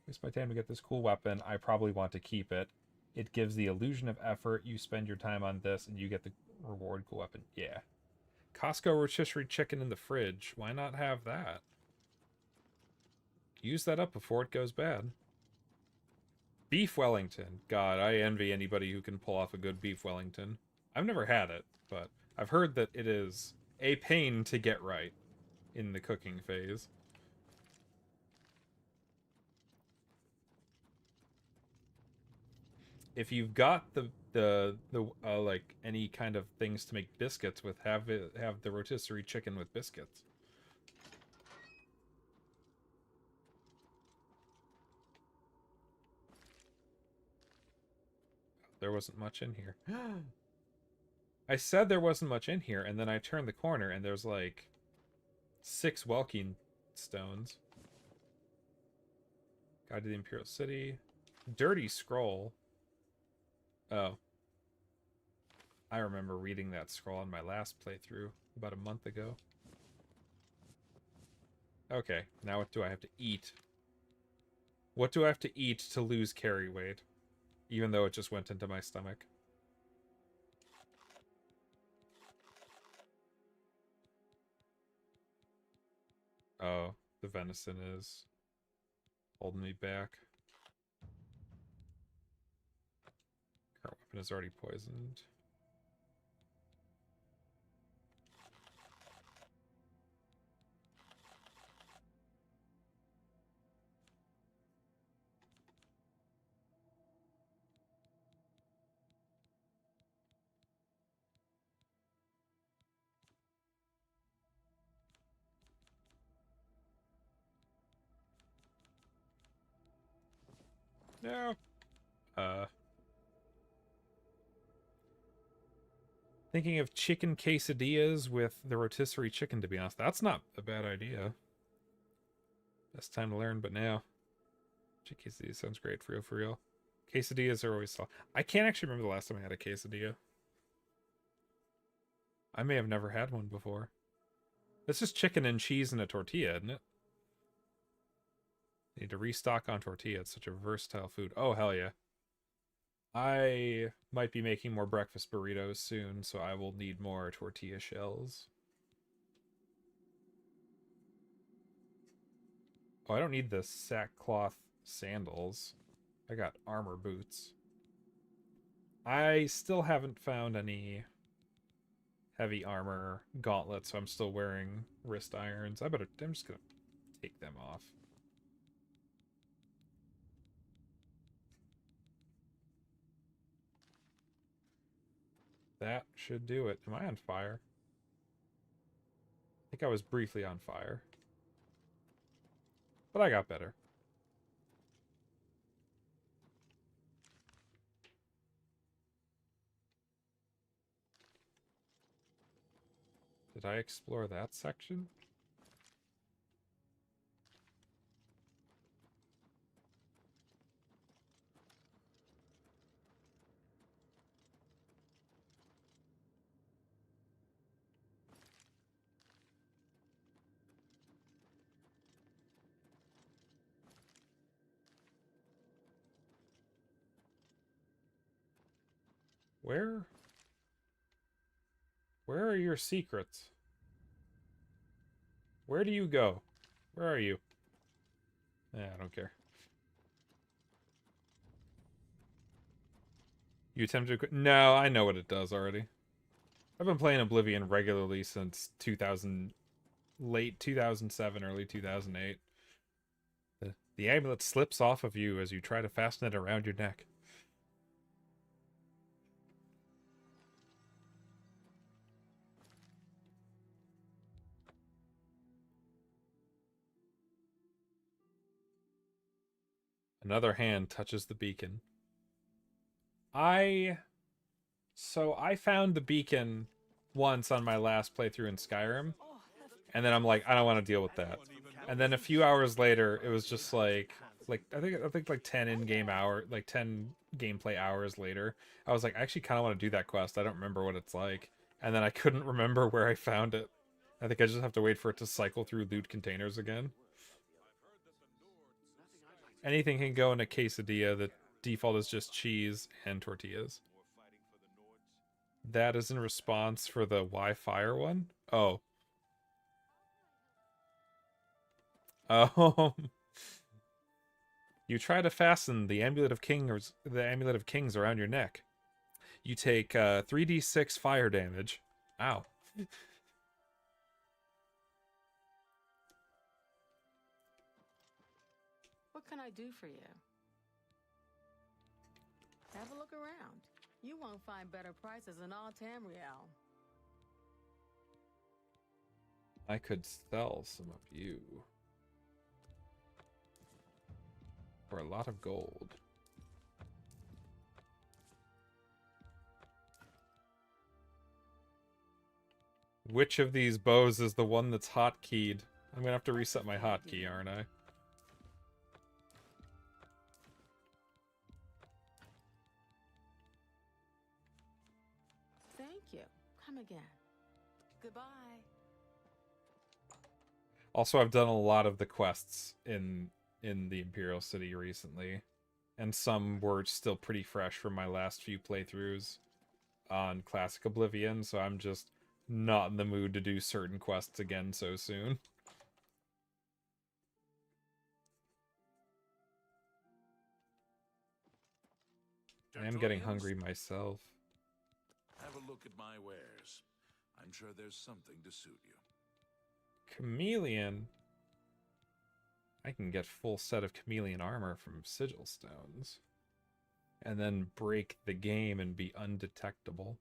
Waste my time to get this cool weapon. I probably want to keep it. It gives the illusion of effort. You spend your time on this, and you get the reward. Cool weapon. Yeah. Costco rotisserie chicken in the fridge. Why not have that? Use that up before it goes bad. Beef Wellington. God, I envy anybody who can pull off a good beef Wellington. I've never had it, but I've heard that it is a pain to get right in the cooking phase. If you've got the like any kind of things to make biscuits with, have the rotisserie chicken with biscuits. There wasn't much in here. I said there wasn't much in here, and then I turned the corner, and there's like 6 Welkin stones. Guide to the Imperial City. Dirty Scroll. Oh. I remember reading that scroll on my last playthrough about a month ago. Okay, now what do I have to eat? What do I have to eat to lose carry weight? even though it just went into my stomach. Oh, the venison is holding me back. Current weapon is already poisoned. No. Thinking of chicken quesadillas with the rotisserie chicken, to be honest. That's not a bad idea. Best time to learn, but now. Chicken quesadilla sounds great, for real, for real. Quesadillas are always soft. I can't actually remember the last time I had a quesadilla. I may have never had one before. This is chicken and cheese and a tortilla, isn't it? Need to restock on tortilla. It's such a versatile food. Oh, hell yeah. I might be making more breakfast burritos soon, so I will need more tortilla shells. Oh, I don't need the sackcloth sandals. I got armor boots. I still haven't found any heavy armor gauntlets, so I'm still wearing wrist irons. I'm just gonna take them off. That should do it. Am I on fire? I think I was briefly on fire. But I got better. Did I explore that section? Where are your secrets? Where do you go? Where are you? I don't care. You attempted to quit? No, I know what it does already. I've been playing Oblivion regularly since late 2007, early 2008. The amulet slips off of you as you try to fasten it around your neck. Another hand touches the beacon. So I found the beacon once on my last playthrough in Skyrim, and then I'm like, I don't want to deal with that. And then a few hours later, it was just like I think like 10 in-game hour, like 10 gameplay hours later, I was like, I actually kind of want to do that quest. I don't remember what it's like. And then I couldn't remember where I found it. I think I just have to wait for it to cycle through loot containers again. Anything can go in a quesadilla. The default is just cheese and tortillas. That is in response for the Wi-Fi one? Oh. You try to fasten the amulet of kings around your neck. You take 3d6 fire damage. Ow. What can I do for you? Have a look around. You won't find better prices in all Tamriel. I could sell some of you for a lot of gold. Which of these bows is the one that's hotkeyed? I'm gonna have to reset my hotkey, aren't I? Thank you. Come again. Goodbye. Also, I've done a lot of the quests in the Imperial City recently. and some were still pretty fresh from my last few playthroughs on Classic Oblivion, so I'm just not in the mood to do certain quests again so soon. I am getting hungry myself. Have a look at my wares. I'm sure there's something to suit you. Chameleon. I can get full set of chameleon armor from sigil stones. And then break the game and be undetectable.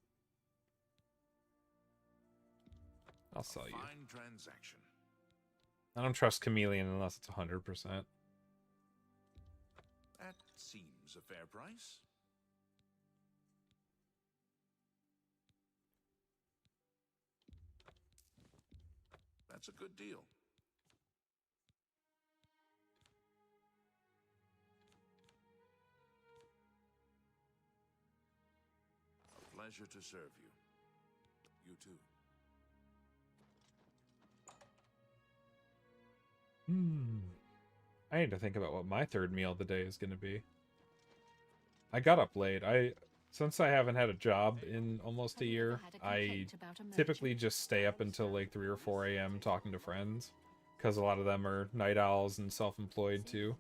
I'll sell you. Fine transaction. I don't trust chameleon unless it's 100%. That seems a fair price. That's a good deal. A pleasure to serve you. You too. I need to think about what my third meal of the day is going to be. I got up late. Since I haven't had a job in almost a year, I typically just stay up until like 3 or 4 a.m. talking to friends, because a lot of them are night owls and self-employed too.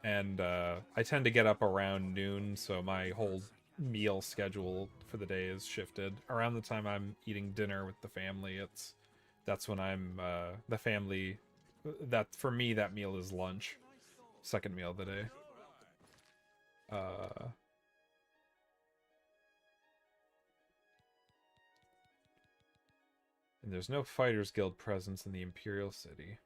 And I tend to get up around noon, so my whole meal schedule for the day is shifted. Around the time I'm eating dinner with the family, that's when I'm the family. That for me, that meal is lunch, second meal of the day. And there's no Fighters Guild presence in the Imperial City.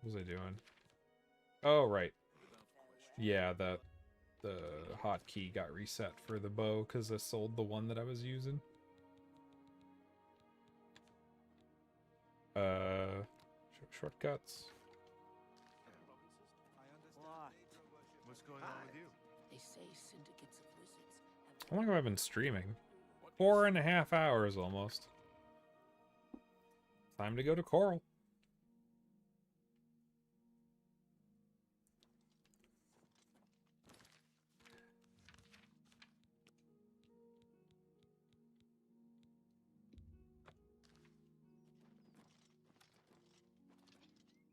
What was I doing? Oh, right. Yeah, the hotkey got reset for the bow because I sold the one that I was using. Shortcuts. What's going on with you? They say syndicates of wizards. How long have I been streaming? 4.5 hours almost. Time to go to Coral.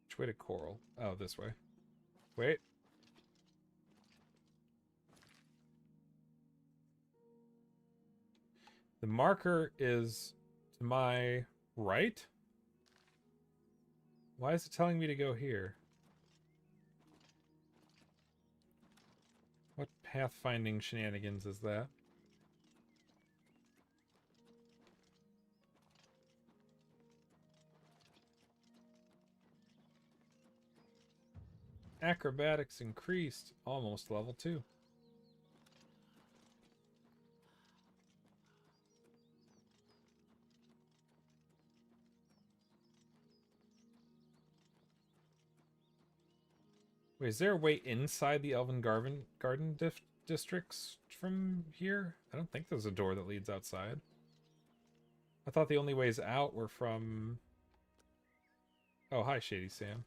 Which way to Coral? Oh, this way. Wait. The marker is to my right? Why is it telling me to go here? What pathfinding shenanigans is that? Acrobatics increased, almost level 2. Wait, is there a way inside the Elven Garden districts from here? I don't think there's a door that leads outside. I thought the only ways out were from... Oh, hi, Shady Sam.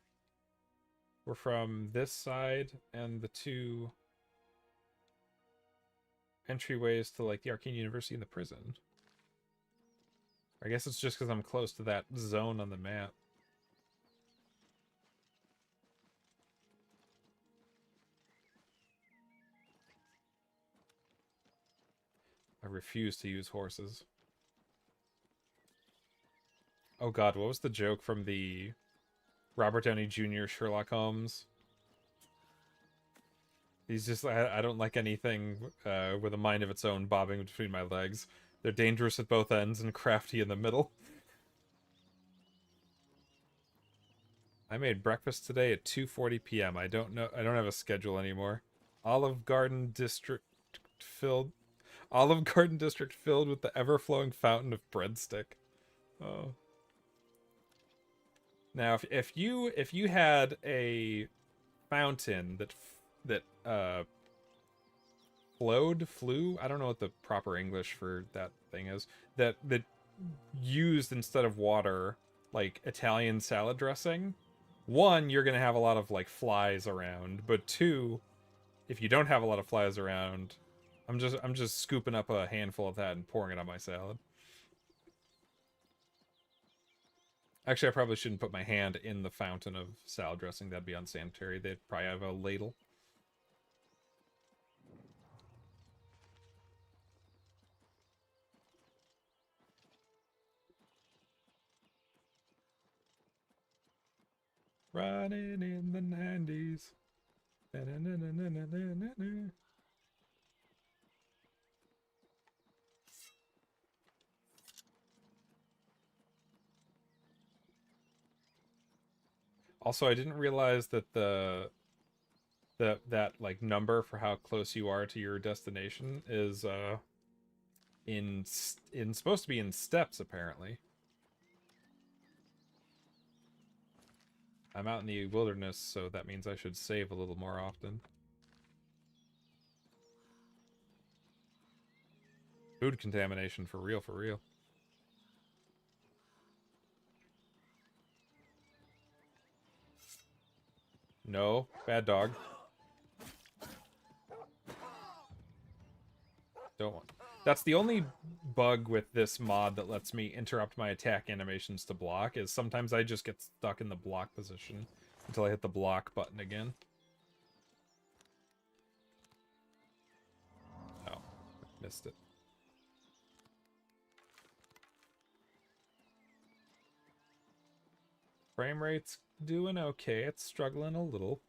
We're from this side and the 2 entryways to like the Arcane University and the prison. I guess it's just because I'm close to that zone on the map. I refuse to use horses. Oh god, what was the joke from the Robert Downey Jr. Sherlock Holmes? He's just, I don't like anything with a mind of its own bobbing between my legs. They're dangerous at both ends and crafty in the middle. I made breakfast today at 2:40 p.m. I don't have a schedule anymore. Olive Garden District filled with the ever-flowing fountain of breadstick. Oh. Now, if you had a fountain that flew, I don't know what the proper English for that thing is, that used instead of water, like Italian salad dressing, one, you're gonna have a lot of like flies around, but two, if you don't have a lot of flies around, I'm just scooping up a handful of that and pouring it on my salad. Actually, I probably shouldn't put my hand in the fountain of salad dressing. That'd be unsanitary. They'd probably have a ladle. Running in the 90s. Na-na-na-na-na-na-na-na. Also, I didn't realize that that like number for how close you are to your destination is in supposed to be in steps apparently. I'm out in the wilderness, so that means I should save a little more often. Food contamination for real, for real. No, bad dog. Don't want. That's the only bug with this mod that lets me interrupt my attack animations to block, is sometimes I just get stuck in the block position until I hit the block button again. Oh, missed it. Frame rate's doing okay. It's struggling a little.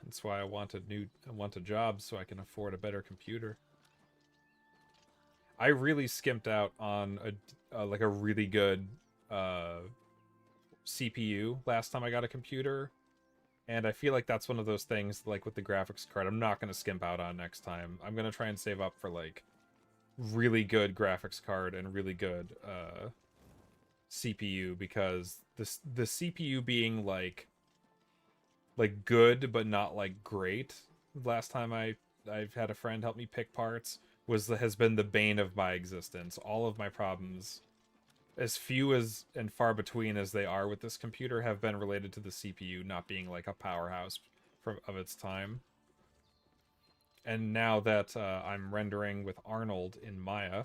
That's why I want a job so I can afford a better computer. I really skimped out on a really good CPU last time I got a computer, and I feel like that's one of those things, like with the graphics card, I'm not going to skimp out on next time. I'm going to try and save up for like really good graphics card and really good CPU, because the CPU being like good but not like great, last time I've had a friend help me pick parts, has been the bane of my existence. All of my problems, as few as and far between as they are with this computer, have been related to the CPU not being like a powerhouse of its time. And now that I'm rendering with Arnold in Maya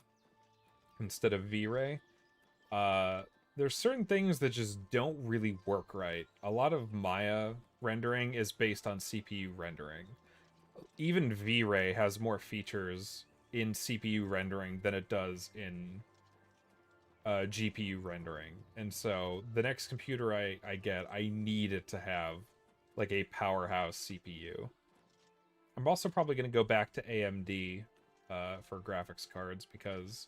instead of V-Ray, there's certain things that just don't really work right. A lot of Maya rendering is based on CPU rendering. Even V-Ray has more features in CPU rendering than it does in GPU rendering. And so the next computer I get, I need it to have like a powerhouse CPU. I'm also probably going to go back to AMD for graphics cards, because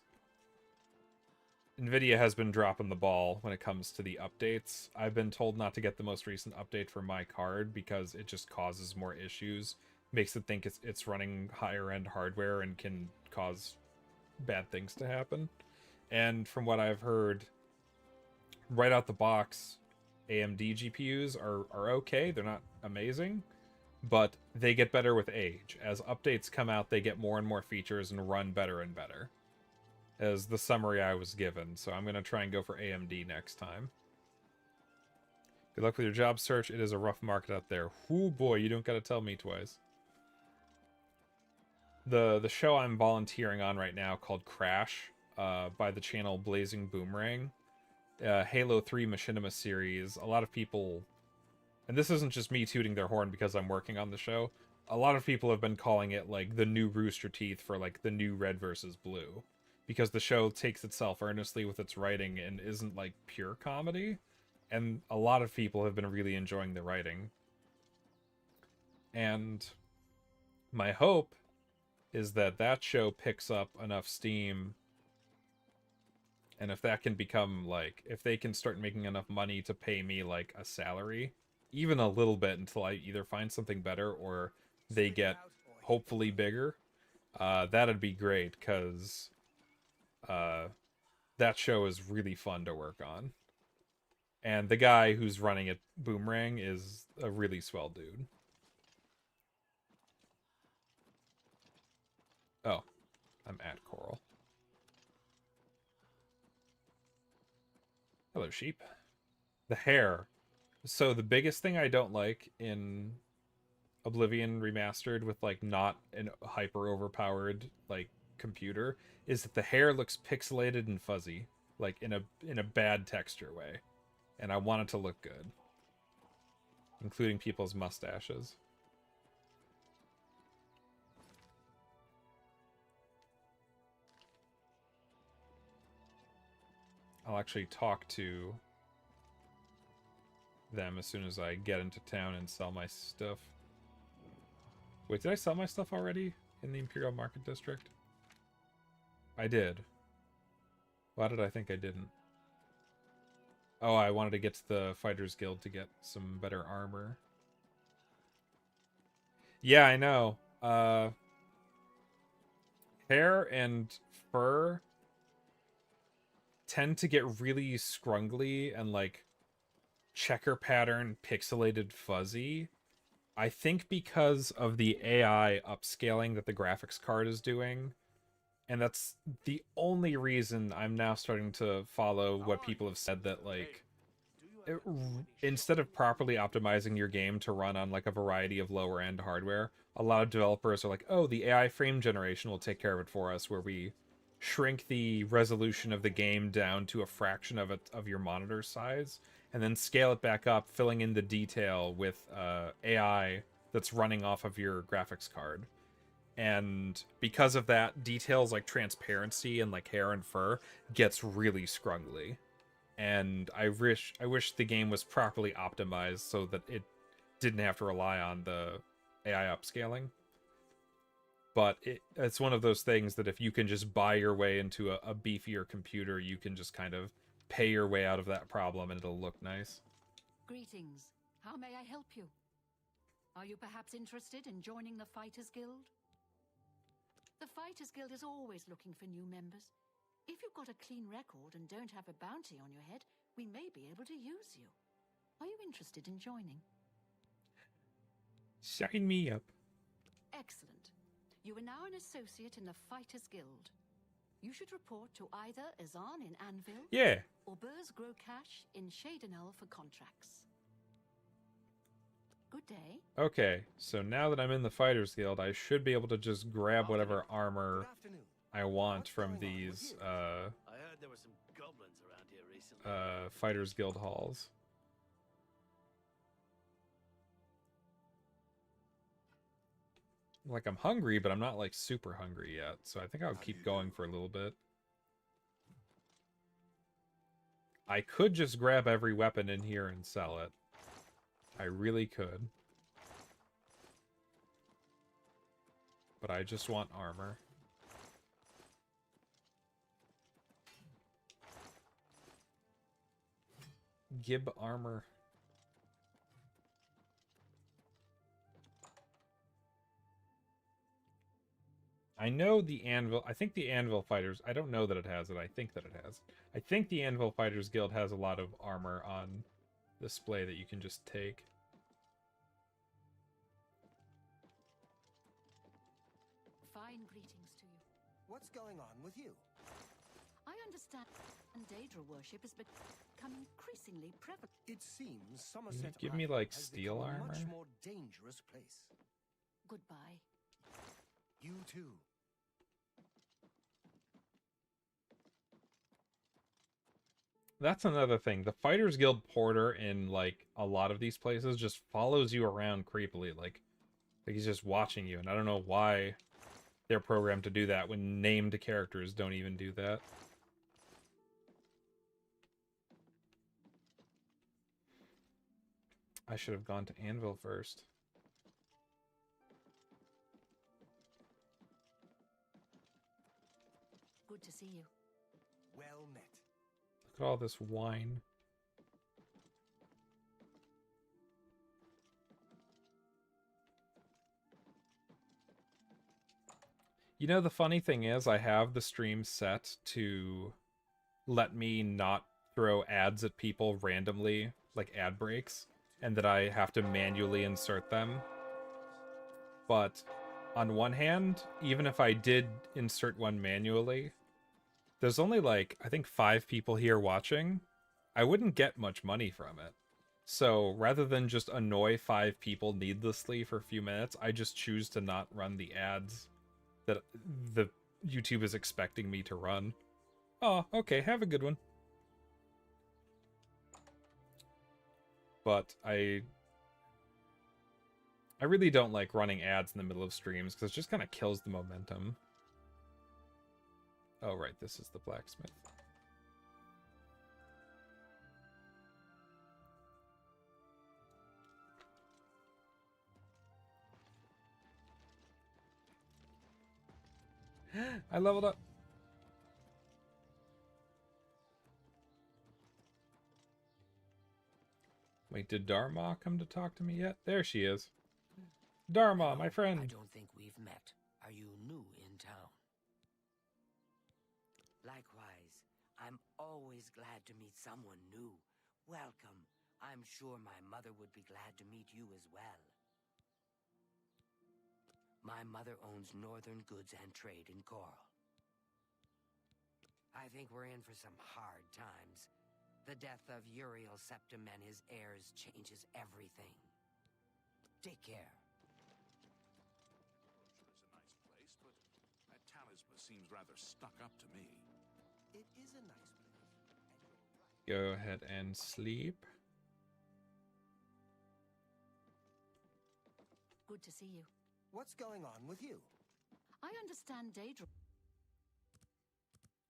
NVIDIA has been dropping the ball when it comes to the updates. I've been told not to get the most recent update for my card because it just causes more issues. Makes it think it's running higher end hardware and can cause bad things to happen. And from what I've heard, right out the box, AMD GPUs are okay. They're not amazing, but they get better with age. As updates come out, they get more and more features and run better and better, as the summary I was given. So I'm going to try and go for AMD next time. Good luck with your job search. It is a rough market out there. Ooh boy, you don't got to tell me twice. The show I'm volunteering on right now, called Crash, by the channel Blazing Boomerang, Halo 3 Machinima series, a lot of people, and this isn't just me tooting their horn because I'm working on the show, a lot of people have been calling it like the new Rooster Teeth for like the new Red versus Blue, because the show takes itself earnestly with its writing and isn't like pure comedy, and a lot of people have been really enjoying the writing. And my hope is that that show picks up enough steam, and if that can become like, if they can start making enough money to pay me like a salary, even a little bit, until I either find something better or they get hopefully bigger, that'd be great, because that show is really fun to work on. And the guy who's running it, Boomerang, is a really swell dude. Oh, I'm at Coral. Hello, sheep. The hair. So the biggest thing I don't like in Oblivion Remastered with like not an hyper overpowered like computer is that the hair looks pixelated and fuzzy, like in a bad texture way. And I want it to look good. Including people's mustaches. I'll actually talk to them as soon as I get into town and sell my stuff. Wait, did I sell my stuff already in the Imperial Market District? I did. Why did I think I didn't? Oh, I wanted to get to the Fighters Guild to get some better armor. Yeah, I know. Hair and fur tend to get really scrungly and like checker pattern pixelated fuzzy. I think because of the AI upscaling that the graphics card is doing. And that's the only reason I'm now starting to follow what people have said, that like instead of properly optimizing your game to run on like a variety of lower end hardware, a lot of developers are like, oh, the AI frame generation will take care of it for us, where we shrink the resolution of the game down to a fraction of your monitor size and then scale it back up, filling in the detail with AI that's running off of your graphics card. And because of that, details like transparency and like hair and fur gets really scrungly. And I wish the game was properly optimized so that it didn't have to rely on the AI upscaling. But it's one of those things that if you can just buy your way into a beefier computer, you can just kind of pay your way out of that problem and it'll look nice. Greetings. How may I help you? Are you perhaps interested in joining the Fighters Guild? The Fighters Guild is always looking for new members. If you've got a clean record and don't have a bounty on your head, we may be able to use you. Are you interested in joining? Sign me up. Excellent. You are now an associate in the Fighters Guild. You should report to either Azan in Anvil, or Burz Grocash in Shadenel for contracts. Good day. Okay, so now that I'm in the Fighters Guild, I should be able to just grab whatever armor I want from these I heard there were some goblins around here recently. Fighters Guild halls. Like, I'm hungry, but I'm not like super hungry yet, so I think I'll keep going for a little bit. I could just grab every weapon in here and sell it. I really could. But I just want armor. Gib armor. I know the Anvil, I think the Anvil Fighters, I don't know that it has it, I think that it has. I think the Anvil Fighters Guild has a lot of armor on display that you can just take. Fine greetings to you. What's going on with you? I understand Daedra worship is becoming increasingly prevalent. It seems Somerset Give me like has steel become a armor. much more dangerous place. Goodbye. You too. That's another thing. The Fighters Guild porter in like a lot of these places just follows you around creepily, like he's just watching you, and I don't know why they're programmed to do that when named characters don't even do that. I should have gone to Anvil first. Good to see you. Well met. Look at all this wine. You know, the funny thing is, I have the stream set to let me not throw ads at people randomly, like ad breaks, and that I have to manually insert them. But on one hand, even if I did insert one manually, there's only like, I think 5 people here watching, I wouldn't get much money from it. So rather than just annoy 5 people needlessly for a few minutes, I just choose to not run the ads that the YouTube is expecting me to run. Oh, okay, have a good one. But I really don't like running ads in the middle of streams because it just kind of kills the momentum. Oh, right, this is the blacksmith. I leveled up. Wait, did Dharma come to talk to me yet? There she is. Dharma, my friend. I don't think we've met. Are you new in town? Likewise, I'm always glad to meet someone new. Welcome. I'm sure my mother would be glad to meet you as well. My mother owns Northern Goods and Trade in Coral. I think we're in for some hard times. The death of Uriel Septim and his heirs changes everything. Take care. It's a nice place, but that talisman seems rather stuck up to me. It is a nice place. Go ahead and sleep. Good to see you. What's going on with you? I understand Daedra.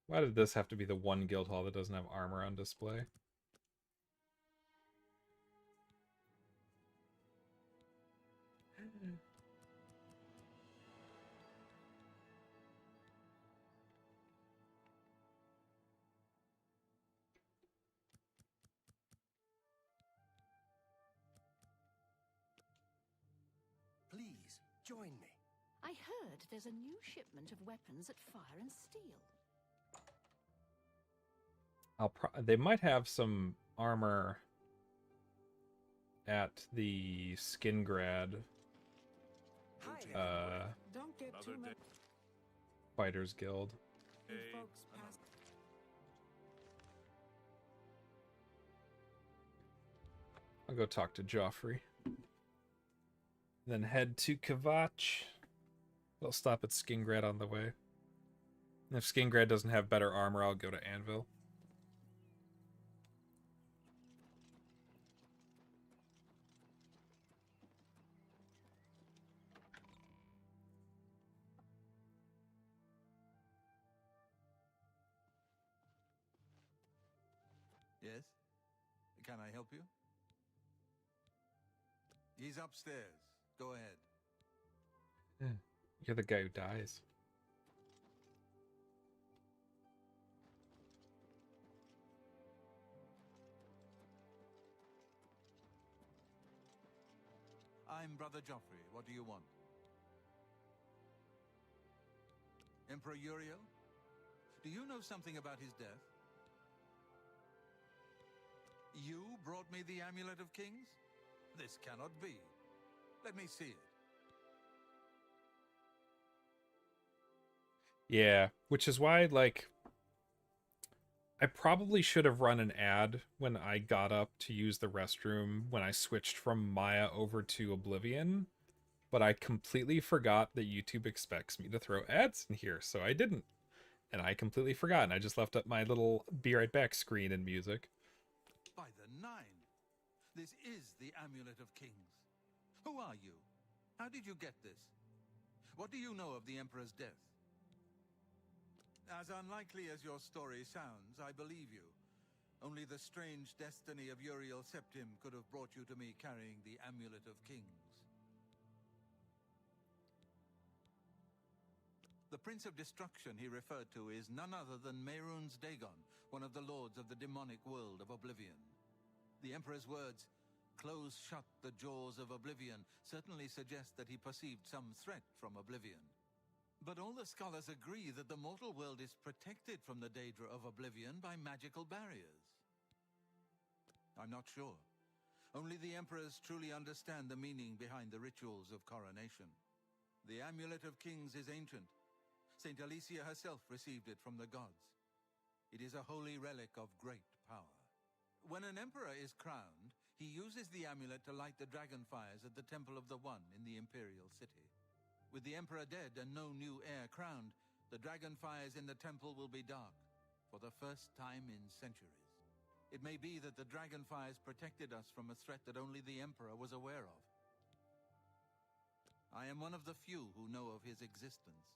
Why did this have to be the one guild hall that doesn't have armor on display? Please, join me. I heard there's a new shipment of weapons at Fire and Steel. They might have some armor at the Skingrad Don't get too much. Fighters Guild. Folks pass. I'll go talk to Joffrey. Then head to Kvatch. We'll stop at Skingrad on the way. And if Skingrad doesn't have better armor, I'll go to Anvil. Yes? Can I help you? He's upstairs. Go ahead. You're the guy who dies. I'm Brother Joffrey. What do you want? Emperor Uriel? Do you know something about his death? You brought me the Amulet of Kings? This cannot be. Let me see it. Yeah, which is why, like, I probably should have run an ad when I got up to use the restroom when I switched from Maya over to Oblivion, but I completely forgot that YouTube expects me to throw ads in here, so I didn't. And I completely forgot, and I just left up my little be right back screen and music. By the Nine! This is the Amulet of Kings. Who are you? How did you get this? What do you know of the Emperor's death? As unlikely as your story sounds, I believe you. Only the strange destiny of Uriel Septim could have brought you to me carrying the Amulet of Kings. The Prince of Destruction he referred to is none other than Mehrunes Dagon, one of the lords of the demonic world of Oblivion. The Emperor's words, "Close shut the jaws of Oblivion," certainly suggest that he perceived some threat from Oblivion. But all the scholars agree that the mortal world is protected from the Daedra of Oblivion by magical barriers. I'm not sure. Only the Emperors truly understand the meaning behind the rituals of coronation. The Amulet of Kings is ancient. Saint Alicia herself received it from the gods. It is a holy relic of great power. When an emperor is crowned, he uses the amulet to light the dragon fires at the Temple of the One in the Imperial City. With the emperor dead and no new heir crowned, the dragon fires in the temple will be dark, for the first time in centuries. It may be that the dragon fires protected us from a threat that only the emperor was aware of. I am one of the few who know of his existence.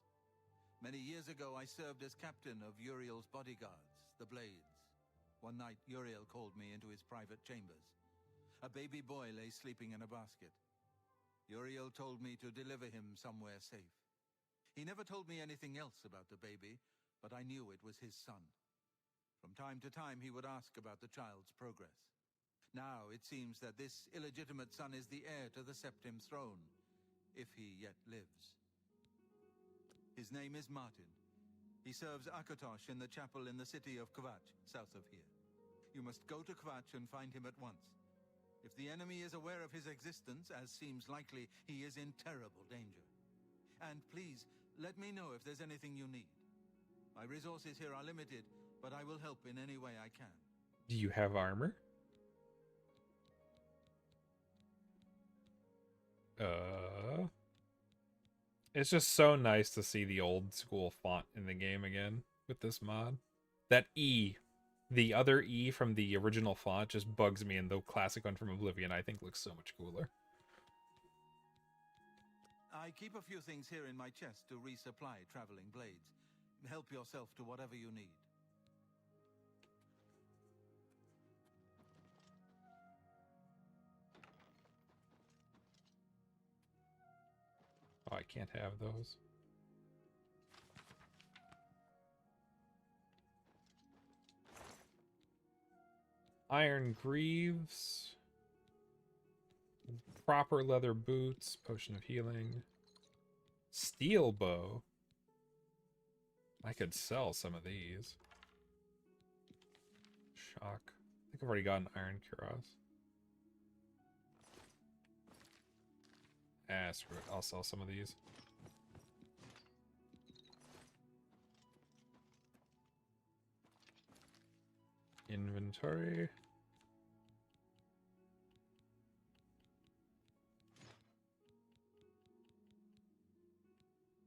Many years ago, I served as captain of Uriel's bodyguards, the Blades. One night, Uriel called me into his private chambers. A baby boy lay sleeping in a basket. Uriel told me to deliver him somewhere safe. He never told me anything else about the baby, but I knew it was his son. From time to time, he would ask about the child's progress. Now, it seems that this illegitimate son is the heir to the Septim throne, if he yet lives. His name is Martin. He serves Akatosh in the chapel in the city of Kvatch, south of here. You must go to Kvatch and find him at once. If the enemy is aware of his existence, as seems likely, he is in terrible danger. And please, let me know if there's anything you need. My resources here are limited, but I will help in any way I can. Do you have armor? It's just so nice to see the old school font in the game again with this mod. That E, the other E from the original font, just bugs me, and the classic one from Oblivion I think looks so much cooler. I keep a few things here in my chest to resupply traveling blades. Help yourself to whatever you need. Oh, I can't have those. Iron greaves. Proper leather boots. Potion of healing. Steel bow. I could sell some of these. Shock. I think I've already got an iron cuirass. Ah, screw it. I'll sell some of these. Inventory.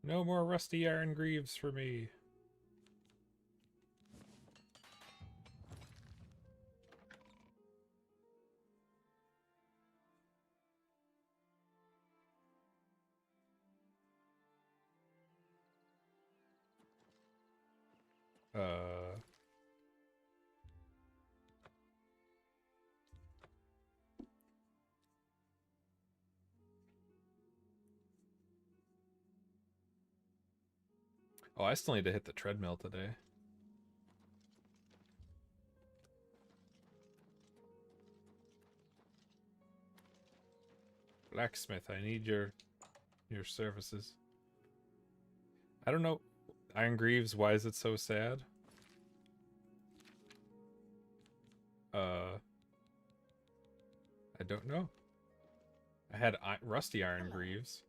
No more rusty iron greaves for me. Oh, I still need to hit the treadmill today. Blacksmith, I need your services. I don't know. Iron Greaves, why is it so sad? I don't know. I had rusty Iron Greaves,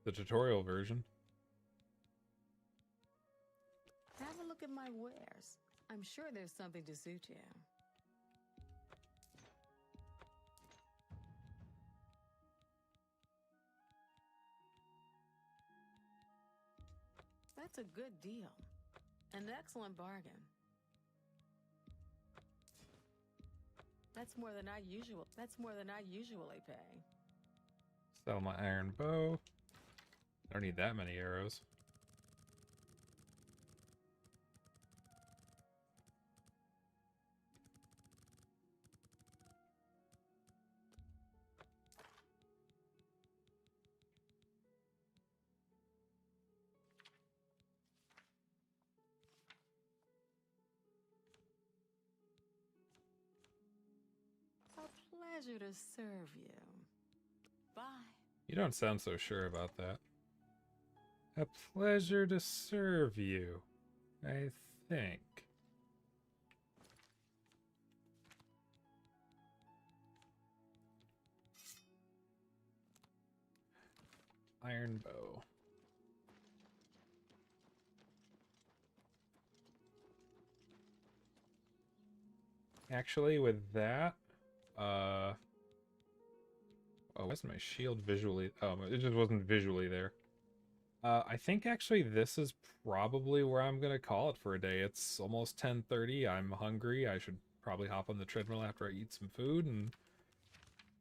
the tutorial version. Have a look at my wares. I'm sure there's something to suit you. That's a good deal. An excellent bargain. That's more than I usually pay. Sell my iron bow. I don't need that many arrows. Pleasure to serve you. Bye. You don't sound so sure about that. A pleasure to serve you, I think. Iron bow. actually, with that. Oh, where's my shield visually? Oh, it just wasn't visually there. I think actually this is probably where I'm gonna call it for a day. It's almost 10:30. I'm hungry. I should probably hop on the treadmill after I eat some food and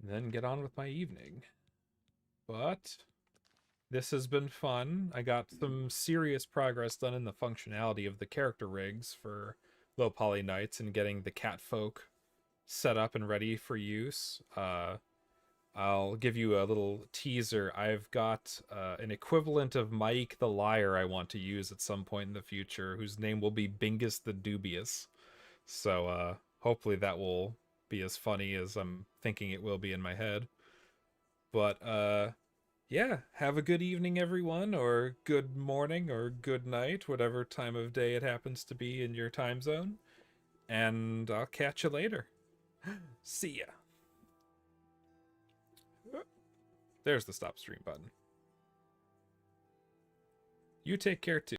then get on with my evening. But this has been fun. I got some serious progress done in the functionality of the character rigs for Low Poly Knights and getting the catfolk set up and ready for use. I'll give you a little teaser. I've got an equivalent of Mike the Liar I want to use at some point in the future, whose name will be Bingus the Dubious. So hopefully that will be as funny as I'm thinking it will be in my head. But yeah, have a good evening, everyone, or good morning, or good night, whatever time of day it happens to be in your time zone. And I'll catch you later. See ya. There's the stop stream button. You take care too.